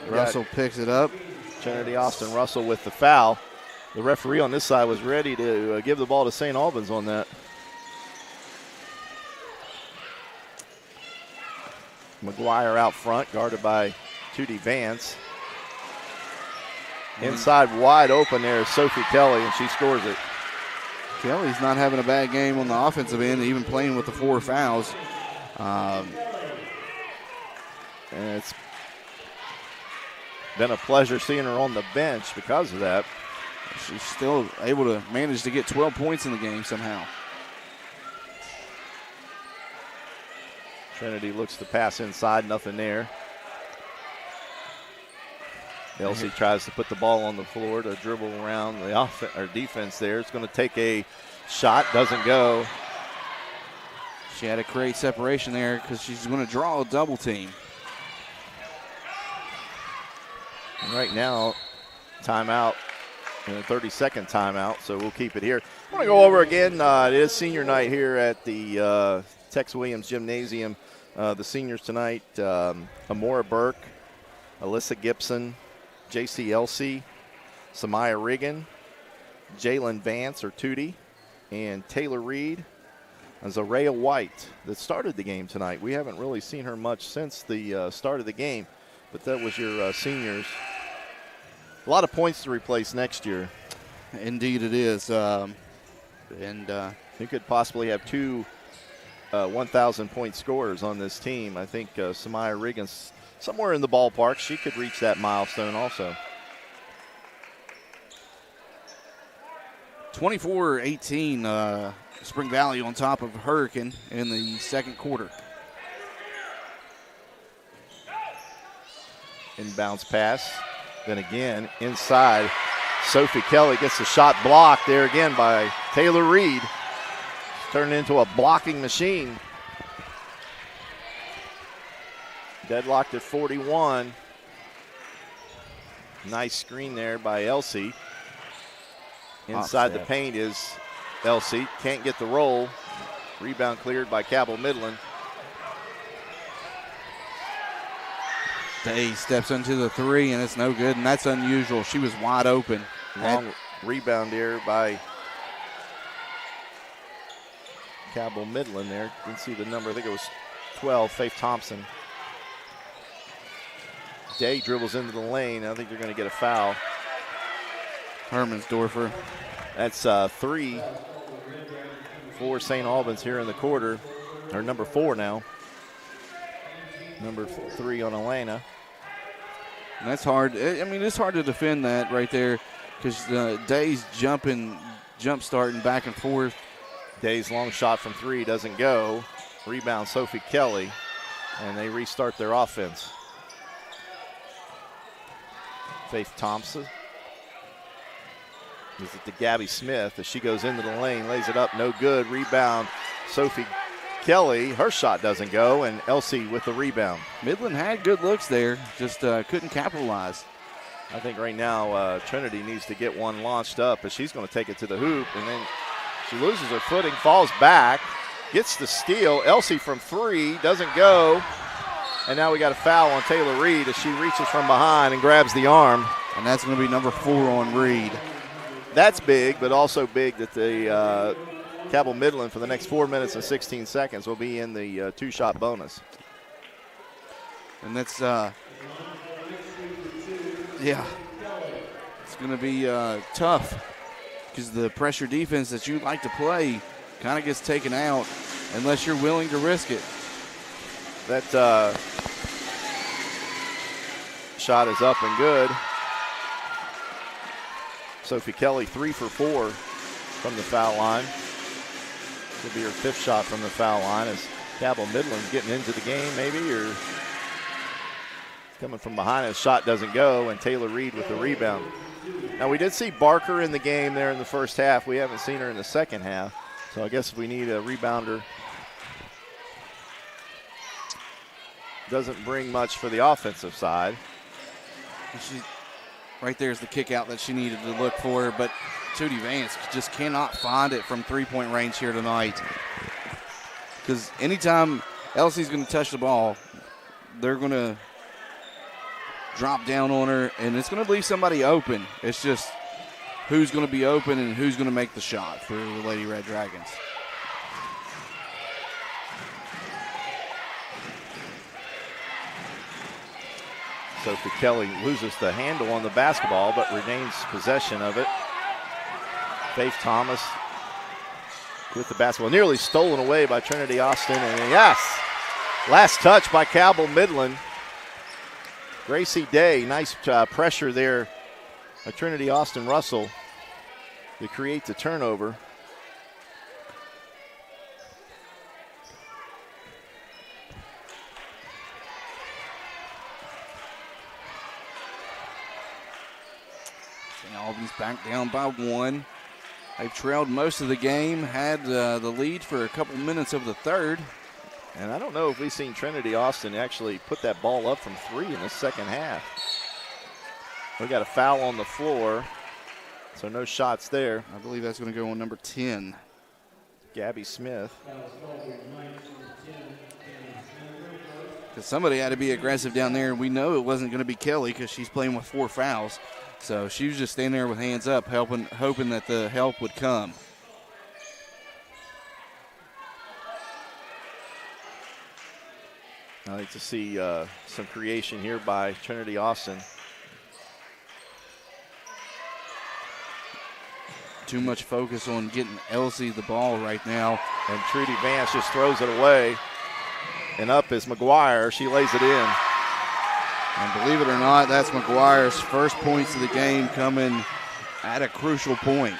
T: Russell picks it up.
H: Trinity Austin Russell with the foul. The referee on this side was ready to give the ball to St. Albans on that. McGuire out front, guarded by Tootie Vance. Inside wide open there is Sophie Kelly, and she scores it.
T: Kelly's not having a bad game on the offensive end, even playing with the 4 fouls.
H: And it's been a pleasure seeing her on the bench because of that.
T: She's still able to manage to get 12 points in the game somehow.
H: Trinity looks to pass inside, nothing there. Elsie tries to put the ball on the floor to dribble around the defense there. It's going to take a shot, doesn't go.
T: She had to create separation there because she's going to draw a double team.
H: And right now, timeout, and a 30-second timeout, so we'll keep it here. I want to go over again. It is senior night here at the Tex Williams Gymnasium. The seniors tonight, Amora Burke, Alyssa Gibson, J.C. Elsie, Samaya Riggin, Jalen Vance or Tootie, and Taylor Reed, and Zaraya White that started the game tonight. We haven't really seen her much since the start of the game, but that was your seniors. A lot of points to replace next year.
T: Indeed it is. You
H: could possibly have 2 1,000-point scorers on this team. I think Samaya Riggin's somewhere in the ballpark. She could reach that milestone also.
T: 24-18, Spring Valley on top of Hurricane in the second quarter.
H: Inbounds pass. Then again, inside. Sophie Kelly gets the shot blocked there again by Taylor Reed. Turned into a blocking machine. Deadlocked at 41. Nice screen there by Elsie. Inside the paint is Elsie. Can't get the roll. Rebound cleared by Cabell Midland.
T: Day steps into the 3, and it's no good, and that's unusual. She was wide open.
H: Long rebound here by Cabell Midland there. Didn't see the number. I think it was 12, Faith Thompson. Day dribbles into the lane. I think they're going to get a foul.
T: Hermansdorfer.
H: That's 3 for St. Albans here in the quarter. Or number 4 now. Number 3 on Elena.
T: And that's hard. I mean, it's hard to defend that right there because Day's jump starting back and forth.
H: Day's long shot from 3 doesn't go. Rebound Sophie Kelly, and they restart their offense. Faith Thompson. Gives it to Gabby Smith as she goes into the lane, lays it up, no good. Rebound Sophie Kelly, her shot doesn't go, and Elsie with the rebound.
T: Midland had good looks there, just couldn't capitalize.
H: I think right now Trinity needs to get one launched up, as she's going to take it to the hoop, and then she loses her footing, falls back, gets the steal. Elsie from 3, doesn't go, and now we got a foul on Taylor Reed as she reaches from behind and grabs the arm.
T: And that's going to be number 4 on Reed.
H: That's big, but also big that the Cabell Midland for the next 4 minutes and 16 seconds will be in the 2-shot bonus.
T: And that's, yeah, it's going to be tough because the pressure defense that you like to play kind of gets taken out unless you're willing to risk it.
H: That shot is up and good. Sophie Kelly 3 for 4. from the foul line. Could be her 5th shot from the foul line as Cabell Midland's getting into the game maybe, or coming from behind. His shot doesn't go, and Taylor Reed with the rebound. Now, we did see Barker in the game there in the first half. We haven't seen her in the second half, so I guess if we need a rebounder, doesn't bring much for the offensive side.
T: Right there's the kick out that she needed to look for, but Judy Vance just cannot find it from three-point range here tonight. Because anytime Elsie's going to touch the ball, they're going to drop down on her, and it's going to leave somebody open. It's just who's going to be open and who's going to make the shot for the Lady Red Dragons.
H: Sophie Kelly loses the handle on the basketball, but retains possession of it. Faith Thomas with the basketball. Nearly stolen away by Trinity Austin. And yes, last touch by Cabell Midland. Gracie Day, nice pressure there by Trinity Austin Russell to create the turnover.
T: Albans back down by 1. They've trailed most of the game, had the lead for a couple minutes of the third.
H: And I don't know if we've seen Trinity Austin actually put that ball up from 3 in the second half. We got a foul on the floor, so no shots there.
T: I believe that's going to go on number 10.
H: Gabby Smith.
T: Because somebody had to be aggressive down there, and we know it wasn't going to be Kelly because she's playing with 4 fouls. So she was just standing there with hands up, hoping that the help would come.
H: I like to see some creation here by Trinity Austin.
T: Too much focus on getting Elsie the ball right now.
H: And Trudy Vance just throws it away. And up is McGuire. She lays it in.
T: And believe it or not, that's McGuire's first points of the game coming at a crucial point.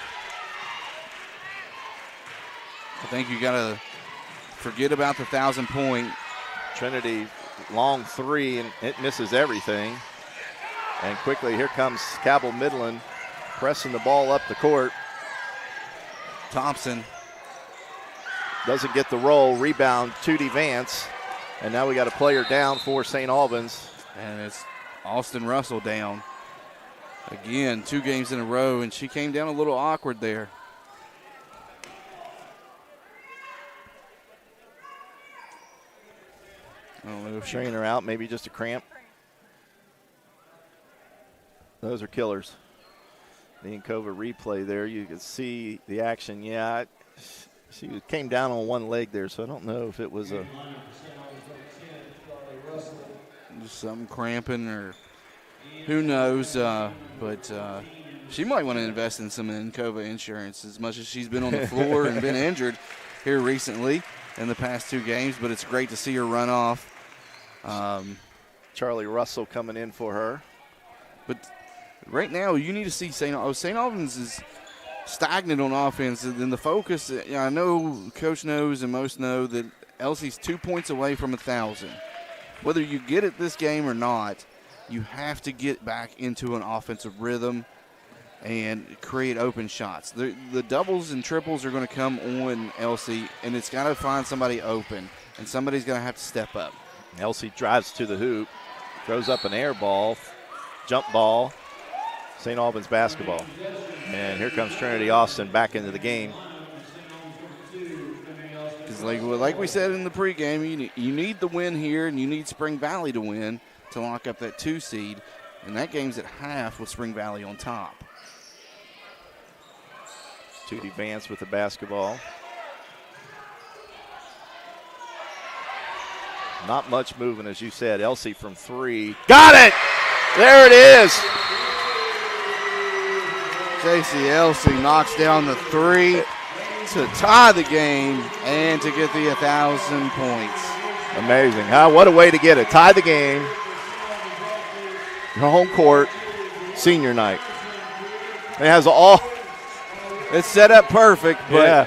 T: I think you got to forget about the 1,000-point.
H: Trinity, long 3, and it misses everything. And quickly, here comes Cabell Midland pressing the ball up the court.
T: Thompson
H: doesn't get the roll. Rebound, Tootie Vance. And now we got a player down for St. Albans.
T: And it's Austin Russell down. Again, 2 games in a row, and she came down a little awkward there. I don't know if
H: Strain her out, maybe just a cramp. Those are killers. The Encova replay there, you can see the action. Yeah, she came down on one leg there, so I don't know if it was a
T: something cramping or who knows, but she might want to invest in some Encova insurance as much as she's been on the floor and been injured here recently in the past 2 games, but it's great to see her run off.
H: Charlie Russell coming in for her.
T: But right now you need to see St. Albans is stagnant on offense, and the focus, I know Coach knows and most know that Elsie's 2 points away from 1,000. Whether you get it this game or not, you have to get back into an offensive rhythm and create open shots. The doubles and triples are going to come on Elsie, and it's got to find somebody open, and somebody's going to have to step up.
H: Elsie drives to the hoop, throws up an air ball, jump ball, St. Albans basketball. And here comes Trinity Austin back into the game.
T: Like we said in the pregame, you need the win here, and you need Spring Valley to win to lock up that 2 seed. And that game's at half with Spring Valley on top.
H: Tootie Vance with the basketball. Not much moving, as you said. Elsie from 3. Got it! There it is!
T: J.C. Elsie knocks down the 3 to tie the game and to get the 1,000 points.
H: Amazing, huh? What a way to get it. Tie the game. Your home court, senior night. It has all
T: It's set up perfect, but
H: Yeah.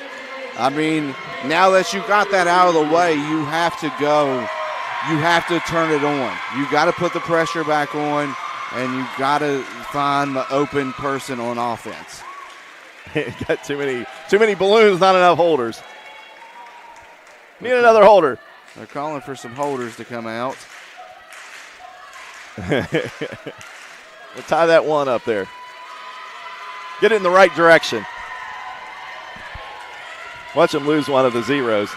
T: I mean, now that you got that out of the way, you have to go. You have to turn it on. You got to put the pressure back on, and you got to find the open person on offense.
H: Got too many balloons, not enough holders. Need another holder.
T: They're calling for some holders to come out.
H: We'll tie that one up there. Get it in the right direction. Watch him lose one of the zeros.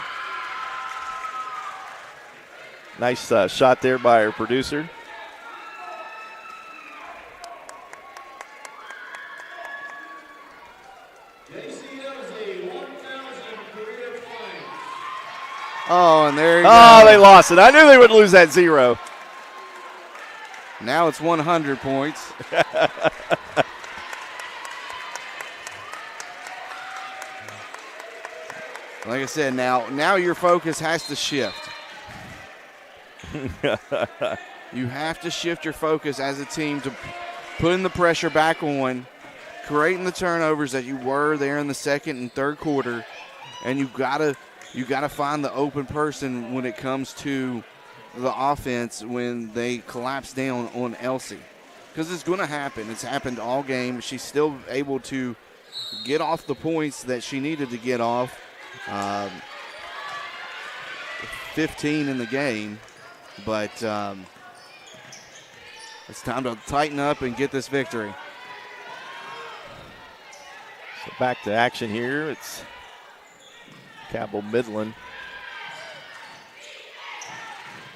H: Nice shot there by our producer.
T: Oh, and there you go.
H: Oh, they lost it. I knew they would lose that zero.
T: Now it's 100 points. Like I said, now your focus has to shift. You have to shift your focus as a team to putting the pressure back on, creating the turnovers that you were there in the second and third quarter, and you gotta find the open person when it comes to the offense when they collapse down on Elsie, because it's going to happen. It's happened all game. She's still able to get off the points that she needed to get off. 15 in the game, but it's time to tighten up and get this victory.
H: So back to action here. It's Cabell Midland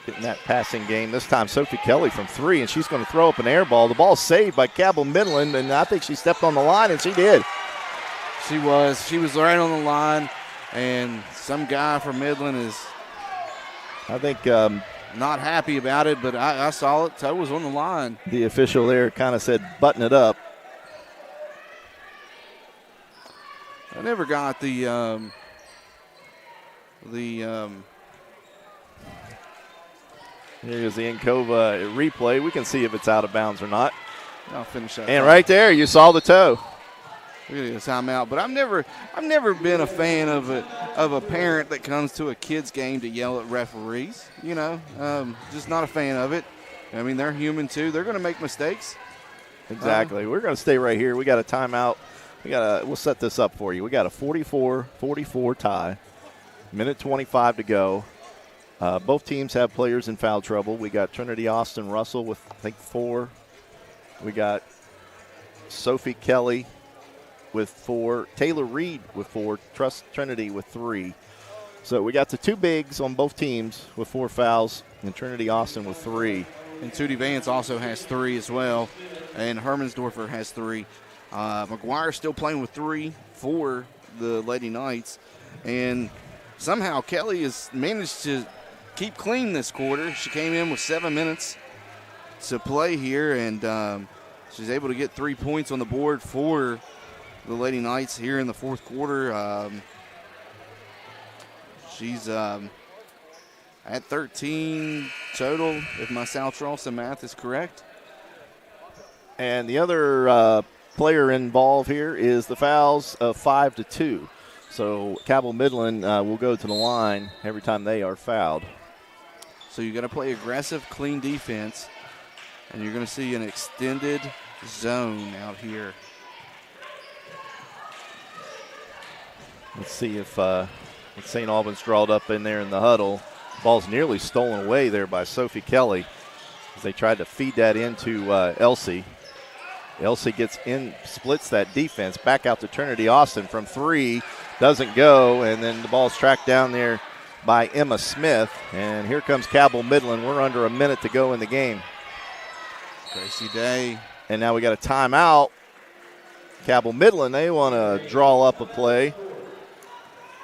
H: getting that passing game. This time Sophie Kelly from 3, and she's going to throw up an air ball. The ball's saved by Cabell Midland, and I think she stepped on the line, and she did.
T: She was right on the line, and some guy from Midland is,
H: I think,
T: not happy about it, but I saw it. Toe was on the line.
H: The official there kind of said, button it up.
T: I never got the
H: Here's the Encova replay. We can see if it's out of bounds or not.
T: I'll finish that.
H: And right there, you saw the toe.
T: We're gonna get a timeout. But I've never been a fan of a parent that comes to a kid's game to yell at referees. You know, just not a fan of it. I mean, they're human too. They're gonna make mistakes.
H: Exactly. We're gonna stay right here. We got a timeout. We'll set this up for you. We got a 44-44 tie. Minute 25 to go. Both teams have players in foul trouble. We got Trinity Austin Russell with, I think, 4. We got Sophie Kelly with 4. Taylor Reed with 4. Trust Trinity with 3. So we got the 2 bigs on both teams with 4 fouls, and Trinity Austin with 3.
T: And Tootie Vance also has 3 as well, and Hermansdorfer has 3. McGuire still playing with 3 for the Lady Knights, and somehow Kelly has managed to keep clean this quarter. She came in with 7 minutes to play here, and she's able to get 3 points on the board for the Lady Knights here in the fourth quarter. She's at 13 total, if my South Charleston math is correct.
H: And the other player involved here is the fouls of 5-2. So Cabell Midland will go to the line every time they are fouled.
T: So you got to play aggressive, clean defense, and you're going to see an extended zone out here.
H: Let's see if St. Albans drawed up in there in the huddle. Ball's nearly stolen away there by Sophie Kelly as they tried to feed that into Elsie. Elsie gets in, splits that defense, back out to Trinity Austin from 3, doesn't go, and then the ball's tracked down there by Emma Smith. And here comes Cabell Midland. We're under a minute to go in the game.
T: Gracie Day.
H: And now we got a timeout. Cabell Midland, they want to draw up a play.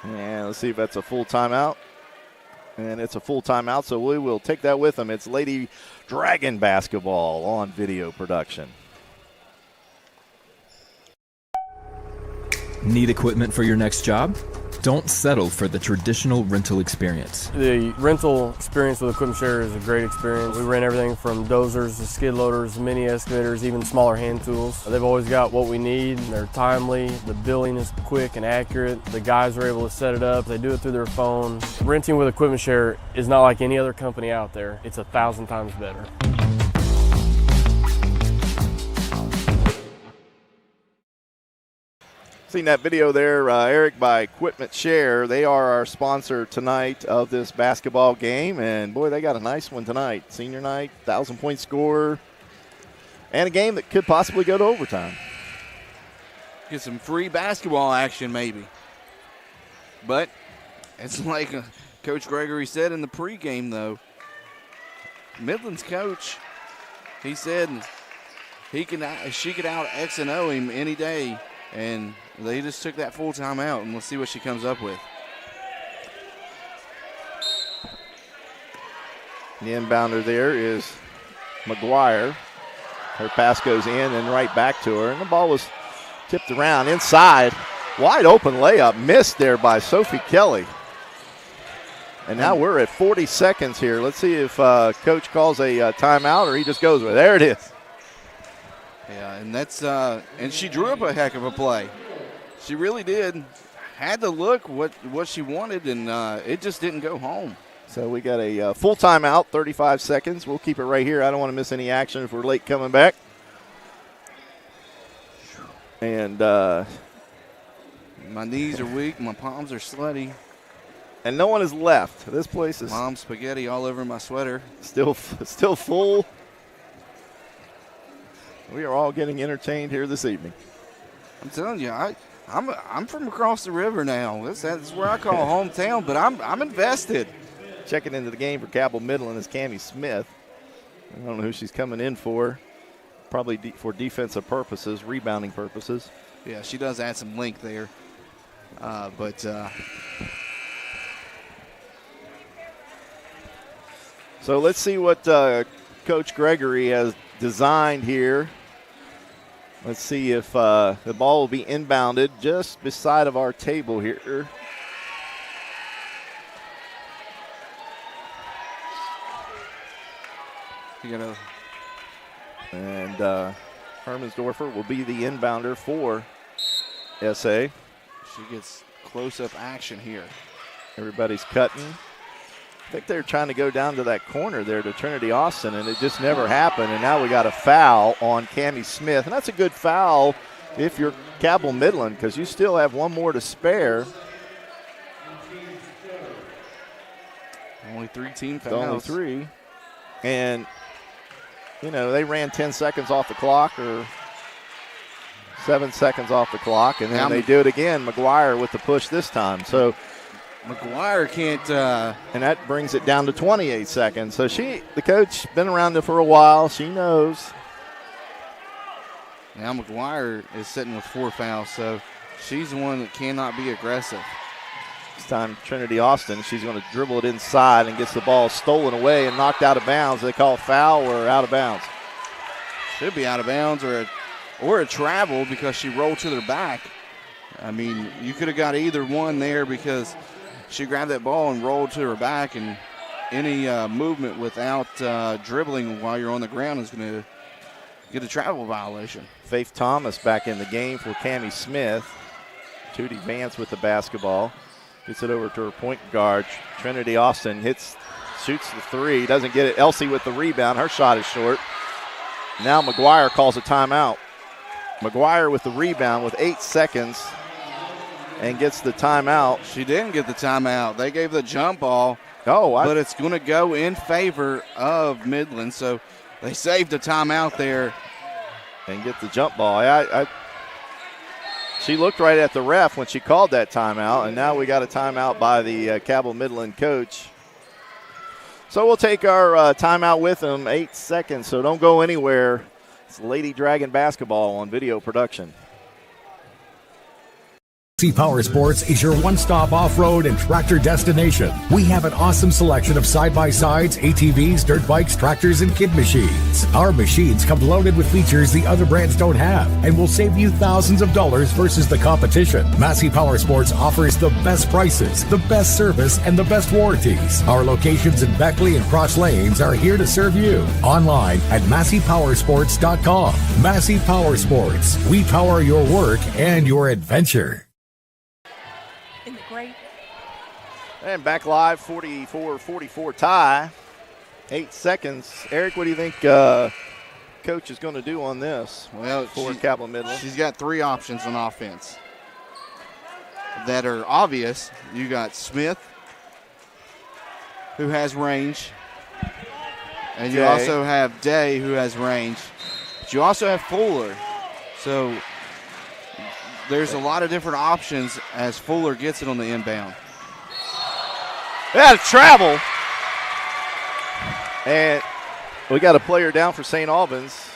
H: And let's see if that's a full timeout. And it's a full timeout, so we will take that with them. It's Lady Dragon basketball on video production.
I: Need equipment for your next job? Don't settle for the traditional rental experience.
J: The rental experience with Equipment Share is a great experience. We rent everything from dozers to skid loaders, mini excavators, even smaller hand tools. They've always got what we need. They're timely. The billing is quick and accurate. The guys are able to set it up. They do it through their phone. Renting with Equipment Share is not like any other company out there. It's 1,000 times better.
H: Seen that video there, Eric, by Equipment Share. They are our sponsor tonight of this basketball game, and boy, they got a nice one tonight. Senior night, 1,000-point score, and a game that could possibly go to overtime.
T: Get some free basketball action maybe. But it's like Coach Gregory said in the pregame, though. Midland's coach, he said she could out X and O him any day. And they just took that full time out, and we'll see what she comes up with.
H: The inbounder there is McGuire. Her pass goes in and right back to her, and the ball was tipped around inside. Wide open layup missed there by Sophie Kelly. And now we're at 40 seconds here. Let's see if Coach calls a timeout or he just goes with it. There it is.
T: Yeah, and that's and she drew up a heck of a play. She really did. Had to look what she wanted, and it just didn't go home.
H: So we got a full timeout, 35 seconds. We'll keep it right here. I don't want to miss any action if we're late coming back. And
T: my knees are weak. My palms are sweaty.
H: And no one is left. This place is
T: Mom spaghetti all over my sweater.
H: Still full. We are all getting entertained here this evening.
T: I'm telling you, I'm from across the river now. That's where I call hometown, but I'm invested.
H: Checking into the game for Cabell Midland is Cammie Smith. I don't know who she's coming in for. Probably for defensive purposes, rebounding purposes.
T: Yeah, she does add some length there.
H: So let's see what Coach Gregory has designed here. Let's see if the ball will be inbounded just beside of our table here. And Hermansdorfer will be the inbounder for SA.
T: She gets close-up action here.
H: Everybody's cutting. I think they're trying to go down to that corner there to Trinity Austin, and it just never happened. And now we got a foul on Cammie Smith. And that's a good foul if you're Cabell Midland, because you still have one more to spare.
T: Only 3 team fouls.
H: Only 3. And, you know, they ran 10 seconds off the clock or 7 seconds off the clock, and then they do it again. McGuire with the push this time. So
T: McGuire can't.
H: And that brings it down to 28 seconds. So the coach, been around there for a while. She knows.
T: Now McGuire is sitting with 4 fouls, so she's the one that cannot be aggressive.
H: This time Trinity Austin, she's going to dribble it inside and gets the ball stolen away and knocked out of bounds. They call foul or out of bounds?
T: Should be out of bounds or a travel because she rolled to their back. I mean, you could have got either one there because she grabbed that ball and rolled to her back, and any movement without dribbling while you're on the ground is going to get a travel violation.
H: Faith Thomas back in the game for Cammie Smith. Tootie Vance with the basketball. Gets it over to her point guard. Trinity Austin shoots the 3, doesn't get it. Elsie with the rebound. Her shot is short. Now McGuire calls a timeout. McGuire with the rebound with 8 seconds and gets the timeout.
T: She didn't get the timeout. They gave the jump ball, but it's going to go in favor of Midland. So they saved a timeout there.
H: And get the jump ball. She looked right at the ref when she called that timeout, and now we got a timeout by the Cabell Midland coach. So we'll take our timeout with them, 8 seconds, so don't go anywhere. It's Lady Dragon basketball on video production.
Q: Massey Power Sports is your one-stop off-road and tractor destination. We have an awesome selection of side-by-sides, ATVs, dirt bikes, tractors, and kid machines. Our machines come loaded with features the other brands don't have and will save you thousands of dollars versus the competition. Massey Power Sports offers the best prices, the best service, and the best warranties. Our locations in Beckley and Cross Lanes are here to serve you. Online at MasseyPowersports.com. Massey Power Sports. We power your work and your adventure.
H: And back live, 44-44 tie. 8 seconds. Eric, what do you think Coach is going to do on this?
T: Well,
H: for Cabell Midland.
T: She's got 3 options on offense that are obvious. You got Smith, who has range, and you also have Day, who has range. But you also have Fuller. So there's a lot of different options as Fuller gets it on the inbound.
H: They had to travel. And we got a player down for St. Albans,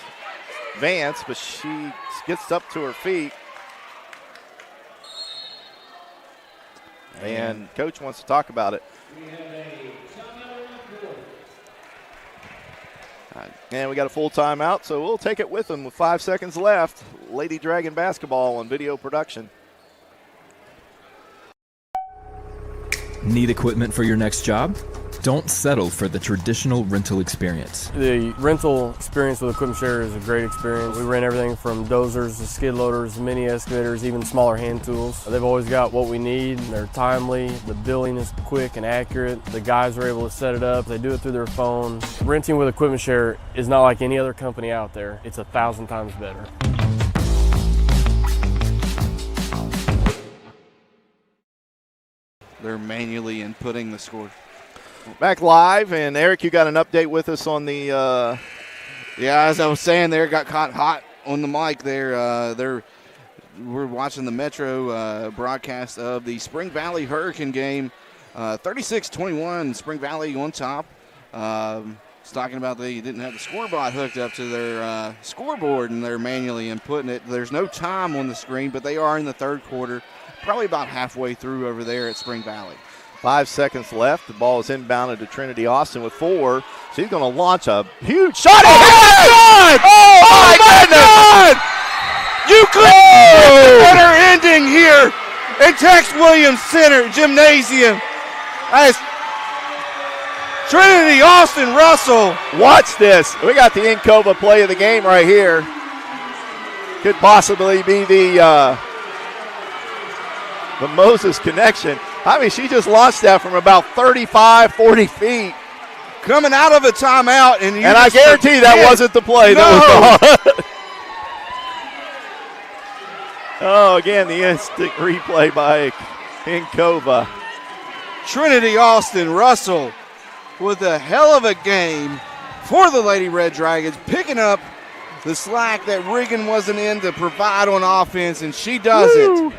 H: Vance, but she gets up to her feet. And Coach wants to talk about it. And we got a full timeout, so we'll take it with them with 5 seconds left. Lady Dragon basketball on video production.
I: Need equipment for your next job? Don't settle for the traditional rental experience.
J: The rental experience with Equipment Share is a great experience. We rent everything from dozers to skid loaders, mini excavators, even smaller hand tools. They've always got what we need. They're timely. The billing is quick and accurate. The guys are able to set it up. They do it through their phone. Renting with Equipment Share is not like any other company out there. It's 1,000 times better.
T: They're manually inputting the score.
H: Back live, and Eric, you got an update with us on the.
T: Yeah, as I was saying, there got caught hot on the mic. We're watching the Metro broadcast of the Spring Valley Hurricane game. 36-21, Spring Valley on top. It's talking about they didn't have the scoreboard hooked up to their scoreboard, and they're manually inputting it. There's no time on the screen, but they are in the third quarter. Probably about halfway through over there at Spring Valley.
H: 5 seconds left. The ball is inbounded to Trinity Austin with 4. She's going to launch a huge shot.
T: Oh, my God! You couldn't get a better ending here at Tex Williams Center Gymnasium. As Trinity Austin Russell.
H: Watch this. We got the Encova play of the game right here. Could possibly be the Moses connection. I mean, she just launched that from about 35, 40 feet.
T: Coming out of a timeout. And
H: I guarantee that wasn't the play that was called. Oh, again, the instant replay by Encova.
T: Trinity Austin Russell with a hell of a game for the Lady Red Dragons, picking up the slack that Regan wasn't in to provide on offense, and she does it.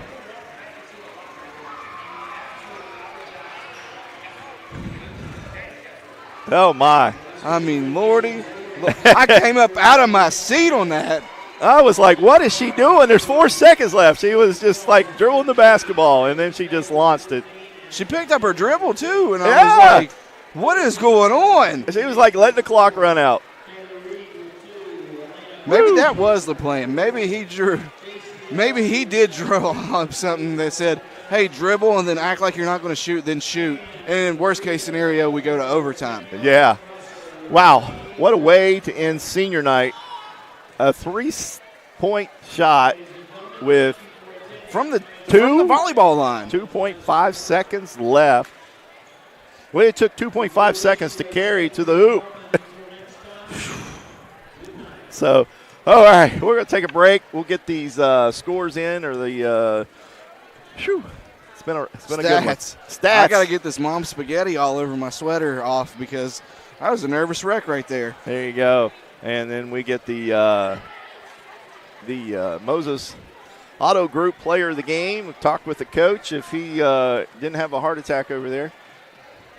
H: Oh, my.
T: I mean, Lordy, I came up out of my seat on that.
H: I was like, what is she doing? There's 4 seconds left. She was just like dribbling the basketball, and then she just launched it.
T: She picked up her dribble, too, and I was like, what is going on?
H: She was like letting the clock run out.
T: Maybe that was the plan. Maybe he did draw up something that said, hey, dribble and then act like you're not going to shoot, then shoot. And in worst case scenario, we go to overtime.
H: Yeah. Wow. What a way to end senior night. A 3-point shot with
T: from the volleyball line.
H: 2.5 seconds left. Well, it took 2.5 seconds to carry to the hoop. So, all right, we're going to take a break. We'll get these scores in, or the It's been a good one. Stats.
T: I got to get this mom spaghetti all over my sweater off because I was a nervous wreck right there.
H: There you go. And then we get the Moses Auto Group player of the game. We talked with the coach if he didn't have a heart attack over there.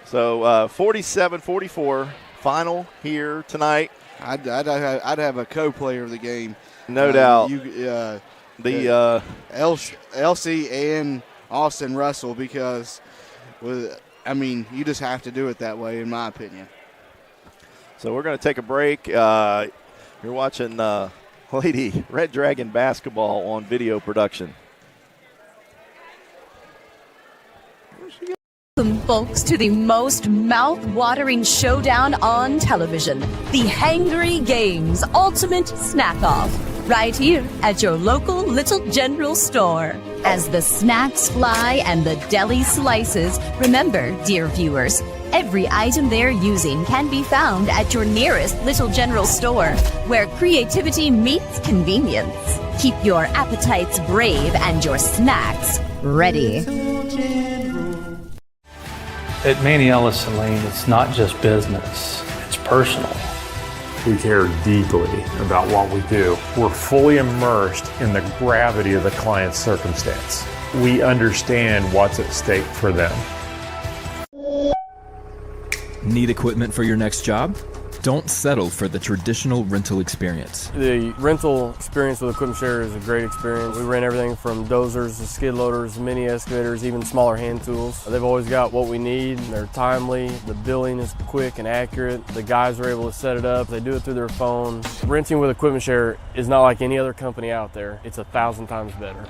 H: So 47-44 final here tonight.
T: I'd have a co-player of the game.
H: No doubt. The
T: Elsie and Austin Russell, because you just have to do it that way, in my opinion.
H: So we're going to take a break. You're watching Lady Red Dragon basketball on video production.
K: Welcome, folks, to the most mouth-watering showdown on television, the Hangry Games Ultimate Snack-Off, right here at your local Little General store. As the snacks fly and the deli slices, remember, dear viewers, every item they're using can be found at your nearest Little General store, where creativity meets convenience. Keep your appetites brave and your snacks ready.
L: At Manny Ellison Lane, it's not just business, it's personal.
M: We care deeply about what we do. We're fully immersed in the gravity of the client's circumstance. We understand what's at stake for them.
I: Need equipment for your next job? Don't settle for the traditional rental experience.
J: The rental experience with Equipment Share is a great experience. We rent everything from dozers to skid loaders, mini excavators, even smaller hand tools. They've always got what we need. They're timely. The billing is quick and accurate. The guys are able to set it up. They do it through their phone. Renting with Equipment Share is not like any other company out there. It's 1,000 times better.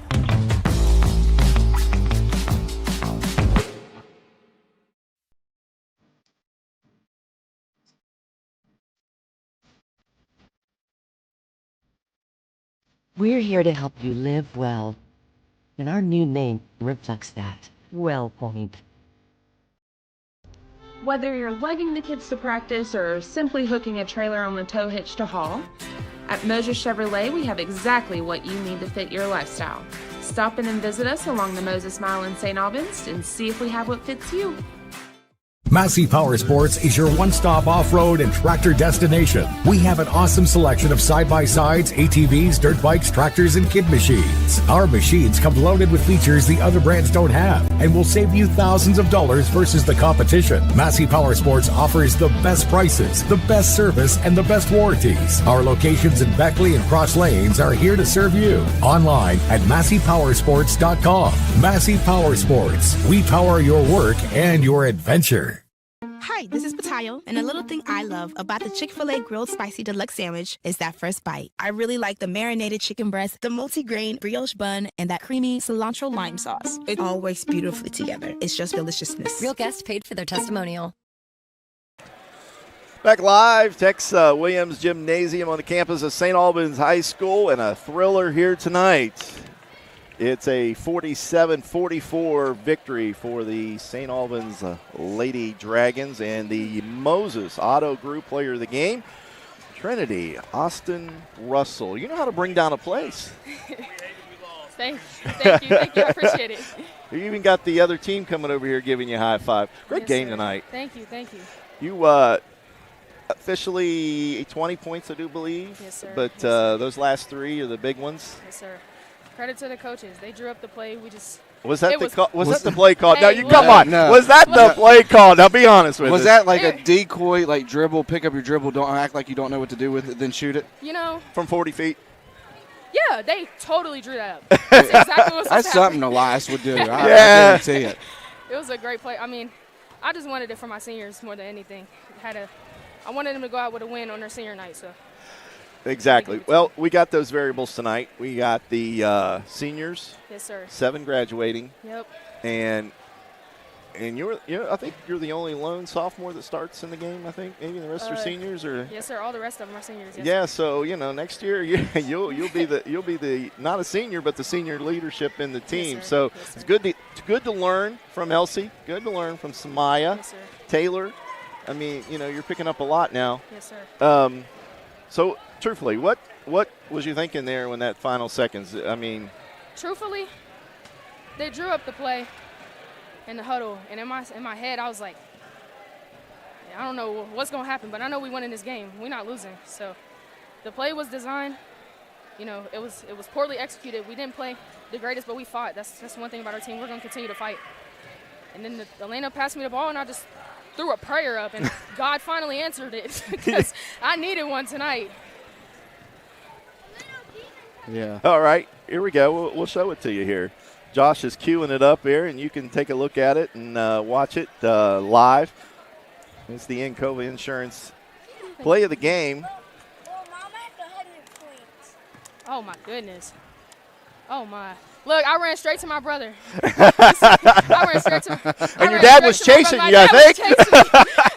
R: We're here to help you live well, and our new name reflects that. Well point.
P: Whether you're lugging the kids to practice or simply hooking a trailer on the tow hitch to haul, at Moses Chevrolet we have exactly what you need to fit your lifestyle. Stop in and visit us along the Moses Mile in St. Albans and see if we have what fits you.
Q: Massey Power Sports is your one-stop off-road and tractor destination. We have an awesome selection of side-by-sides, ATVs, dirt bikes, tractors, and kid machines. Our machines come loaded with features the other brands don't have and will save you thousands of dollars versus the competition. Massey Power Sports offers the best prices, the best service, and the best warranties. Our locations in Beckley and Cross Lanes are here to serve you. Online at MasseyPowersports.com. Massey Power Sports. We power your work and your adventure.
N: Hi, this is Patayo, and a little thing I love about the Chick-fil-A Grilled Spicy Deluxe Sandwich is that first bite. I really like the marinated chicken breast, the multi-grain brioche bun, and that creamy cilantro lime sauce. It all works beautifully together. It's just deliciousness.
O: Real guests paid for their testimonial.
H: Back live, Tex Williams Gymnasium on the campus of St. Albans High School, and a thriller here tonight. It's a 47-44 victory for the St. Albans Lady Dragons, and the Moses Auto Group player of the game, Trinity Austin Russell. You know how to bring down a place.
D: Thank you, I appreciate it.
H: You even got the other team coming over here giving you a high five. Great game tonight.
D: Thank you.
H: You officially 20 points, I do believe.
D: Yes, sir.
H: But those last three are the big ones.
D: Yes, sir. Credit to the coaches. They drew up the play.
H: Was that the play call?
D: Hey,
H: come on.
T: No.
H: Was that the play call? Now be honest with us.
T: Was that like a decoy, like dribble, pick up your dribble, don't act like you don't know what to do with it, then shoot it?
H: From 40 feet?
D: Yeah, they totally drew that up. That's exactly what's
T: That's something Elias would do. I guarantee it.
D: It was a great play. I mean, I just wanted it for my seniors more than anything. I wanted them to go out with a win on their senior night, so.
H: Exactly. Well, we got those variables tonight. We got the seniors.
D: Yes, sir. 7
H: graduating.
D: Yep.
H: And I think you're the only lone sophomore that starts in the game. I think maybe the rest are seniors, or.
D: Yes, sir. All the rest of them are seniors. Yes,
H: yeah.
D: sir.
H: So next year you'll be the not a senior but the senior leadership in the team.
D: Yes,
H: so it's good to learn from Elsie. Good to learn from Samaya.
D: Yes, sir.
H: Taylor. I mean, you're picking up a lot now.
D: Yes, sir.
H: So truthfully, what was you thinking there when that final seconds? I mean,
D: truthfully, they drew up the play in the huddle, and in my head, I was like, I don't know what's going to happen, but I know we win in this game. We're not losing. So the play was designed. It was poorly executed. We didn't play the greatest, but we fought. That's one thing about our team. We're going to continue to fight. And then Elena passed me the ball, and I just threw a prayer up, and God finally answered it because I needed one tonight.
H: Yeah. All right. here we go. We'll show it to you here. Josh is queuing it up here, and you can take a look at it and watch it live. It's the Encova Insurance play of the game.
D: Oh, my goodness. Oh, my. Look, I ran straight to my brother. I ran straight to
H: And your dad was chasing you, I think.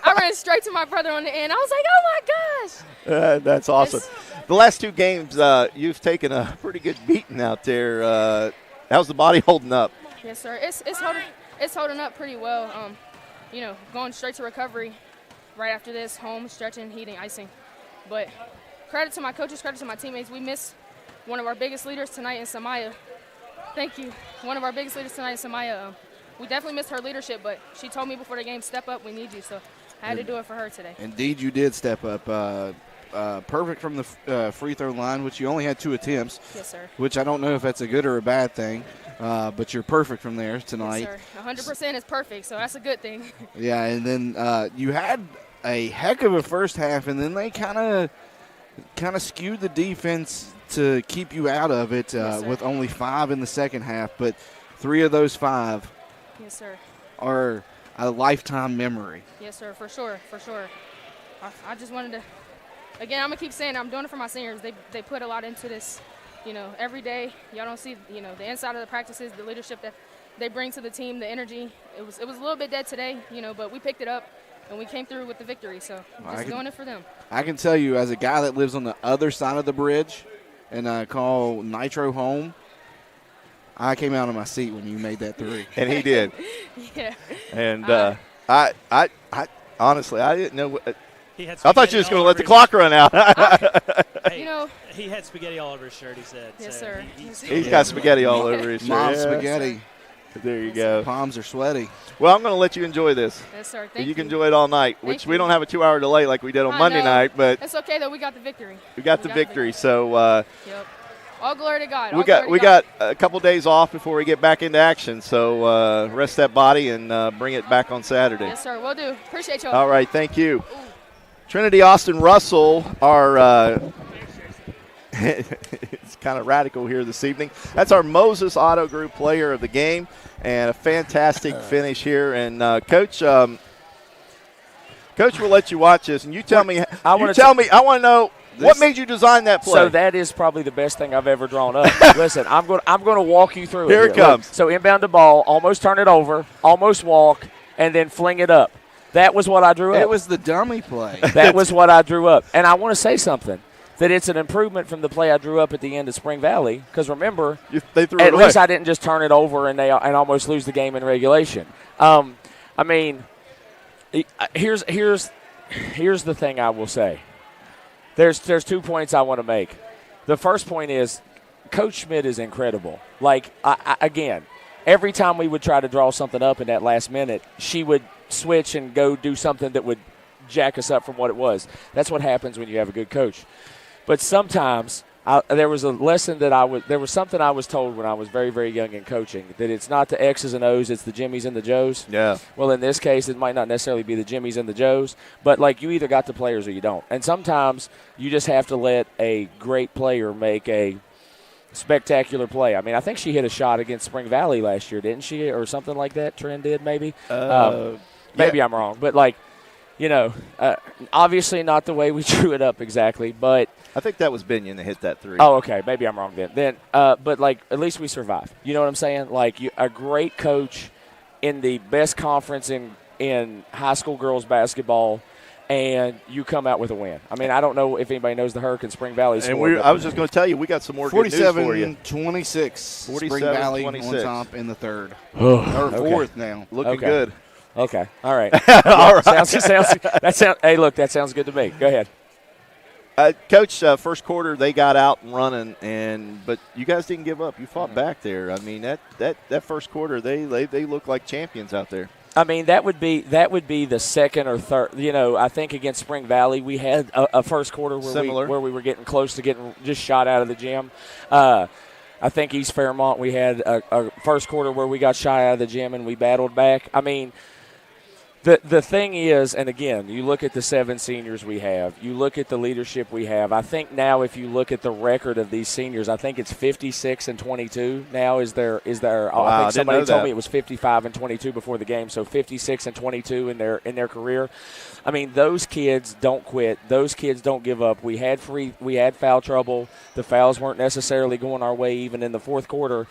D: I ran straight to my brother on the end. I was like, oh, my gosh.
H: That's awesome. The last 2 games, you've taken a pretty good beating out there. How's the body holding up?
D: Yes, sir. It's holding up pretty well. You know, going straight to recovery right after this, home, stretching, heating, icing. But credit to my coaches, credit to my teammates. We missed one of our biggest leaders tonight in Samaya. Thank you. One of our biggest leaders tonight in Samaya. We definitely missed her leadership, but she told me before the game, step up, we need you. So I had to do it for her today.
T: Indeed, you did step up. Perfect from the free throw line, which you only had 2 attempts.
D: Yes, sir.
T: Which I don't know if that's a good or a bad thing, but you're perfect from there tonight.
D: Yes, sir. 100% is perfect, so that's a good thing.
T: Yeah, and then you had a heck of a first half, and then they kind of skewed the defense to keep you out of it with only 5 in the second half. But 3 of those 5
D: yes, sir,
T: are a lifetime memory.
D: Yes, sir, for sure, for sure. I just wanted to, again, I'm going to keep saying it, I'm doing it for my seniors. They put a lot into this, you know, every day. Y'all don't see, you know, the inside of the practices, the leadership that they bring to the team, the energy. It was a little bit dead today, you know, but we picked it up. And we came through with the victory, so just doing it for them.
T: I can tell you, as a guy that lives on the other side of the bridge and I call Nitro home, I came out of my seat when you made that 3.
H: And he did.
D: Yeah.
H: And I honestly, I didn't know.
S: He had
H: I thought you were just going to let the clock run out.
S: Hey,
D: you know,
S: he had spaghetti all over his shirt, he said.
D: Yes,
S: so
D: sir.
H: He's got spaghetti all over his shirt.
T: Mom's spaghetti.
H: There you go.
T: Palms are sweaty.
H: Well, I'm going to let you enjoy this.
D: Yes, sir. Thank
H: you can enjoy it all night, which we don't have a 2-hour delay like we did on Monday night. But
D: it's okay, though. We got the victory.
H: We got the victory. So
D: yep. All glory to God.
H: We got a couple days off before we get back into action. So rest that body and bring it back on Saturday.
D: Yes, sir. Will do. Appreciate you.
H: All right. Thank you. Trinity Austin Russell, our it's kind of radical here this evening. That's our Moses Auto Group player of the game, and a fantastic finish here. And Coach, Coach will let you watch this, and you tell me. I want to know what made you design that play.
E: So that is probably the best thing I've ever drawn up. Listen, I'm going to walk you through it.
H: Here it comes.
E: Look, so inbound the ball, almost turn it over, almost walk, and then fling it up. That was what I drew up.
T: It was the dummy play.
E: That was what I drew up. And I want to say something, that it's an improvement from the play I drew up at the end of Spring Valley, because remember,
H: they threw
E: at
H: it away.
E: least I didn't just turn it over and almost lose the game in regulation. I mean, here's the thing I will say. There's 2 points I want to make. The first point is Coach Schmidt is incredible. Like, again, every time we would try to draw something up in that last minute, she would switch and go do something that would jack us up from what it was. That's what happens when you have a good coach. But sometimes there was something I was told when I was very, very young in coaching, that it's not the X's and O's, it's the Jimmies and the Joes.
H: Yeah.
E: Well, in this case, it might not necessarily be the Jimmies and the Joes, but like you either got the players or you don't. And sometimes you just have to let a great player make a spectacular play. I mean, I think she hit a shot against Spring Valley last year, didn't she, or something like that? Trent did, maybe. Maybe I'm wrong, but like, you know, obviously not the way we drew it up exactly, but
H: I think that was Binion that hit that 3.
E: Oh, okay. Maybe I'm wrong then. But like, at least we survived. You know what I'm saying? Like, a great coach in the best conference in high school girls basketball, and you come out with a win. I mean, I don't know if anybody knows the Hurricane Spring Valley score.
H: I was just going to tell you, we got some more good news for you.
T: 47-26. Spring Valley
H: 47-26.
T: on top in the third.
H: Or
T: fourth now.
H: Looking good.
E: Okay. All right.
H: All right.
E: Hey, look, that sounds good to me. Go ahead.
H: Coach, first quarter they got out and running, but you guys didn't give up. You fought back there. I mean, that first quarter they look like champions out there.
E: I mean, that would be the second or third. You know, I think against Spring Valley we had a first quarter where we were getting close to getting just shot out of the gym. I think East Fairmont we had a first quarter where we got shot out of the gym and we battled back. I mean, The thing is, and again, you look at the 7 seniors we have, you look at the leadership we have. I think now if you look at the record of these seniors, I think it's 56-22 now is their
H: Wow,
E: I think somebody told
H: that.
E: me it was 55-22 before the game, so 56-22 in their career. I mean, those kids don't quit. Those kids don't give up. We had foul trouble. The fouls weren't necessarily going our way even in the fourth quarter.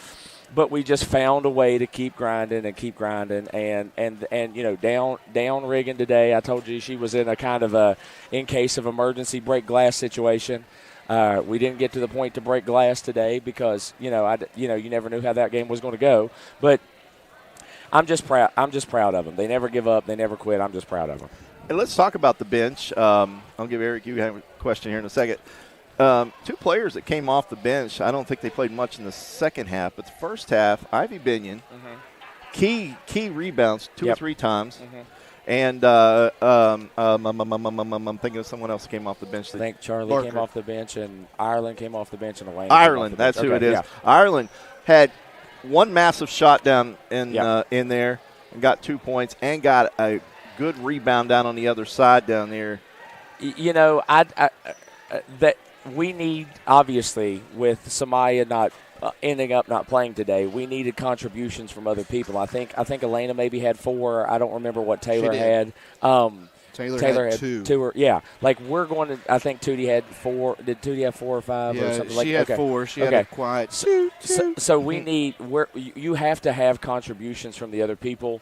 E: But we just found a way to keep grinding and you know, down Riggin today. I told you she was in a kind of a in case of emergency break glass situation. We didn't get to the point to break glass today because you never knew how that game was going to go. But I'm just proud of them. They never give up. They never quit. I'm just proud of them.
H: And let's talk about the bench. I'll give Eric, you have a question here in a second. 2 players that came off the bench, I don't think they played much in the second half, but the first half, Ivy Binion, key rebounds 2 or 3 times. And I'm thinking of someone else that came off the bench.
E: I think Charlie came off the bench, and Ireland came off the bench, and Elaine.
H: Ireland, that's who it is.
E: Yeah.
H: Ireland had one massive shot down in there and got 2 points and got a good rebound down on the other side down there.
E: You know, that we need, obviously, with Samaya not ending up not playing today, we needed contributions from other people. I think Elena maybe had 4. I don't remember what Taylor had. Taylor had 2. Yeah, like we're going to. I think Tootie had 4. Did Tootie have 4 or 5 or something like that?
T: She had 4. She had a quiet.
E: So we need. You have to have contributions from the other people.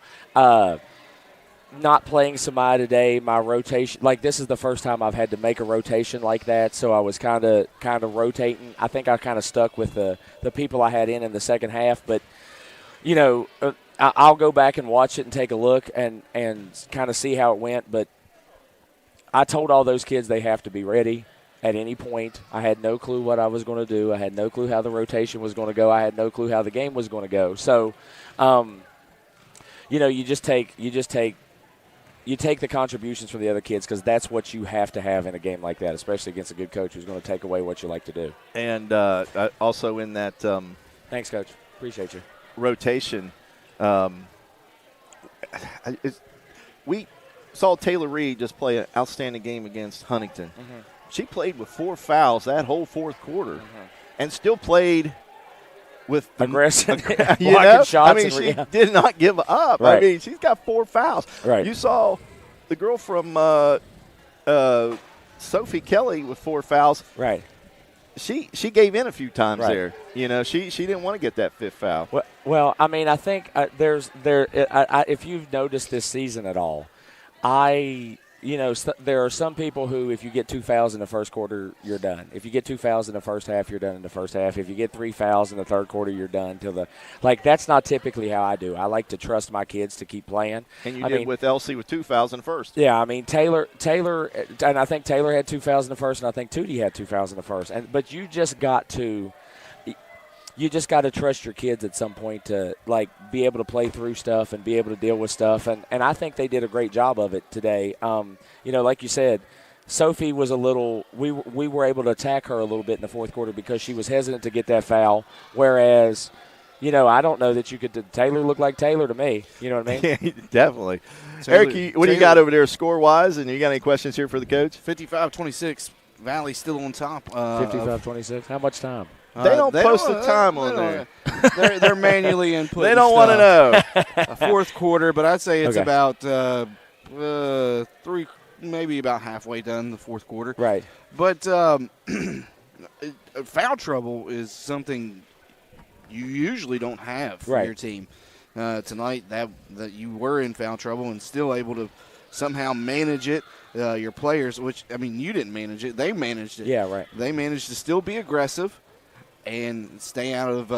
E: Not playing Samaya today, my rotation, like this is the first time I've had to make a rotation like that, so I was kind of rotating. I think I kind of stuck with the people I had in the second half, but, you know, I'll go back and watch it and take a look and kind of see how it went, but I told all those kids they have to be ready at any point. I had no clue what I was going to do. I had no clue how the rotation was going to go. I had no clue how the game was going to go. So, you know, you take the contributions from the other kids because that's what you have to have in a game like that, especially against a good coach who's going to take away what you like to do.
H: And also in that
E: thanks, Coach. Appreciate you.
H: Rotation, we saw Taylor Reed just play an outstanding game against Huntington. She played with 4 fouls that whole fourth quarter and still played with
E: aggression,
H: shots. I mean, she did not give up. Right. I mean, she's got 4 fouls.
E: Right.
H: You saw the girl from Sophie Kelly with 4 fouls.
E: Right.
H: She gave in a few times there. You know, she didn't want to get that 5th foul.
E: Well, I mean, I think if you've noticed this season at all, there are some people who, if you get 2 fouls in the first quarter, you're done. If you get 2 fouls in the first half, you're done in the first half. If you get 3 fouls in the third quarter, you're done that's not typically how I do. I like to trust my kids to keep playing.
H: And you did with Elsie with 2 fouls in the first.
E: Yeah, I mean Taylor, and I think Taylor had 2 fouls in the first, and I think Tootie had 2 fouls in the first. But you just got to trust your kids at some point to be able to play through stuff and be able to deal with stuff. And I think they did a great job of it today. Like you said, Sophie was a little we were able to attack her a little bit in the fourth quarter because she was hesitant to get that foul. Whereas, I don't know that you could. Taylor looked like Taylor to me. You know what I mean?
H: Yeah, definitely. Eric, what do you got over there score-wise? And you got any questions here for the coach?
T: 55-26. Valley still on top.
E: 55-26. How much time?
H: They don't post the time on there.
T: They're manually inputting.
H: They don't want to know.
T: A fourth quarter, but I'd say it's about 3, maybe about halfway done the fourth quarter.
E: Right.
T: But foul trouble is something you usually don't have for your team. Tonight, that you were in foul trouble and still able to somehow manage it. Your players, which, I mean, you didn't manage it. They managed it.
E: Yeah, right.
T: They managed to still be aggressive and stay out of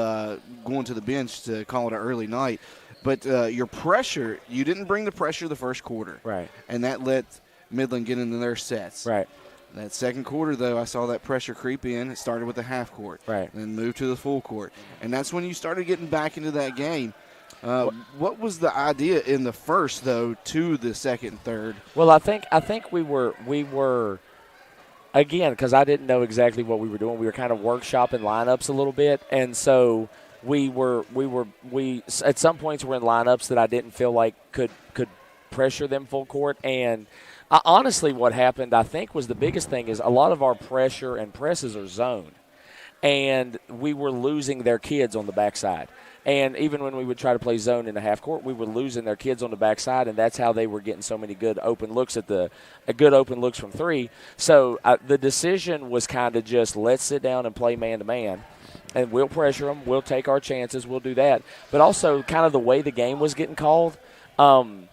T: going to the bench to call it an early night. But your pressure, you didn't bring the pressure the first quarter.
E: Right.
T: And that let Midland get into their sets.
E: Right.
T: That second quarter, though, I saw that pressure creep in. It started with the half court.
E: Right.
T: And then moved to the full court. And that's when you started getting back into that game. What was the idea in the first, though, to the second and third?
E: Well, I think we were again, because I didn't know exactly what we were doing. We were kind of workshopping lineups a little bit, and so we at some points were in lineups that I didn't feel like could pressure them full court. And honestly, what happened, I think, was the biggest thing is a lot of our pressure and presses are zone. And we were losing their kids on the backside. And even when we would try to play zone in the half court, we were losing their kids on the backside, and that's how they were getting so many good open looks good open looks from three. So the decision was kind of just let's sit down and play man-to-man, and we'll pressure them. We'll take our chances. We'll do that. But also kind of the way the game was getting called, I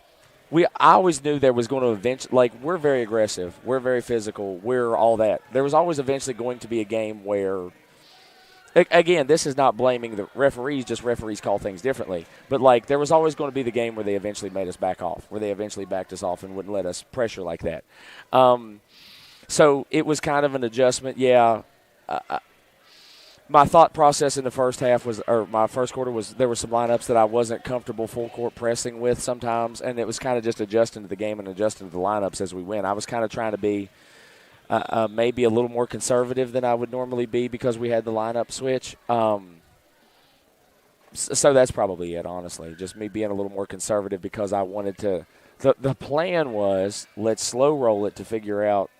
E: always knew there was going to eventually – like, we're very aggressive. We're very physical. We're all that. There was always eventually going to be a game where – again, this is not blaming the referees, just referees call things differently. But, like, there was always going to be the game where they eventually made us back off, where they eventually backed us off and wouldn't let us pressure like that. So it was kind of an adjustment. Yeah, my thought process in the first half was – or my first quarter was there were some lineups that I wasn't comfortable full court pressing with sometimes, and it was kind of just adjusting to the game and adjusting to the lineups as we went. I was kind of trying to be – maybe a little more conservative than I would normally be because we had the lineup switch. So that's probably it, honestly, just me being a little more conservative because I wanted to the plan was let's slow roll it to figure out,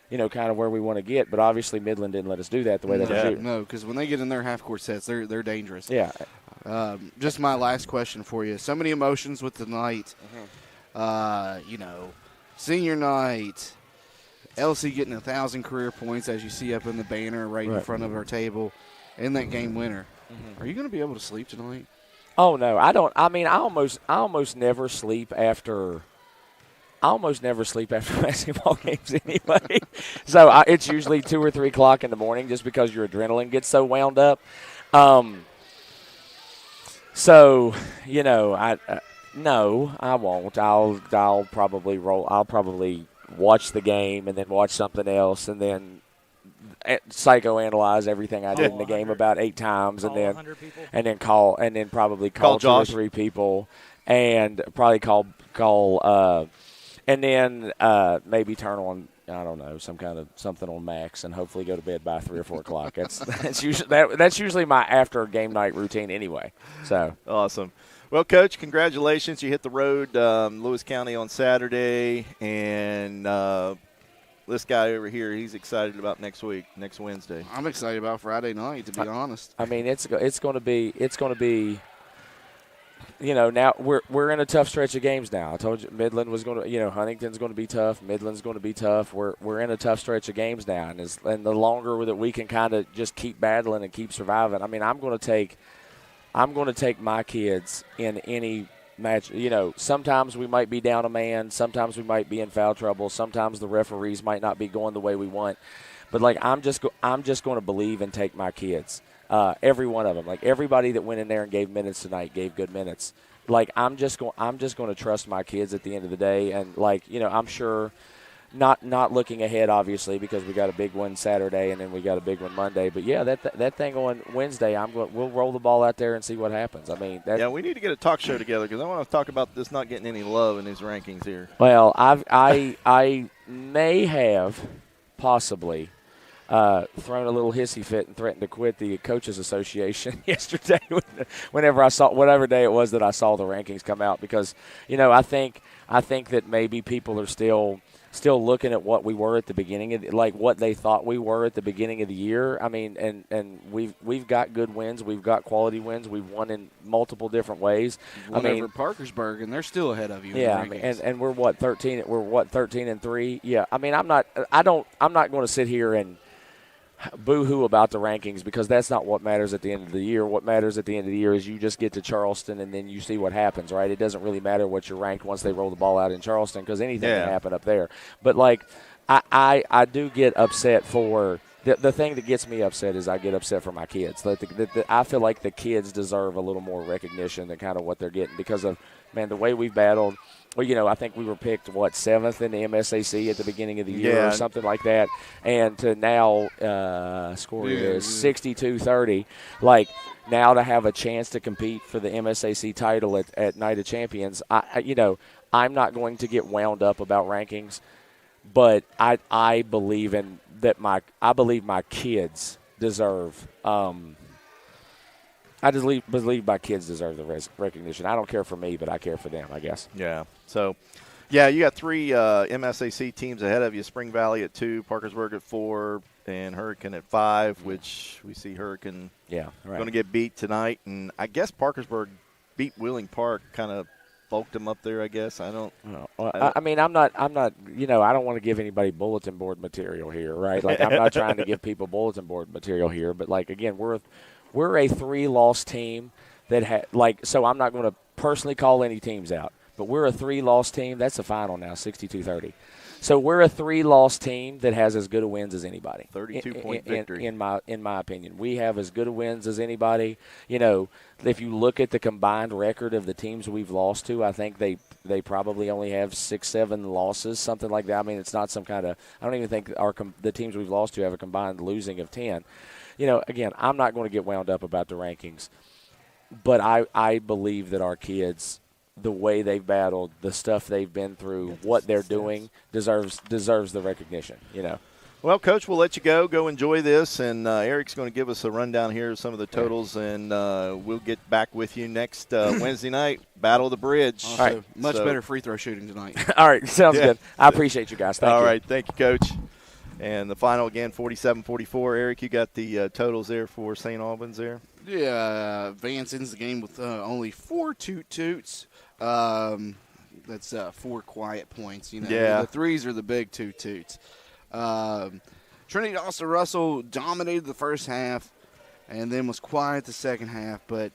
E: kind of where we want to get. But obviously Midland didn't let us do that the way they do.
T: No, because when they get in their half-court sets, they're dangerous.
E: Yeah.
T: Just my last question for you. So many emotions with the night. Senior night, LC getting 1,000 career points, as you see up in the banner right in front of our table, and that game winner. Are you going to be able to sleep tonight?
E: Oh no, I don't. I mean, I almost never sleep after. I almost never sleep after basketball games anyway. So it's usually 2 or 3 o'clock in the morning, just because your adrenaline gets so wound up. So no, I won't. I'll probably roll. I'll probably watch the game and then watch something else and then psychoanalyze everything I did in the game about 8 times and then probably call 2 or 3 people and probably call and then maybe turn on, I don't know, something on Max and hopefully go to bed by 3 or 4 o'clock. That's usually my after game night routine anyway. So
H: awesome. Well, Coach, congratulations. You hit the road, Lewis County on Saturday, and this guy over here, he's excited about next Wednesday.
T: I'm excited about Friday night, to be honest.
E: I mean, it's going to be. Now we're in a tough stretch of games now. I told you Midland was going to, Huntington's going to be tough. Midland's going to be tough. We're in a tough stretch of games now, and the longer that we can kind of just keep battling and keep surviving. I mean, I'm going to take my kids in any match. Sometimes we might be down a man. Sometimes we might be in foul trouble. Sometimes the referees might not be going the way we want. But, I'm just going to believe and take my kids. Every one of them. Like, everybody that went in there and gave minutes tonight gave good minutes. Like, I'm just going to trust my kids at the end of the day. And, I'm sure – Not looking ahead, obviously, because we got a big one Saturday and then we got a big one Monday. But yeah, that thing on Wednesday, we'll roll the ball out there and see what happens. I mean,
H: we need to get a talk show together because I want to talk about this not getting any love in these rankings here.
E: Well, I may have possibly thrown a little hissy fit and threatened to quit the Coaches Association yesterday whenever I saw whatever day it was that I saw the rankings come out because I think that maybe people are still looking at what we were at the beginning of what they thought we were at the beginning of the year. I mean, and we've got good wins, we've got quality wins, we've won in multiple different ways.
T: Over Parkersburg, and they're still ahead of you.
E: Yeah,
T: in the rankings.
E: and we're 13. We're 13-3. Yeah, I mean, I'm not going to sit here and boo-hoo about the rankings because that's not what matters at the end of the year. What matters at the end of the year is you just get to Charleston and then you see what happens, right? It doesn't really matter what you're ranked once they roll the ball out in Charleston because anything can happen up there. But, I do get upset for the thing that gets me upset is I get upset for my kids. I feel like the kids deserve a little more recognition than kind of what they're getting because of, the way we've battled. Well, I think we were picked, 7th in the MSAC at the beginning of the year or something like that. And to now score is 62-30. Now to have a chance to compete for the MSAC title at Night of Champions, I'm not going to get wound up about rankings, but I believe in that I believe my kids deserve I just believe my kids deserve the recognition. I don't care for me, but I care for them, I guess.
H: Yeah. So, Yeah, you got 3 MSAC teams ahead of you. Spring Valley at 2, Parkersburg at 4, and Hurricane at 5, which we see Hurricane going to get beat tonight. And I guess Parkersburg beat Wheeling Park, kind of bulked them up there, I guess. I don't know.
E: I mean, I'm not, I don't want to give anybody bulletin board material here, right? Like, I'm not trying to give people bulletin board material here, but, like, again, we're a 3-loss team that so I'm not going to personally call any teams out, but we're a 3-loss team. That's the final now, 62-30. So we're a 3-loss team that has as good a wins as anybody.
H: 32-point victory.
E: In my opinion. We have as good a wins as anybody. You know, if you look at the combined record of the teams we've lost to, I think they probably only have 6-7 losses, something like that. I mean, it's not some kind of – I don't even think the teams we've lost to have a combined losing of 10. You know, again, I'm not going to get wound up about the rankings, but I believe that our kids – the way they've battled, the stuff they've been through, what they're doing deserves the recognition, you know.
H: Well, Coach, we'll let you go enjoy this, and Eric's going to give us a rundown here of some of the totals, and we'll get back with you next Wednesday night, Battle of the Bridge.
T: Also, all right, much better free throw shooting tonight.
E: All right, sounds good. I appreciate you guys. Thank you.
H: All right, thank you, Coach. And the final again, 47-44. Eric, you got the totals there for St. Albans there?
T: Yeah, Vance ends the game with only 4 toot-toots. That's 4 quiet points. You know, the threes are the big toot-toots. Trinity Austin Russell dominated the first half, and then was quiet the second half. But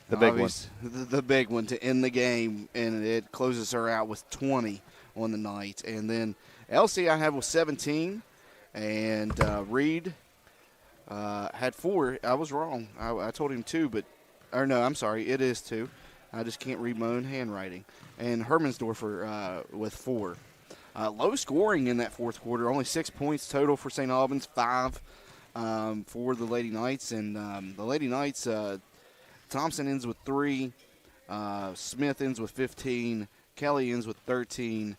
H: the
T: big one to end the game, and it closes her out with 20 on the night. And then Elsie I have with 17, and Reed had 4. I was wrong. I told him 2, no, I'm sorry. It is 2. I just can't read my own handwriting. And Hermansdorfer with 4. Low scoring in that fourth quarter. Only 6 points total for St. Albans, 5 for the Lady Knights. And the Lady Knights, Thompson ends with 3. Smith ends with 15. Kelly ends with 13.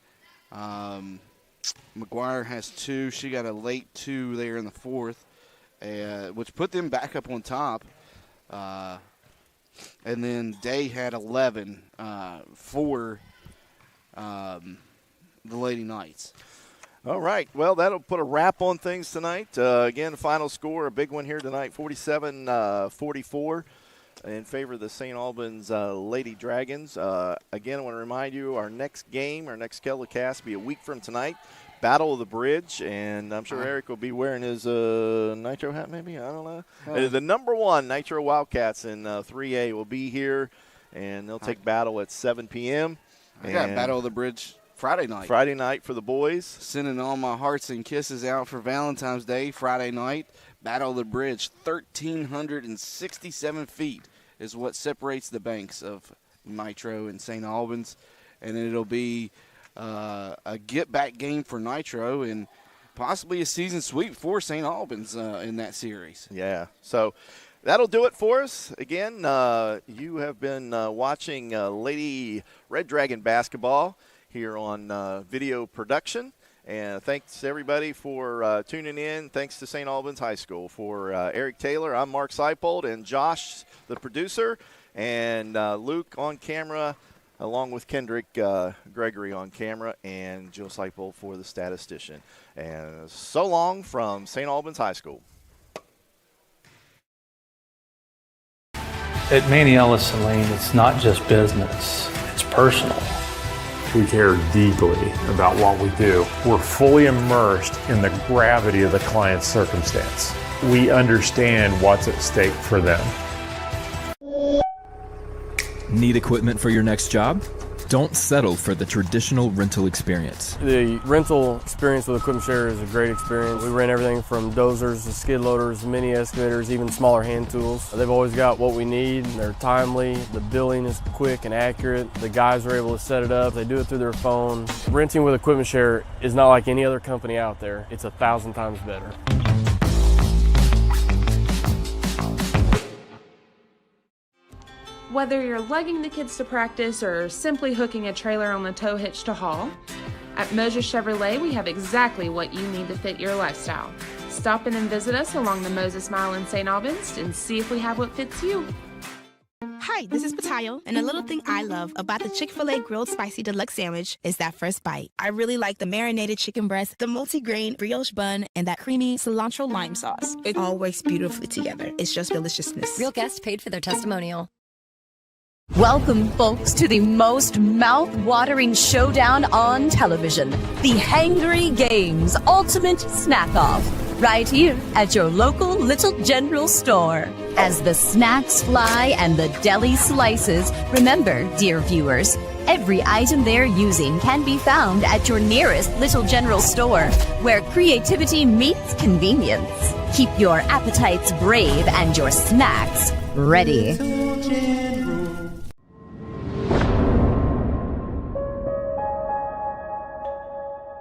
T: McGuire has 2. She got a late 2 there in the fourth, which put them back up on top. And then Day had 11 for the Lady Knights.
H: All right. Well, that'll put a wrap on things tonight. Again, final score, a big one here tonight, 47-44 in favor of the St. Albans Lady Dragons. Again, I want to remind you, our next game, our next telecast will be a week from tonight. Battle of the Bridge, and I'm sure Eric will be wearing his Nitro hat maybe. I don't know. The number 1 Nitro Wildcats in 3A will be here, and they'll take battle at 7 p.m.
T: I got Battle of the Bridge Friday night.
H: Friday night for the boys.
T: Sending all my hearts and kisses out for Valentine's Day Friday night. Battle of the Bridge, 1,367 feet is what separates the banks of Nitro and St. Albans, and it'll be a get-back game for Nitro and possibly a season sweep for St. Albans in that series.
H: Yeah, so that'll do it for us. Again, you have been watching Lady Red Dragon basketball here on video production. And thanks, everybody, for tuning in. Thanks to St. Albans High School. For Eric Taylor, I'm Mark Seipold, and Josh, the producer, and Luke on camera, along with Kendrick Gregory on camera, and Jill Seipold for the statistician. And so long from St. Albans High School.
L: At Manny Ellison Lane, it's not just business, it's personal.
M: We care deeply about what we do. We're fully immersed in the gravity of the client's circumstance. We understand what's at stake for them.
I: Need equipment for your next job? Don't settle for the traditional rental experience.
J: The rental experience with Equipment Share is a great experience. We rent everything from dozers to skid loaders, mini excavators, even smaller hand tools. They've always got what we need. They're timely. The billing is quick and accurate. The guys are able to set it up. They do it through their phone. Renting with Equipment Share is not like any other company out there. It's 1,000 times better.
P: Whether you're lugging the kids to practice or simply hooking a trailer on the tow hitch to haul, at Mosier Chevrolet we have exactly what you need to fit your lifestyle. Stop in and visit us along the Moses Mile in St. Albans and see if we have what fits you.
N: Hi, Hi, this is Patayo, and a little thing I love about the Chick-fil-A Grilled Spicy Deluxe Sandwich is that first bite. I really like the marinated chicken breast, the multi-grain brioche bun, and that creamy cilantro lime sauce. It all works beautifully together. It's just deliciousness.
O: Real guest paid for their testimonial.
K: Welcome, folks, to the most mouth-watering showdown on television, the Hangry Games Ultimate Snack-Off, right here at your local Little General store. As the snacks fly and the deli slices, remember, dear viewers, every item they're using can be found at your nearest Little General store, where creativity meets convenience. Keep your appetites brave and your snacks ready.